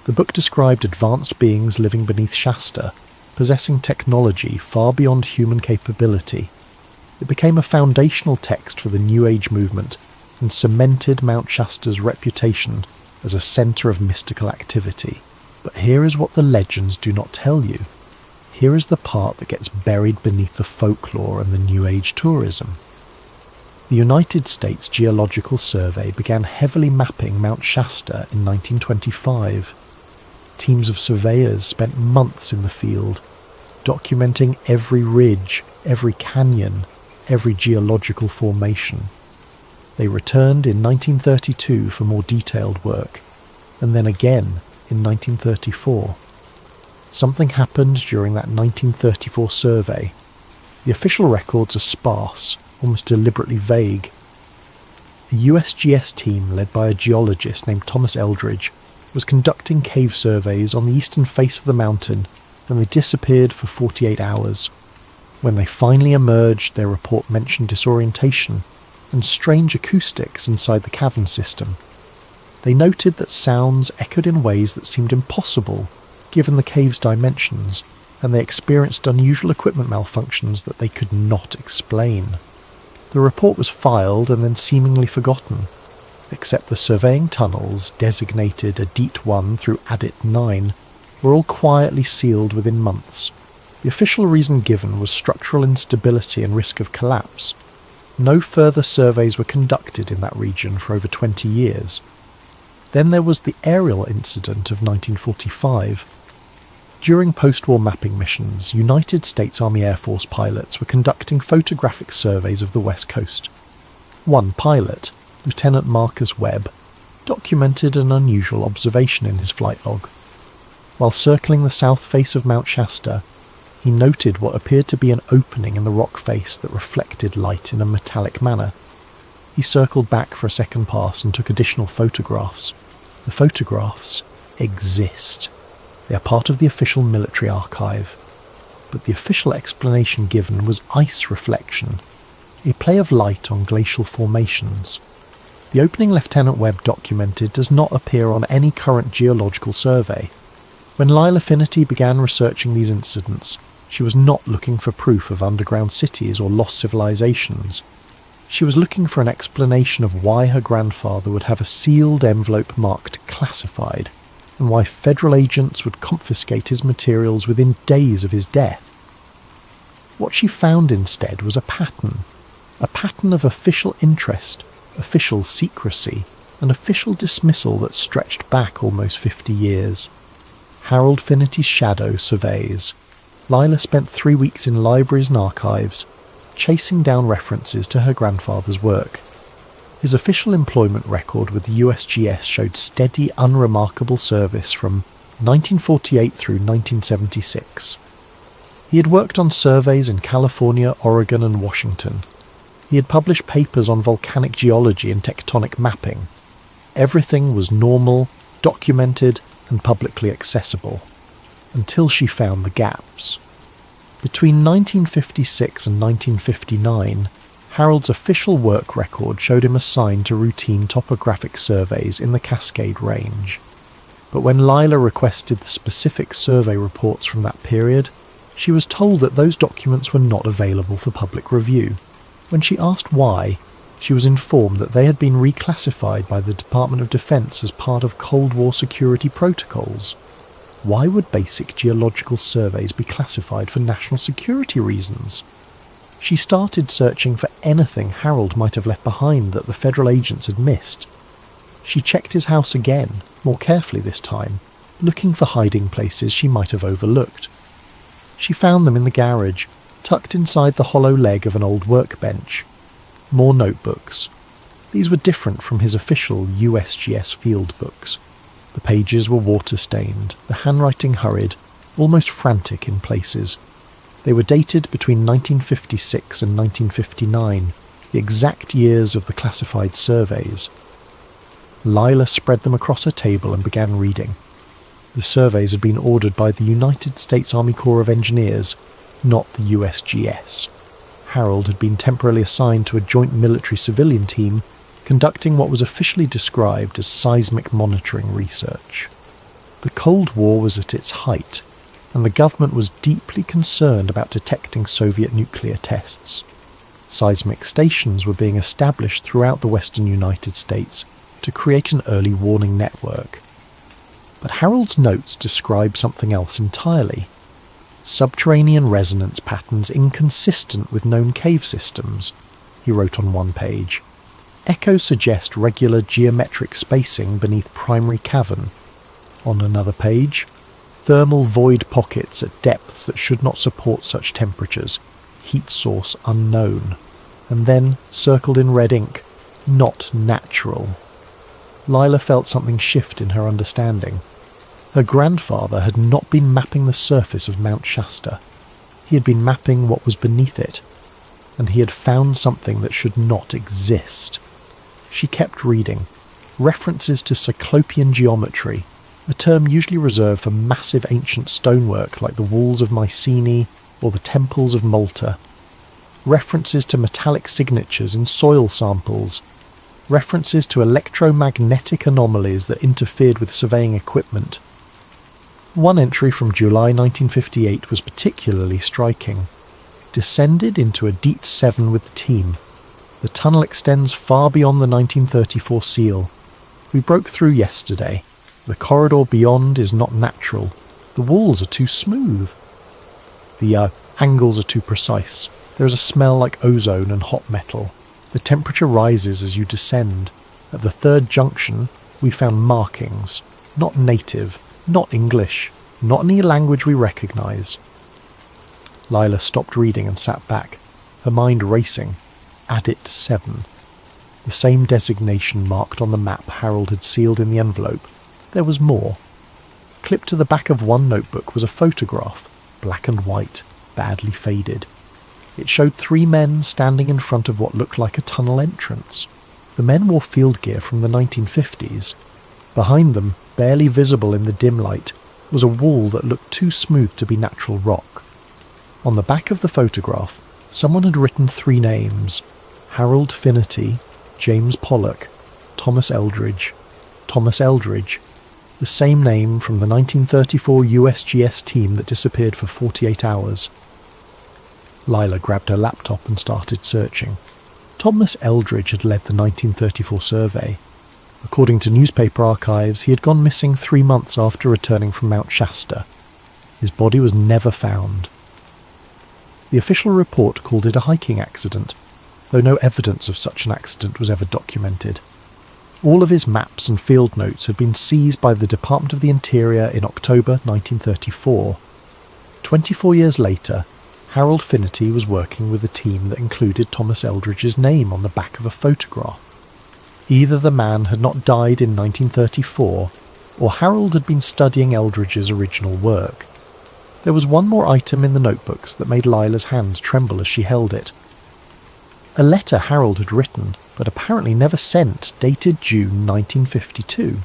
A: The book described advanced beings living beneath Shasta, possessing technology far beyond human capability. It became a foundational text for the New Age movement and cemented Mount Shasta's reputation as a centre of mystical activity. But here is what the legends do not tell you. Here is the part that gets buried beneath the folklore and the New Age tourism. The United States Geological Survey began heavily mapping Mount Shasta in 1925. Teams of surveyors spent months in the field, documenting every ridge, every canyon, every geological formation. They returned in 1932 for more detailed work, and then again in 1934. Something happened during that 1934 survey. The official records are sparse, almost deliberately vague. A USGS team led by a geologist named Thomas Eldridge was conducting cave surveys on the eastern face of the mountain and they disappeared for 48 hours. When they finally emerged, their report mentioned disorientation and strange acoustics inside the cavern system. They noted that sounds echoed in ways that seemed impossible given the cave's dimensions, and they experienced unusual equipment malfunctions that they could not explain. The report was filed and then seemingly forgotten, except the surveying tunnels, designated Adit 1 through Adit 9, were all quietly sealed within months. The official reason given was structural instability and risk of collapse. No further surveys were conducted in that region for over 20 years. Then there was the aerial incident of 1945. During post-war mapping missions, United States Army Air Force pilots were conducting photographic surveys of the West Coast. One pilot, Lieutenant Marcus Webb, documented an unusual observation in his flight log. While circling the south face of Mount Shasta, he noted what appeared to be an opening in the rock face that reflected light in a metallic manner. He circled back for a second pass and took additional photographs. The photographs exist. They are part of the official military archive. But the official explanation given was ice reflection, a play of light on glacial formations. The opening Lieutenant Webb documented does not appear on any current geological survey. When Lila Finnerty began researching these incidents, she was not looking for proof of underground cities or lost civilizations. She was looking for an explanation of why her grandfather would have a sealed envelope marked classified, and why federal agents would confiscate his materials within days of his death. What she found instead was a pattern of official interest, official secrecy, and official dismissal that stretched back almost 50 years. Harold Finnerty's shadow surveys. Lila spent 3 weeks in libraries and archives, chasing down references to her grandfather's work. His official employment record with the USGS showed steady, unremarkable service from 1948 through 1976. He had worked on surveys in California, Oregon, and Washington. He had published papers on volcanic geology and tectonic mapping. Everything was normal, documented, and publicly accessible, until she found the gaps. Between 1956 and 1959, Harold's official work record showed him assigned to routine topographic surveys in the Cascade Range. But when Lila requested the specific survey reports from that period, she was told that those documents were not available for public review. When she asked why, she was informed that they had been reclassified by the Department of Defense as part of Cold War security protocols. Why would basic geological surveys be classified for national security reasons? She started searching for anything Harold might have left behind that the federal agents had missed. She checked his house again, more carefully this time, looking for hiding places she might have overlooked. She found them in the garage, tucked inside the hollow leg of an old workbench. More notebooks. These were different from his official USGS field books. The pages were water-stained, the handwriting hurried, almost frantic in places. They were dated between 1956 and 1959, the exact years of the classified surveys. Lila spread them across her table and began reading. The surveys had been ordered by the United States Army Corps of Engineers, not the USGS. Harold had been temporarily assigned to a joint military-civilian team conducting what was officially described as seismic monitoring research. The Cold War was at its height, and the government was deeply concerned about detecting Soviet nuclear tests. Seismic stations were being established throughout the western United States to create an early warning network. But Harold's notes describe something else entirely. Subterranean resonance patterns inconsistent with known cave systems, he wrote on one page. Echoes suggest regular geometric spacing beneath primary cavern. On another page, thermal void pockets at depths that should not support such temperatures, heat source unknown. And then, circled in red ink, not natural. Lila felt something shift in her understanding. Her grandfather had not been mapping the surface of Mount Shasta. He had been mapping what was beneath it, and he had found something that should not exist. She kept reading. References to Cyclopean geometry, a term usually reserved for massive ancient stonework like the walls of Mycenae or the temples of Malta. References to metallic signatures in soil samples, references to electromagnetic anomalies that interfered with surveying equipment. One entry from July 1958 was particularly striking. Descended into a Deet 7 with the team. The tunnel extends far beyond the 1934 seal. We broke through yesterday. The corridor beyond is not natural. The walls are too smooth. The angles are too precise. There is a smell like ozone and hot metal. The temperature rises as you descend. At the third junction, we found markings. Not native, not English, not any language we recognise. Lila stopped reading and sat back, her mind racing. Adit 7. The same designation marked on the map Harold had sealed in the envelope. There was more. Clipped to the back of one notebook was a photograph, black and white, badly faded. It showed 3 men standing in front of what looked like a tunnel entrance. The men wore field gear from the 1950s. Behind them, barely visible in the dim light, was a wall that looked too smooth to be natural rock. On the back of the photograph, someone had written 3 names: Harold Finnerty, James Pollock, Thomas Eldridge. Thomas Eldridge, the same name from the 1934 USGS team that disappeared for 48 hours. Lila grabbed her laptop and started searching. Thomas Eldridge had led the 1934 survey. According to newspaper archives, he had gone missing 3 months after returning from Mount Shasta. His body was never found. The official report called it a hiking accident, though no evidence of such an accident was ever documented. All of his maps and field notes had been seized by the Department of the Interior in October 1934. 24 years later, Harold Finnerty was working with a team that included Thomas Eldridge's name on the back of a photograph. Either the man had not died in 1934, or Harold had been studying Eldridge's original work. There was one more item in the notebooks that made Lila's hands tremble as she held it. A letter Harold had written, but apparently never sent, dated June 1952.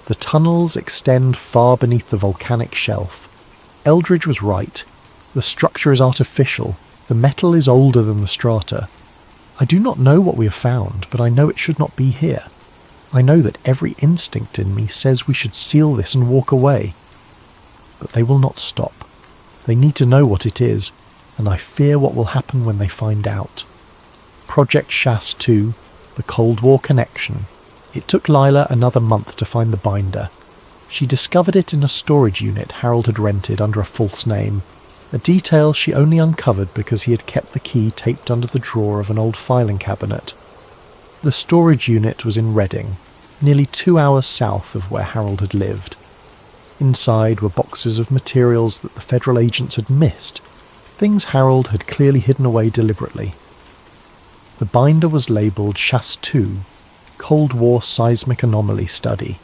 A: The tunnels extend far beneath the volcanic shelf. Eldridge was right. The structure is artificial. The metal is older than the strata. I do not know what we have found, but I know it should not be here. I know that every instinct in me says we should seal this and walk away. But they will not stop. They need to know what it is, and I fear what will happen when they find out. Project Chasse 2, the Cold War connection. It took Lila another month to find the binder. She discovered it in a storage unit Harold had rented under a false name, a detail she only uncovered because he had kept the key taped under the drawer of an old filing cabinet. The storage unit was in Reading, nearly 2 hours south of where Harold had lived. Inside were boxes of materials that the federal agents had missed, things Harold had clearly hidden away deliberately. The binder was labelled Chasse 2, Cold War Seismic Anomaly Study,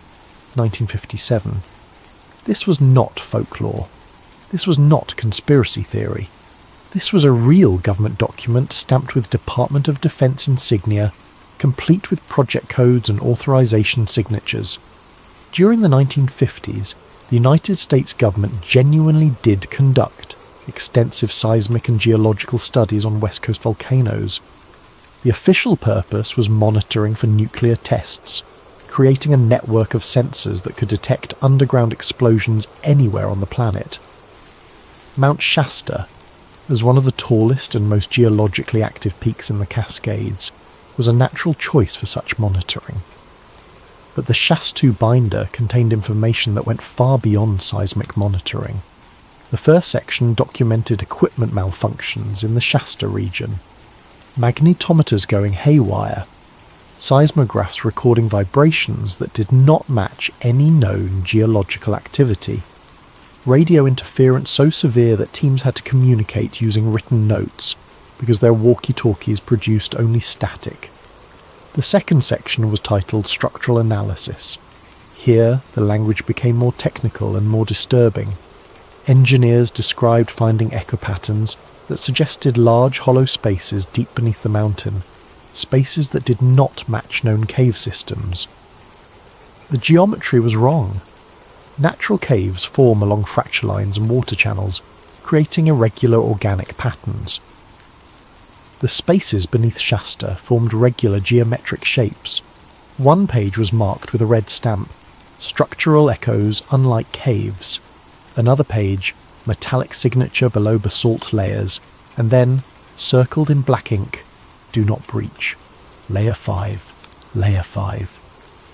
A: 1957. This was not folklore. This was not conspiracy theory. This was a real government document stamped with Department of Defense insignia, complete with project codes and authorization signatures. During the 1950s, the United States government genuinely did conduct extensive seismic and geological studies on West Coast volcanoes. The official purpose was monitoring for nuclear tests, creating a network of sensors that could detect underground explosions anywhere on the planet. Mount Shasta, as one of the tallest and most geologically active peaks in the Cascades, was a natural choice for such monitoring. But the Chasse 2 binder contained information that went far beyond seismic monitoring. The first section documented equipment malfunctions in the Shasta region. Magnetometers going haywire, seismographs recording vibrations that did not match any known geological activity, radio interference so severe that teams had to communicate using written notes because their walkie-talkies produced only static. The second section was titled Structural Analysis. Here, the language became more technical and more disturbing. Engineers described finding echo patterns that suggested large hollow spaces deep beneath the mountain, spaces that did not match known cave systems. The geometry was wrong. Natural caves form along fracture lines and water channels, creating irregular organic patterns. The spaces beneath Shasta formed regular geometric shapes. One page was marked with a red stamp, structural echoes unlike caves. Another page, metallic signature below basalt layers, and then, circled in black ink, do not breach. Layer 5, layer 5.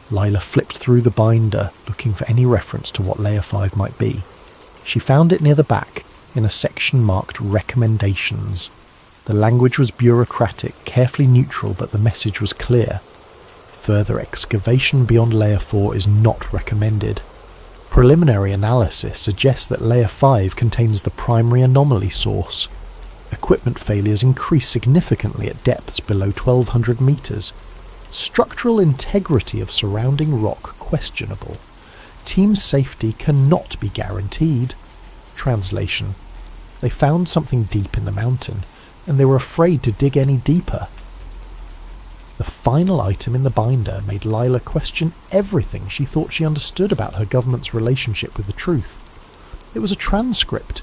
A: Lila flipped through the binder, looking for any reference to what layer 5 might be. She found it near the back, in a section marked Recommendations. The language was bureaucratic, carefully neutral, but the message was clear. Further excavation beyond layer 4 is not recommended. Preliminary analysis suggests that layer 5 contains the primary anomaly source. Equipment failures increase significantly at depths below 1200 meters. Structural integrity of surrounding rock questionable. Team safety cannot be guaranteed. Translation: they found something deep in the mountain, and they were afraid to dig any deeper. The final item in the binder made Lila question everything she thought she understood about her government's relationship with the truth. It was a transcript,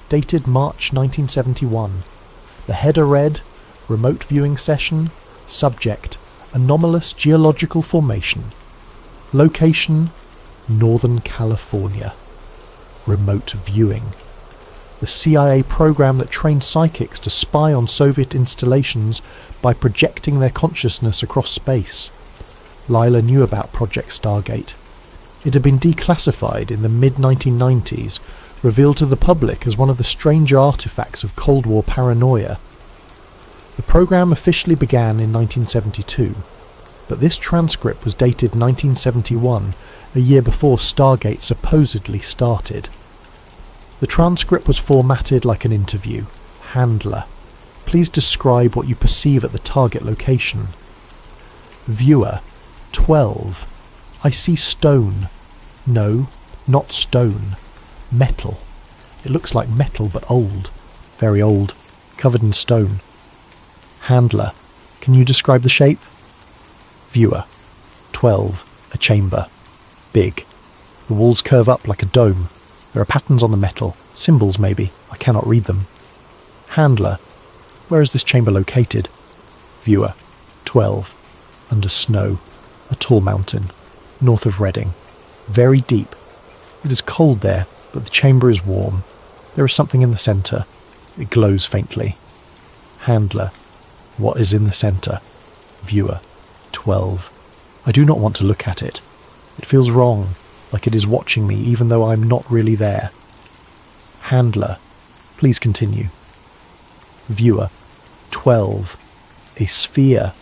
A: dated March 1971. The header read, "Remote viewing session, subject, anomalous geological formation. Location, Northern California. Remote viewing. The CIA program that trained psychics to spy on Soviet installations by projecting their consciousness across space." Lila knew about Project Stargate. It had been declassified in the mid-1990s, revealed to the public as one of the strange artifacts of Cold War paranoia. The program officially began in 1972, but this transcript was dated 1971, a year before Stargate supposedly started. The transcript was formatted like an interview. Handler: please describe what you perceive at the target location. Viewer: 12. I see stone. No, not stone. Metal. It looks like metal but old. Very old. Covered in stone. Handler: can you describe the shape? Viewer: 12. A chamber. Big. The walls curve up like a dome. There are patterns on the metal. Symbols maybe. I cannot read them. Handler: where is this chamber located? Viewer: 12. Under snow. A tall mountain. North of Reading. Very deep. It is cold there, but the chamber is warm. There is something in the centre. It glows faintly. Handler: what is in the centre? Viewer: 12. I do not want to look at it. It feels wrong, like it is watching me even though I am not really there. Handler: please continue. Viewer: 12. A sphere,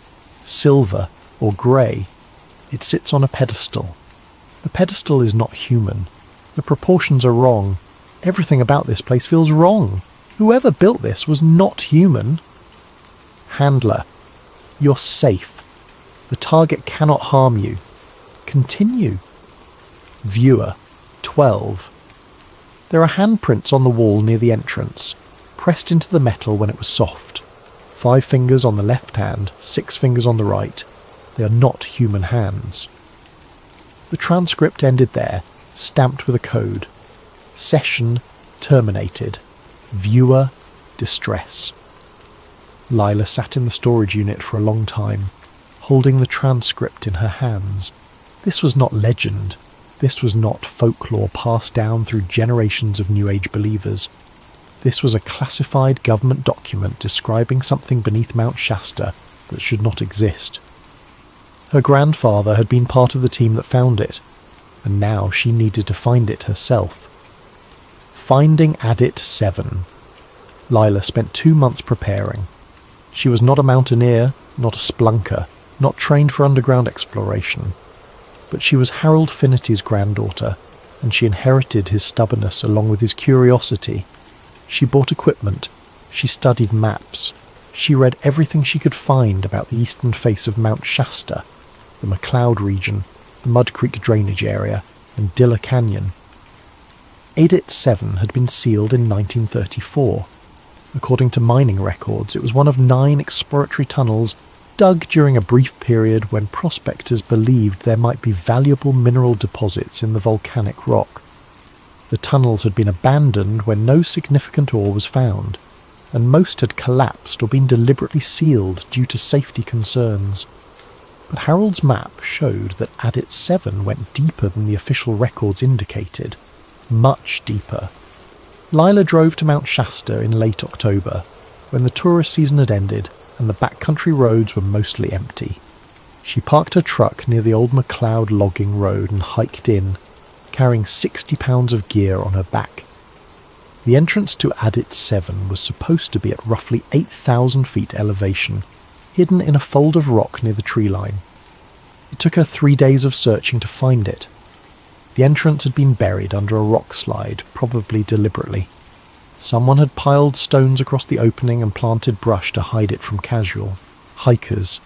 A: silver or grey. It sits on a pedestal. The pedestal is not human. The proportions are wrong. Everything about this place feels wrong. Whoever built this was not human. Handler: you're safe. The target cannot harm you. Continue. Viewer: 12. There are handprints on the wall near the entrance, pressed into the metal when it was soft. 5 fingers on the left hand, 6 fingers on the right. They are not human hands. The transcript ended there, stamped with a code. Session terminated. Viewer distress. Lila sat in the storage unit for a long time, holding the transcript in her hands. This was not legend. This was not folklore passed down through generations of New Age believers. This was a classified government document describing something beneath Mount Shasta that should not exist. Her grandfather had been part of the team that found it, and now she needed to find it herself. Finding Adit 7. Lila spent 2 months preparing. She was not a mountaineer, not a splunker, not trained for underground exploration. But she was Harold Finnity's granddaughter, and she inherited his stubbornness along with his curiosity. She bought equipment. She studied maps. She read everything she could find about the eastern face of Mount Shasta, the McLeod region, the Mud Creek drainage area, and Dilla Canyon. Adit 7 had been sealed in 1934. According to mining records, it was one of 9 exploratory tunnels dug during a brief period when prospectors believed there might be valuable mineral deposits in the volcanic rock. The tunnels had been abandoned when no significant ore was found, and most had collapsed or been deliberately sealed due to safety concerns. But Harold's map showed that Adit 7 went deeper than the official records indicated. Much deeper. Lila drove to Mount Shasta in late October, when the tourist season had ended and the backcountry roads were mostly empty. She parked her truck near the old McLeod logging road and hiked in, carrying 60 pounds of gear on her back. The entrance to Adit 7 was supposed to be at roughly 8,000 feet elevation, hidden in a fold of rock near the tree line. It took her 3 days of searching to find it. The entrance had been buried under a rock slide, probably deliberately. Someone had piled stones across the opening and planted brush to hide it from casual hikers,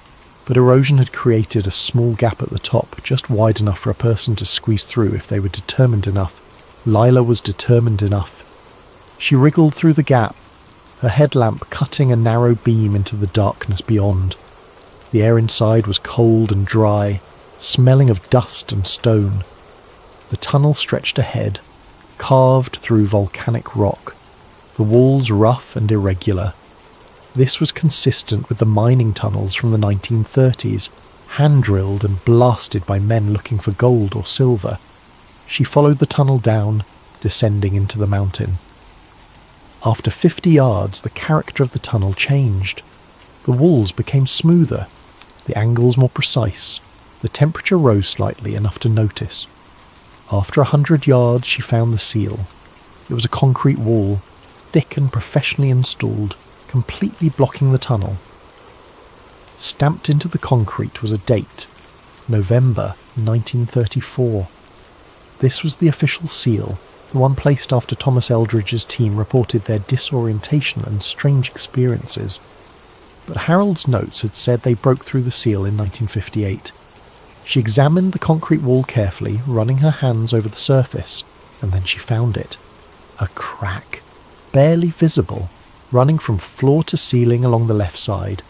A: but erosion had created a small gap at the top, just wide enough for a person to squeeze through if they were determined enough. Lila was determined enough. She wriggled through the gap, her headlamp cutting a narrow beam into the darkness beyond. The air inside was cold and dry, smelling of dust and stone. The tunnel stretched ahead, carved through volcanic rock, the walls rough and irregular. This was consistent with the mining tunnels from the 1930s, hand-drilled and blasted by men looking for gold or silver. She followed the tunnel down, descending into the mountain. After 50 yards, the character of the tunnel changed. The walls became smoother, the angles more precise. The temperature rose slightly, enough to notice. After 100 yards, she found the seal. It was a concrete wall, thick and professionally installed, completely blocking the tunnel. Stamped into the concrete was a date, November 1934. This was the official seal, the one placed after Thomas Eldridge's team reported their disorientation and strange experiences. But Harold's notes had said they broke through the seal in 1958. She examined the concrete wall carefully, running her hands over the surface, and then she found it. A crack, barely visible, running from floor to ceiling along the left side.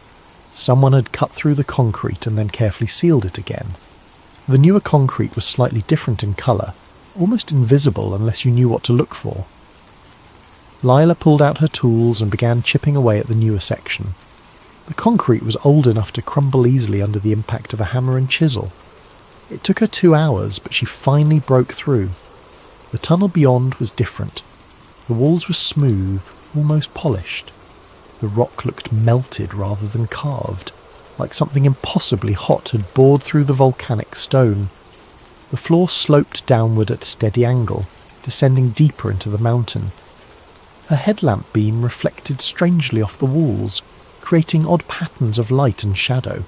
A: Someone had cut through the concrete and then carefully sealed it again. The newer concrete was slightly different in colour, almost invisible unless you knew what to look for. Lila pulled out her tools and began chipping away at the newer section. The concrete was old enough to crumble easily under the impact of a hammer and chisel. It took her 2 hours, but she finally broke through. The tunnel beyond was different. The walls were smooth, almost polished. The rock looked melted rather than carved, like something impossibly hot had bored through the volcanic stone. The floor sloped downward at a steady angle, descending deeper into the mountain. Her headlamp beam reflected strangely off the walls, creating odd patterns of light and shadow.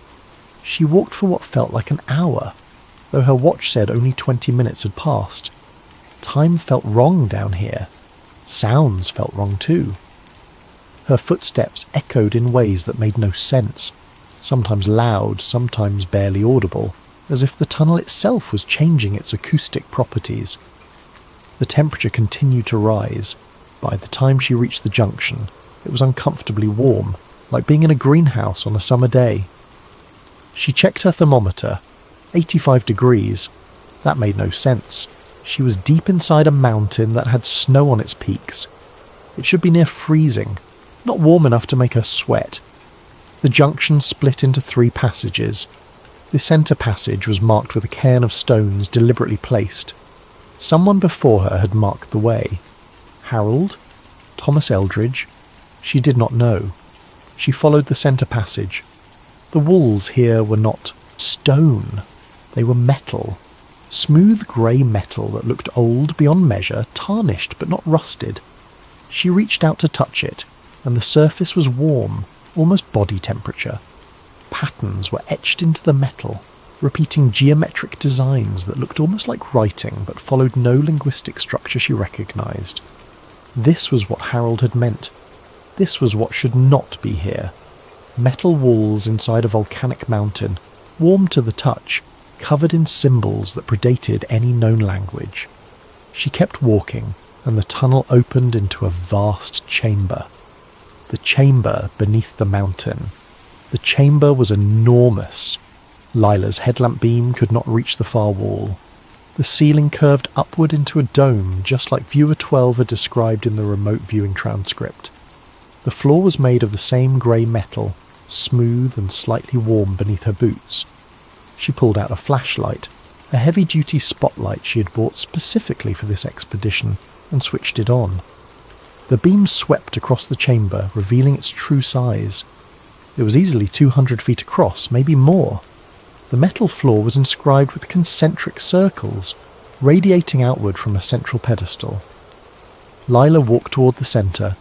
A: She walked for what felt like an hour, though her watch said only 20 minutes had passed. Time felt wrong down here. Sounds felt wrong too. Her footsteps echoed in ways that made no sense, sometimes loud, sometimes barely audible, as if the tunnel itself was changing its acoustic properties. The temperature continued to rise. By the time she reached the junction, it was uncomfortably warm, like being in a greenhouse on a summer day. She checked her thermometer. 85 degrees. That made no sense. She was deep inside a mountain that had snow on its peaks. It should be near freezing, not warm enough to make her sweat. The junction split into 3 passages. The centre passage was marked with a cairn of stones deliberately placed. Someone before her had marked the way. Harold? Thomas Eldridge? She did not know. She followed the centre passage. The walls here were not stone. They were metal. Smooth grey metal that looked old beyond measure, tarnished but not rusted. She reached out to touch it, and the surface was warm, almost body temperature. Patterns were etched into the metal, repeating geometric designs that looked almost like writing but followed no linguistic structure she recognised. This was what Harold had meant. This was what should not be here. Metal walls inside a volcanic mountain, warm to the touch, covered in symbols that predated any known language. She kept walking, and the tunnel opened into a vast chamber. The chamber beneath the mountain. The chamber was enormous. Lila's headlamp beam could not reach the far wall. The ceiling curved upward into a dome, just like Viewer 12 had described in the remote viewing transcript. The floor was made of the same grey metal, smooth and slightly warm beneath her boots. She pulled out a flashlight, a heavy-duty spotlight she had bought specifically for this expedition, and switched it on. The beam swept across the chamber, revealing its true size. It was easily 200 feet across, maybe more. The metal floor was inscribed with concentric circles, radiating outward from a central pedestal. Lila walked toward the centre,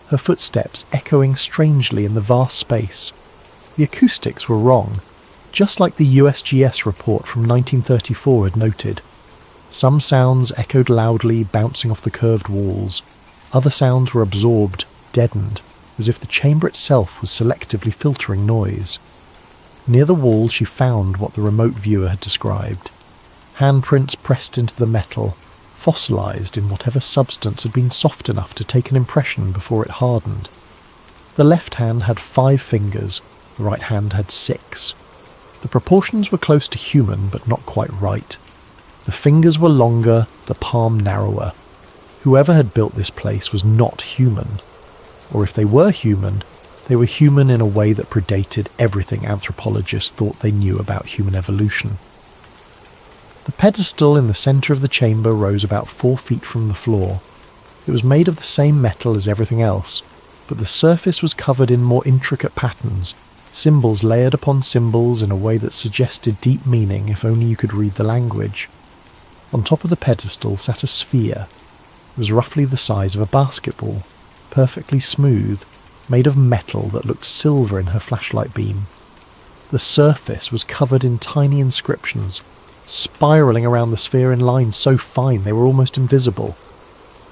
A: her footsteps echoing strangely in the vast space. The acoustics were wrong, just like the USGS report from 1934 had noted. Some sounds echoed loudly, bouncing off the curved walls. Other sounds were absorbed, deadened, as if the chamber itself was selectively filtering noise. Near the wall she found what the remote viewer had described. Handprints pressed into the metal, fossilised in whatever substance had been soft enough to take an impression before it hardened. The left hand had 5 fingers, the right hand had 6. The proportions were close to human, but not quite right. The fingers were longer, the palm narrower. Whoever had built this place was not human. Or if they were human in a way that predated everything anthropologists thought they knew about human evolution. The pedestal in the centre of the chamber rose about 4 feet from the floor. It was made of the same metal as everything else, but the surface was covered in more intricate patterns, symbols layered upon symbols in a way that suggested deep meaning if only you could read the language. On top of the pedestal sat a sphere. It was roughly the size of a basketball, perfectly smooth, made of metal that looked silver in her flashlight beam. The surface was covered in tiny inscriptions, spiralling around the sphere in lines so fine they were almost invisible.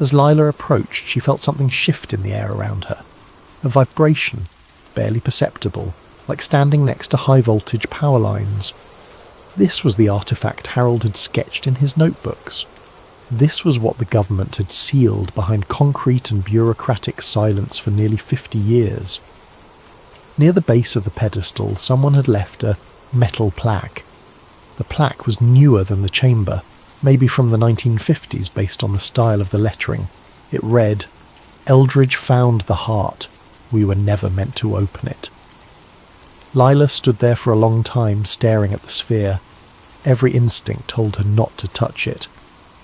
A: As Lila approached, she felt something shift in the air around her. A vibration, barely perceptible, like standing next to high-voltage power lines. This was the artifact Harold had sketched in his notebooks. This was what the government had sealed behind concrete and bureaucratic silence for nearly 50 years. Near the base of the pedestal, someone had left a metal plaque. The plaque was newer than the chamber, maybe from the 1950s based on the style of the lettering. It read, "Eldridge found the heart. We were never meant to open it." Lila stood there for a long time staring at the sphere. Every instinct told her not to touch it.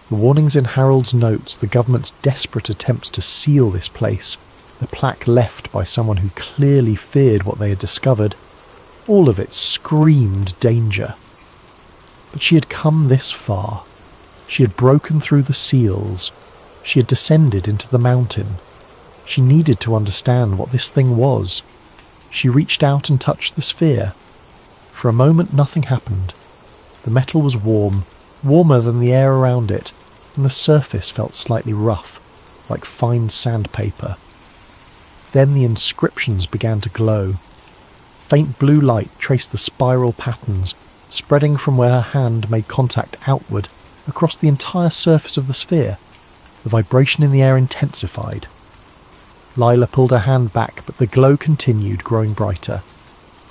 A: The warnings in Harold's notes, the government's desperate attempts to seal this place, the plaque left by someone who clearly feared what they had discovered, all of it screamed danger. But she had come this far. She had broken through the seals. She had descended into the mountain. She needed to understand what this thing was. She reached out and touched the sphere. For a moment nothing happened. The metal was warm, warmer than the air around it, and the surface felt slightly rough, like fine sandpaper. Then the inscriptions began to glow. Faint blue light traced the spiral patterns, spreading from where her hand made contact outward across the entire surface of the sphere. The vibration in the air intensified. Lila pulled her hand back, but the glow continued, growing brighter.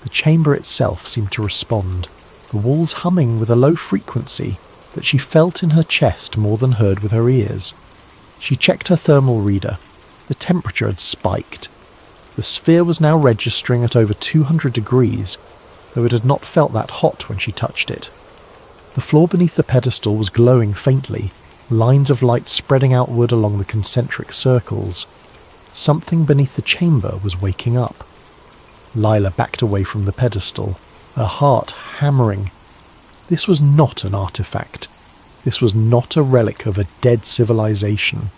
A: The chamber itself seemed to respond, the walls humming with a low frequency that she felt in her chest more than heard with her ears. She checked her thermal reader. The temperature had spiked. The sphere was now registering at over 200 degrees, though it had not felt that hot when she touched it. The floor beneath the pedestal was glowing faintly, lines of light spreading outward along the concentric circles. Something beneath the chamber was waking up. Lila backed away from the pedestal, her heart hammering. This was not an artifact. This was not a relic of a dead civilization.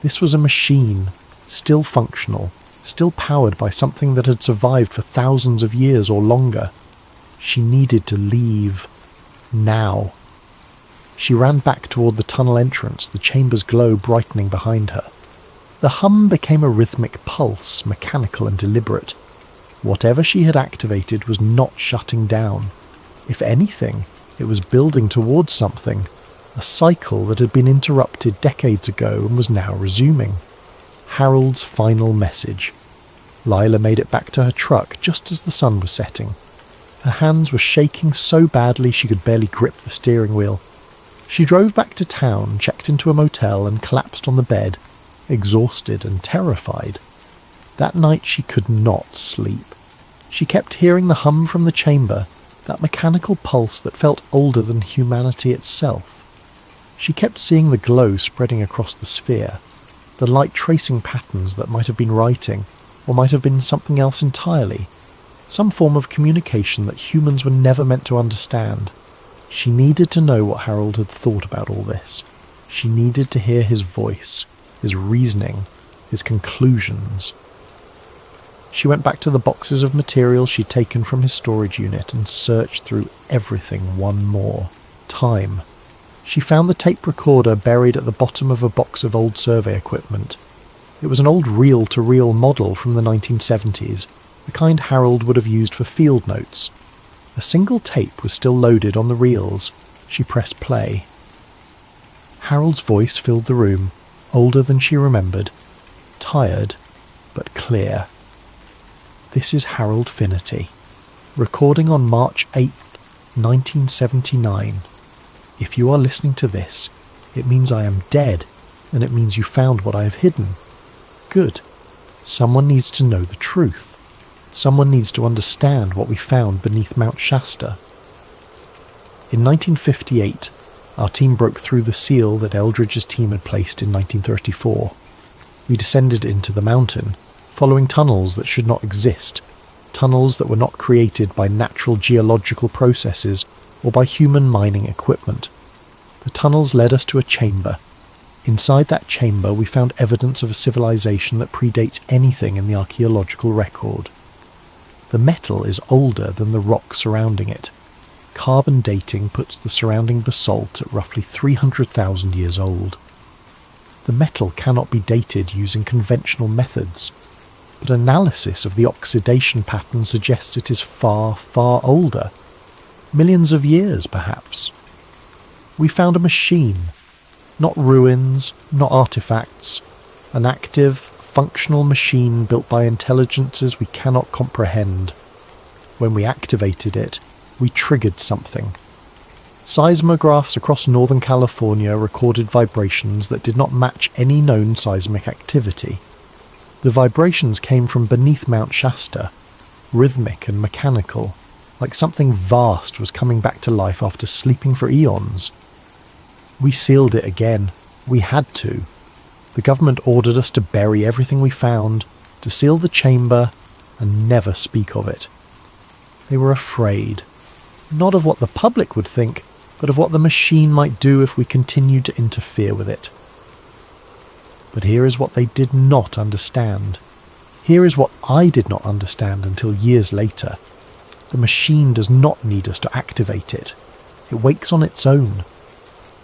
A: This was a machine, still functional, still powered by something that had survived for thousands of years or longer. She needed to leave. Now. She ran back toward the tunnel entrance, the chamber's glow brightening behind her. The hum became a rhythmic pulse, mechanical and deliberate. Whatever she had activated was not shutting down. If anything, it was building towards something, a cycle that had been interrupted decades ago and was now resuming. Harold's final message. Lila made it back to her truck just as the sun was setting. Her hands were shaking so badly she could barely grip the steering wheel. She drove back to town, checked into a motel, and collapsed on the bed, exhausted and terrified. That night she could not sleep. She kept hearing the hum from the chamber, that mechanical pulse that felt older than humanity itself. She kept seeing the glow spreading across the sphere, the light tracing patterns that might have been writing, or might have been something else entirely, some form of communication that humans were never meant to understand. She needed to know what Harold had thought about all this. She needed to hear his voice, his reasoning, his conclusions. She went back to the boxes of materials she'd taken from his storage unit and searched through everything one more time. She found the tape recorder buried at the bottom of a box of old survey equipment. It was an old reel-to-reel model from the 1970s, the kind Harold would have used for field notes. A single tape was still loaded on the reels. She pressed play. Harold's voice filled the room, older than she remembered, tired but clear. This is Harold Finnerty, recording on March 8th, 1979. If you are listening to this, it means I am dead, and it means you found what I have hidden. Good. Someone needs to know the truth. Someone needs to understand what we found beneath Mount Shasta. In 1958, our team broke through the seal that Eldridge's team had placed in 1934. We descended into the mountain, following tunnels that should not exist, tunnels that were not created by natural geological processes or by human mining equipment. The tunnels led us to a chamber. Inside that chamber we found evidence of a civilization that predates anything in the archaeological record. The metal is older than the rock surrounding it. Carbon dating puts the surrounding basalt at roughly 300,000 years old. The metal cannot be dated using conventional methods, but analysis of the oxidation pattern suggests it is far, far older. Millions of years, perhaps. We found a machine. Not ruins, not artifacts. An active, functional machine built by intelligences we cannot comprehend. When we activated it, we triggered something. Seismographs across Northern California recorded vibrations that did not match any known seismic activity. The vibrations came from beneath Mount Shasta, rhythmic and mechanical, like something vast was coming back to life after sleeping for eons. We sealed it again. We had to. The government ordered us to bury everything we found, to seal the chamber, and never speak of it. They were afraid, not of what the public would think, but of what the machine might do if we continued to interfere with it. But here is what they did not understand. Here is what I did not understand until years later. The machine does not need us to activate it. It wakes on its own.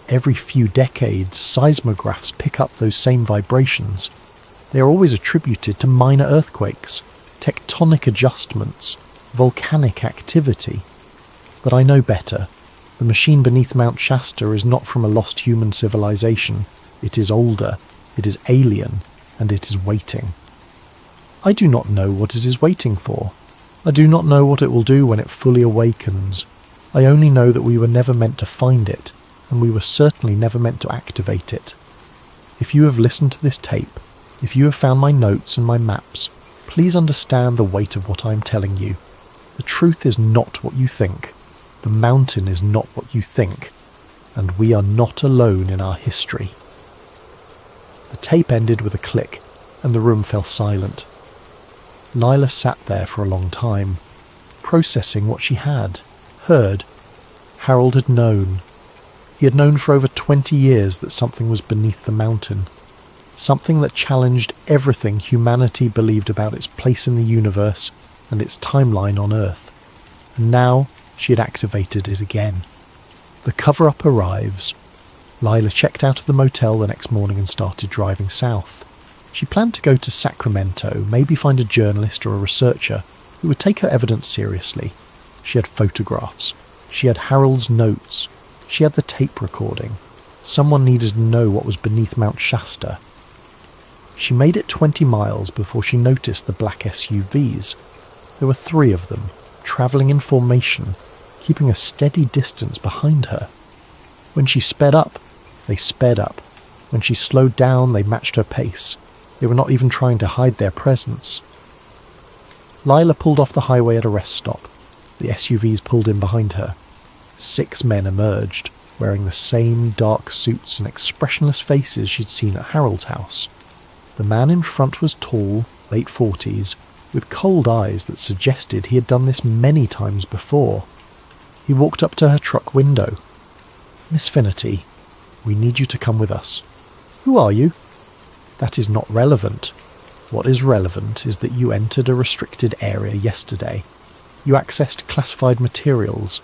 A: Every few decades, seismographs pick up those same vibrations. They are always attributed to minor earthquakes, tectonic adjustments, volcanic activity. But I know better. The machine beneath Mount Shasta is not from a lost human civilization. It is older, it is alien, and it is waiting. I do not know what it is waiting for. I do not know what it will do when it fully awakens. I only know that we were never meant to find it, and we were certainly never meant to activate it. If you have listened to this tape, if you have found my notes and my maps, please understand the weight of what I am telling you. The truth is not what you think. The mountain is not what you think. And we are not alone in our history. The tape ended with a click, and the room fell silent. Lila sat there for a long time, processing what she had heard. Harold had known. He had known for over 20 years that something was beneath the mountain. Something that challenged everything humanity believed about its place in the universe and its timeline on Earth. And now she had activated it again. The cover-up arrives. Lila checked out of the motel the next morning and started driving south. She planned to go to Sacramento, maybe find a journalist or a researcher who would take her evidence seriously. She had photographs. She had Harold's notes. She had the tape recording. Someone needed to know what was beneath Mount Shasta. She made it 20 miles before she noticed the black SUVs. There were 3 of them, travelling in formation, keeping a steady distance behind her. When she sped up, they sped up. When she slowed down, they matched her pace. They were not even trying to hide their presence. Lila pulled off the highway at a rest stop. The SUVs pulled in behind her. 6 men emerged, wearing the same dark suits and expressionless faces she'd seen at Harold's house. The man in front was tall, late 40s, with cold eyes that suggested he had done this many times before. He walked up to her truck window. "Miss Finnerty, we need you to come with us." "Who are you?" "That is not relevant. What is relevant is that you entered a restricted area yesterday. You accessed classified materials.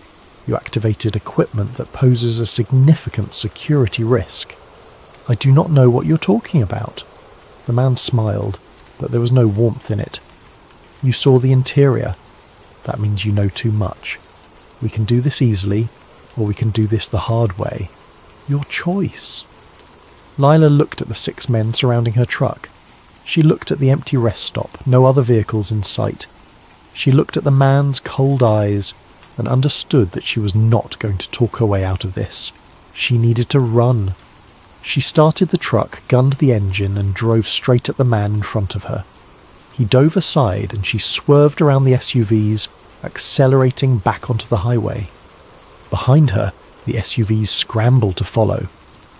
A: You activated equipment that poses a significant security risk." "I do not know what you're talking about." The man smiled, but there was no warmth in it. "You saw the interior. That means you know too much. We can do this easily, or we can do this the hard way. Your choice." Lila looked at the 6 men surrounding her truck. She looked at the empty rest stop, no other vehicles in sight. She looked at the man's cold eyes and understood that she was not going to talk her way out of this. She needed to run. She started the truck, gunned the engine, and drove straight at the man in front of her. He dove aside and she swerved around the SUVs, accelerating back onto the highway. Behind her, the SUVs scrambled to follow.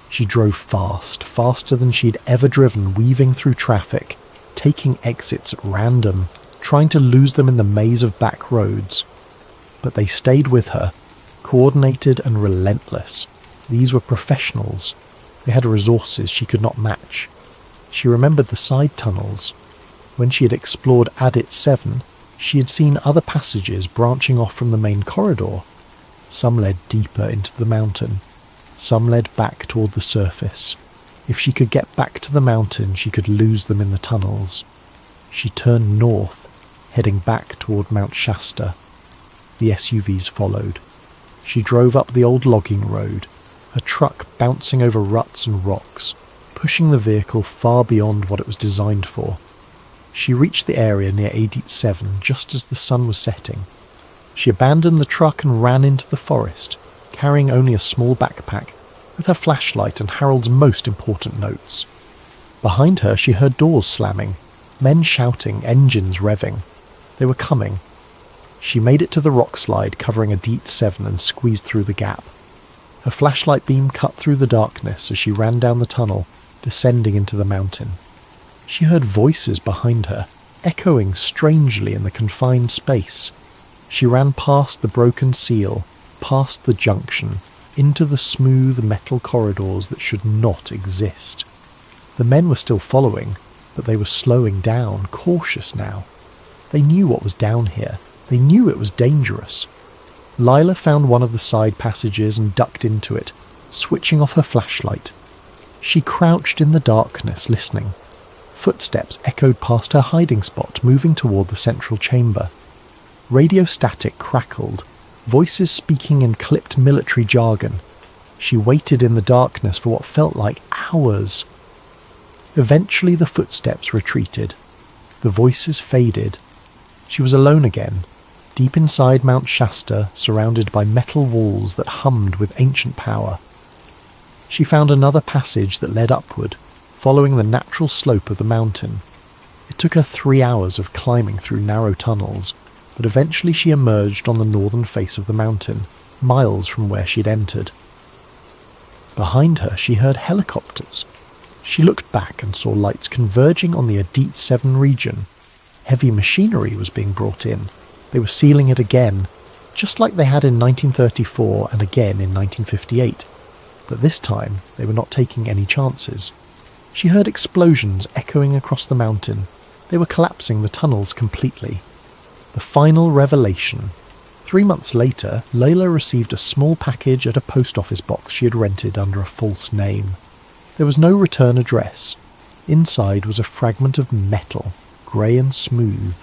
A: She drove fast, faster than she'd ever driven, weaving through traffic, taking exits at random, trying to lose them in the maze of back roads. But they stayed with her, coordinated and relentless. These were professionals. They had resources she could not match. She remembered the side tunnels. When she had explored Adit 7, she had seen other passages branching off from the main corridor. Some led deeper into the mountain. Some led back toward the surface. If she could get back to the mountain, she could lose them in the tunnels. She turned north, heading back toward Mount Shasta. The SUVs followed. She drove up the old logging road, her truck bouncing over ruts and rocks, pushing the vehicle far beyond what it was designed for. She reached the area near Adit 7 just as the sun was setting. She abandoned the truck and ran into the forest, carrying only a small backpack, with her flashlight and Harold's most important notes. Behind her she heard doors slamming, men shouting, engines revving. They were coming. She made it to the rock slide covering Adit 7 and squeezed through the gap. Her flashlight beam cut through the darkness as she ran down the tunnel, descending into the mountain. She heard voices behind her, echoing strangely in the confined space. She ran past the broken seal, past the junction, into the smooth metal corridors that should not exist. The men were still following, but they were slowing down, cautious now. They knew what was down here. They knew it was dangerous. Lila found one of the side passages and ducked into it, switching off her flashlight. She crouched in the darkness, listening. Footsteps echoed past her hiding spot, moving toward the central chamber. Radio static crackled, voices speaking in clipped military jargon. She waited in the darkness for what felt like hours. Eventually the footsteps retreated. The voices faded. She was alone again, deep inside Mount Shasta, surrounded by metal walls that hummed with ancient power. She found another passage that led upward, following the natural slope of the mountain. It took her 3 hours of climbing through narrow tunnels, but eventually she emerged on the northern face of the mountain, miles from where she'd entered. Behind her she heard helicopters. She looked back and saw lights converging on the Adit 7 region. Heavy machinery was being brought in. They were sealing it again, just like they had in 1934 and again in 1958. But this time they were not taking any chances. She heard explosions echoing across the mountain. They were collapsing the tunnels completely. The final revelation. 3 months later, Layla received a small package at a post office box she had rented under a false name. There was no return address. Inside was a fragment of metal, grey and smooth,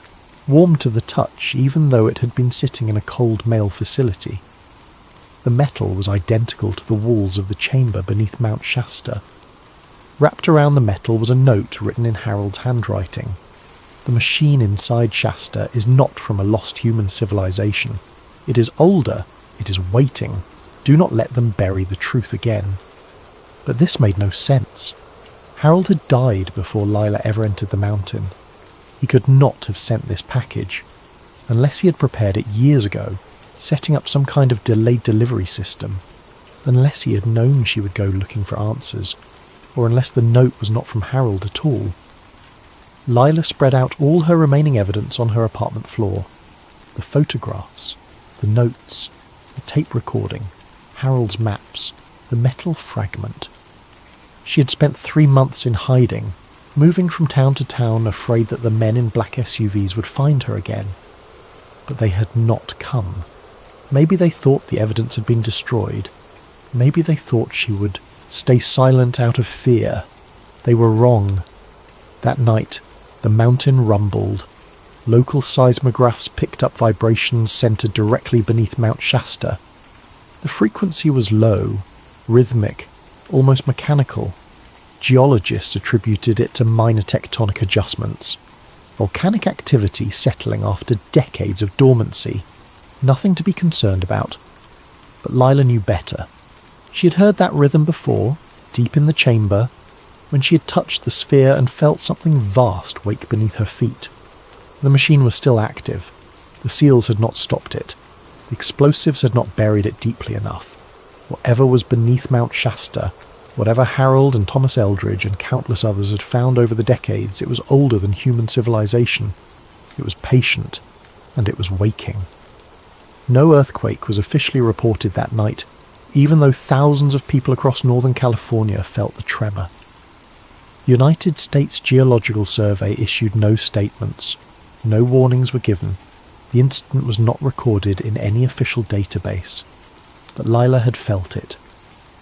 A: warm to the touch even though it had been sitting in a cold mail facility. The metal was identical to the walls of the chamber beneath Mount Shasta. Wrapped around the metal was a note written in Harold's handwriting. The machine inside Shasta is not from a lost human civilization. It is older. It is waiting. Do not let them bury the truth again. But this made no sense. Harold had died before Lila ever entered the mountain. He could not have sent this package, unless he had prepared it years ago, setting up some kind of delayed delivery system, unless he had known she would go looking for answers, or unless the note was not from Harold at all. Lila spread out all her remaining evidence on her apartment floor. The photographs, the notes, the tape recording, Harold's maps, the metal fragment. She had spent 3 months in hiding, moving from town to town, afraid that the men in black SUVs would find her again. But they had not come. Maybe they thought the evidence had been destroyed. Maybe they thought she would stay silent out of fear. They were wrong. That night, the mountain rumbled. Local seismographs picked up vibrations centered directly beneath Mount Shasta. The frequency was low, rhythmic, almost mechanical. Geologists attributed it to minor tectonic adjustments. Volcanic activity settling after decades of dormancy. Nothing to be concerned about. But Lila knew better. She had heard that rhythm before, deep in the chamber, when she had touched the sphere and felt something vast wake beneath her feet. The machine was still active. The seals had not stopped it. The explosives had not buried it deeply enough. Whatever was beneath Mount Shasta, whatever Harold and Thomas Eldridge and countless others had found over the decades, it was older than human civilization. It was patient, and it was waking. No earthquake was officially reported that night, even though thousands of people across Northern California felt the tremor. The United States Geological Survey issued no statements. No warnings were given. The incident was not recorded in any official database. But Lila had felt it.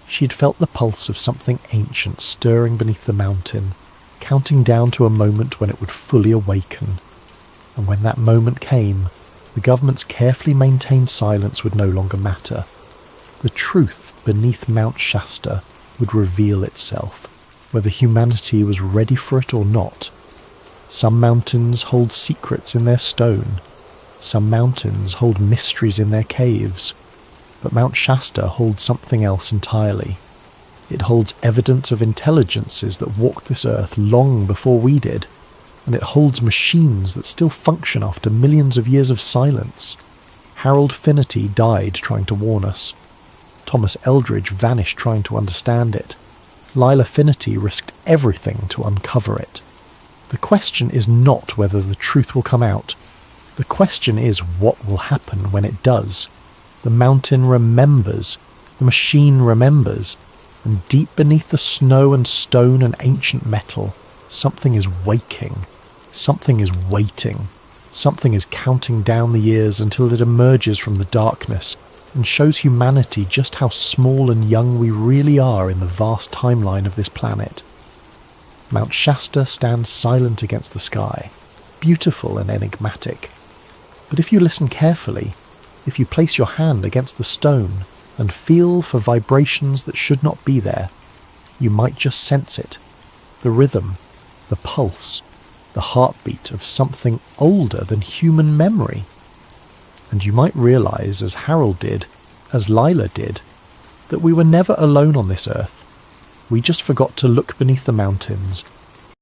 A: She had felt the pulse of something ancient stirring beneath the mountain, counting down to a moment when it would fully awaken. And when that moment came, the government's carefully maintained silence would no longer matter. The truth beneath Mount Shasta would reveal itself, whether humanity was ready for it or not. Some mountains hold secrets in their stone. Some mountains hold mysteries in their caves. But Mount Shasta holds something else entirely. It holds evidence of intelligences that walked this earth long before we did, and it holds machines that still function after millions of years of silence. Harold Finnerty died trying to warn us. Thomas Eldridge vanished trying to understand it. Lila Finnerty risked everything to uncover it. The question is not whether the truth will come out. The question is what will happen when it does. The mountain remembers, the machine remembers, and deep beneath the snow and stone and ancient metal, something is waking, something is waiting, something is counting down the years until it emerges from the darkness and shows humanity just how small and young we really are in the vast timeline of this planet. Mount Shasta stands silent against the sky, beautiful and enigmatic. But if you listen carefully, if you place your hand against the stone and feel for vibrations that should not be there, you might just sense it. The rhythm, the pulse, the heartbeat of something older than human memory. And you might realize, as Harold did, as Lila did, that we were never alone on this earth. We just forgot to look beneath the mountains